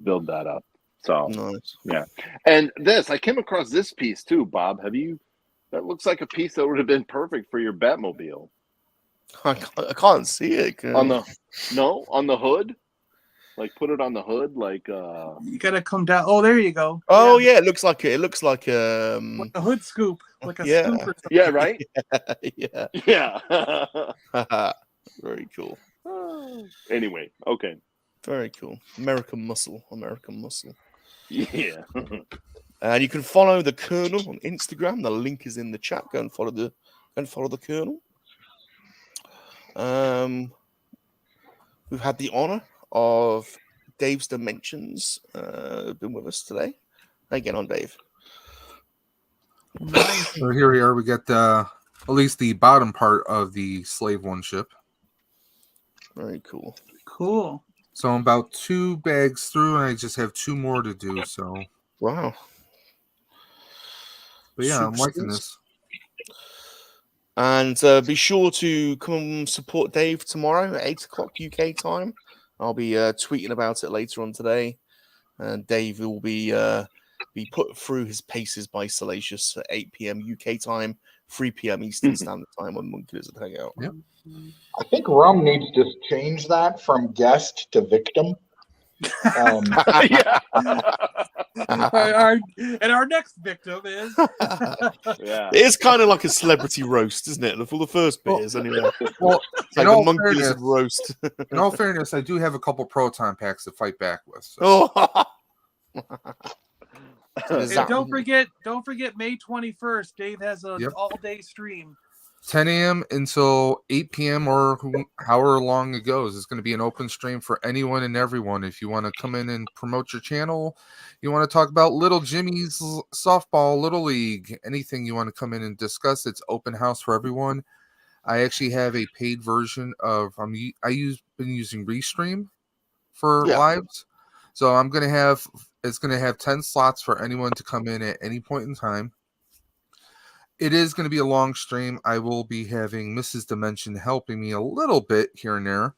Build that up. So, nice. Yeah. And I came across this piece too, Bob. That looks like a piece that would have been perfect for your Batmobile. I can't see it. On the hood? Like put it on the hood, like you gotta come down. Oh, there you go. Oh yeah, it looks like a like a hood scoop, like a scoop or something. Yeah, right? Yeah. Very cool. Anyway, okay. Very cool. American muscle. Yeah. And you can follow the Colonel on Instagram. The link is in the chat. Go and follow the Colonel. We've had the honor of Dave's Dimensions been with us today. How you getting on, Dave? Nice. So here we are. We got at least the bottom part of the Slave One ship. Very cool. Cool. So I'm about 2 bags through, and I just have 2 more to do. So wow. But yeah, I'm liking this. And be sure to come and support Dave tomorrow at 8 o'clock UK time. I'll be tweeting about it later on today. And Dave will be put through his paces by Salacious at 8 p.m. UK time, 3 p.m. Eastern Standard Time when Monkey Lizard hang out. Yep. I think Rum needs to change that from guest to victim. Yeah. Our next victim is. Yeah. It's kind of like a celebrity roast, isn't it? For the first beers, anyway. Well, it's like a Monkey Lizard roast. In all fairness, I do have a couple proton packs to fight back with. So. And don't forget May 21st. Dave has an all-day stream. 10 a.m. until 8 p.m. or however long it goes. It's going to be an open stream for anyone and everyone. If you want to come in and promote your channel, you want to talk about Little Jimmy's softball, Little League, anything you want to come in and discuss, it's open house for everyone. I actually have a paid version of been using Restream for lives. So it's going to have 10 slots for anyone to come in at any point in time. It is going to be a long stream. I will be having Mrs. Dimension helping me a little bit here and there.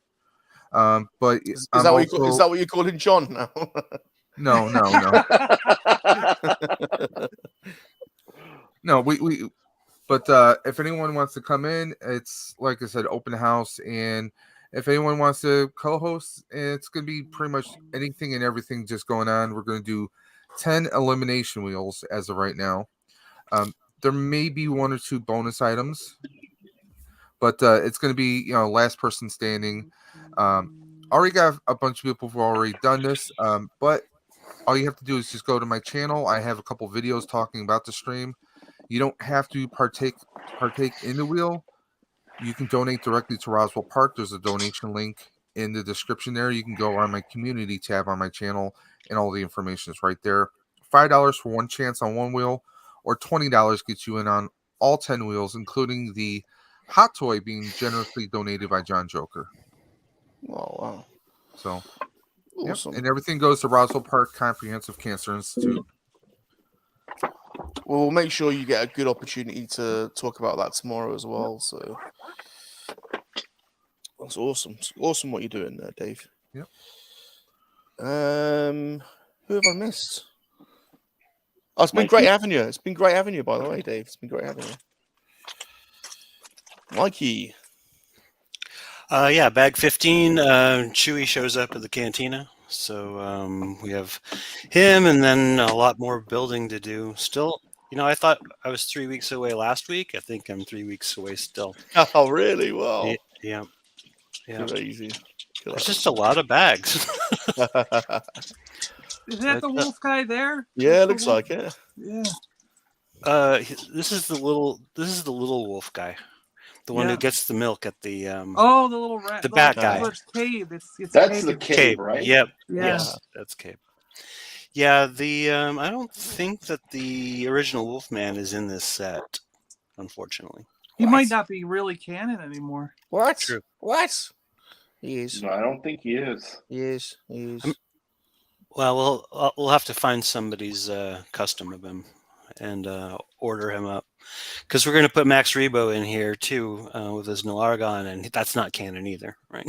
But is that what you're calling John now? No. No, but if anyone wants to come in, it's like I said, open house. And if anyone wants to co-host, it's going to be pretty much anything and everything just going on. We're going to do 10 elimination wheels as of right now. There may be 1 or 2 bonus items, but it's going to be, last person standing. Already got a bunch of people who've already done this, but all you have to do is just go to my channel. I have a couple videos talking about the stream. You don't have to partake in the wheel. You can donate directly to Roswell Park. There's a donation link in the description there. You can go on my community tab on my channel, and all the information is right there. $5 for 1 chance on 1 wheel, or $20 gets you in on all 10 wheels, including the hot toy being generously donated by John Joker. Oh, wow. So, awesome. And everything goes to Roswell Park Comprehensive Cancer Institute. Well, we'll make sure you get a good opportunity to talk about that tomorrow as well. So, that's awesome. It's awesome what you're doing there, Dave. Yep. Who have I missed? Oh, it's been great having you. It's been great having you, by the way, Dave. It's been great having you. Mikey. Bag 15. Chewie shows up at the cantina. So we have him and then a lot more building to do. Still You know, I thought I was 3 weeks away last week. I think I'm 3 weeks away still. Oh, really? Wow. Yeah. Crazy. There's just a lot of bags. Is that the wolf guy there? Yeah, looks like it. Yeah. This is the little wolf guy, the one who gets the milk at the the little rat, the bat guy. It's cave. It's That's cave. the cave, right? Yep. Yeah. Yes, that's cave. Yeah, I don't think that the original Wolfman is in this set, unfortunately. He might not be really canon anymore. What? True. What? He is. No, I don't think he is. He is. He is. Well, we'll have to find somebody's custom of him and order him up, because we're going to put Max Rebo in here too with his Nulargon, and that's not canon either, right?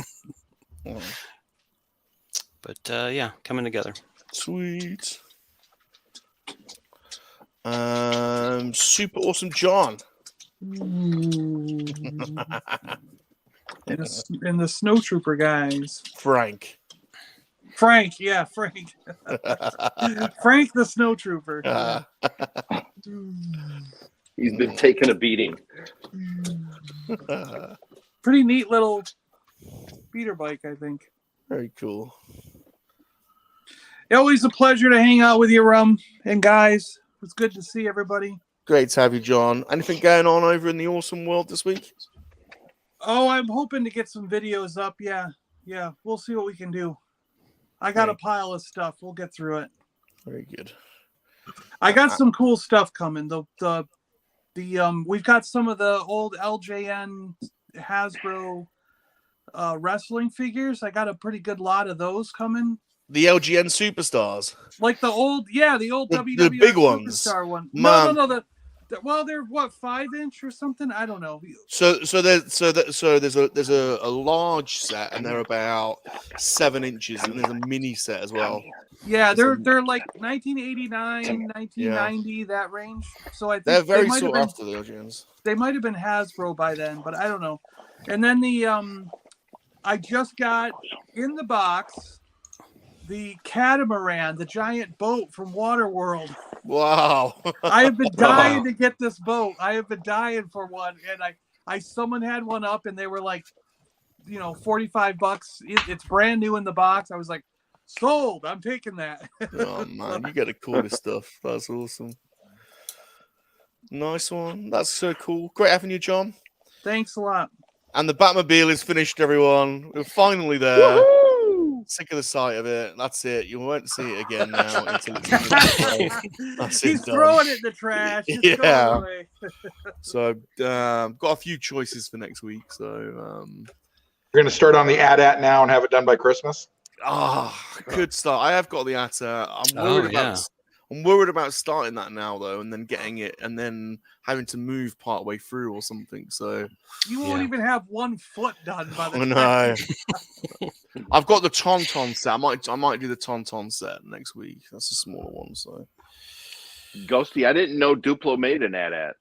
But yeah, coming together. Sweet. Super awesome John. and the Snow Trooper guys. Frank. Frank. Frank the Snow Trooper. He's been taking a beating. Pretty neat little beater bike, I think. Very cool. Always a pleasure to hang out with you, Rum and guys. It's good to see everybody. Great to have you, John. Anything going on over in the awesome world this week? Oh, I'm hoping to get some videos up. Yeah. We'll see what we can do. I got a pile of stuff. We'll get through it. Very good. I got some cool stuff coming. We've got some of the old LJN Hasbro wrestling figures. I got a pretty good lot of those coming. The LGN Superstars. Like the old WWF the big ones. Superstar one. Man. No. They're what, 5-inch or something? I don't know. So there's a large set, and they're about 7 inches, and there's a mini set as well. Yeah, they're like 1989, 1990, that range. So I think they're very sought sought after, the LGNs. They might have been Hasbro by then, but I don't know. And then I just got in the box the catamaran, the giant boat from Waterworld. Wow. I have been dying to get this boat. I have been dying for one, and someone had one up, and they were like, $45. It's brand new in the box. I was like, sold. I'm taking that. Oh man, you get the coolest stuff. That's awesome. Nice one. That's so cool. Great having you, John. Thanks a lot. And the Batmobile is finished, everyone. We're finally there. Woo-hoo! Sick of the sight of it. That's it. You won't see it again now until it's That's He's done. throwing it in the trash. It's going away. So got a few choices for next week. So You're going to start on the AT-AT now and have it done by Christmas? Good start. I have got the AT-AT. I'm worried about starting that now though, and then getting it, and then having to move part way through or something. So you won't even have 1 foot done by the time. No. I've got the Tauntaun set. I might do the Tauntaun set next week. That's a smaller one. So Ghosty, I didn't know Duplo made an AT-AT.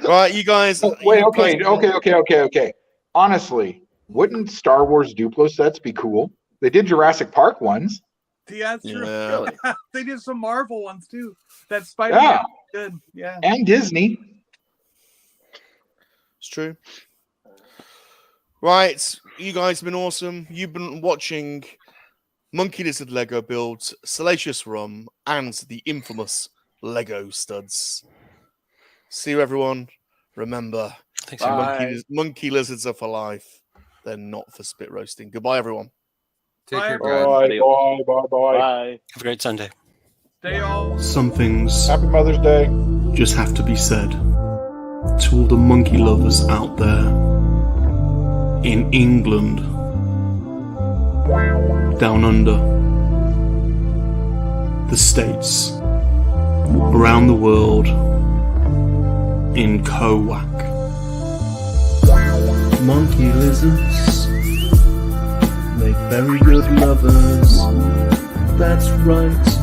Right, you guys. Wait, okay. Honestly, wouldn't Star Wars Duplo sets be cool? They did Jurassic Park ones. Yeah, that's true. Yeah. They did some Marvel ones too. That Spider-Man good. Yeah. And Disney. It's true. Right, you guys have been awesome. You've been watching MoNKey-LiZaRD Lego builds, Salacious Rum, and the infamous Lego studs. See you, everyone. Remember, Thanks, monkey lizards are for life. They're not for spit roasting. Goodbye, everyone. Take care, Bye, guys. bye. Have a great Sunday. Stay all. Some things Happy Mother's Day. just have to be said to all the monkey lovers out there in England, down under, the States, around the world, in KoWaK. Monkey lizards make very good lovers. That's right.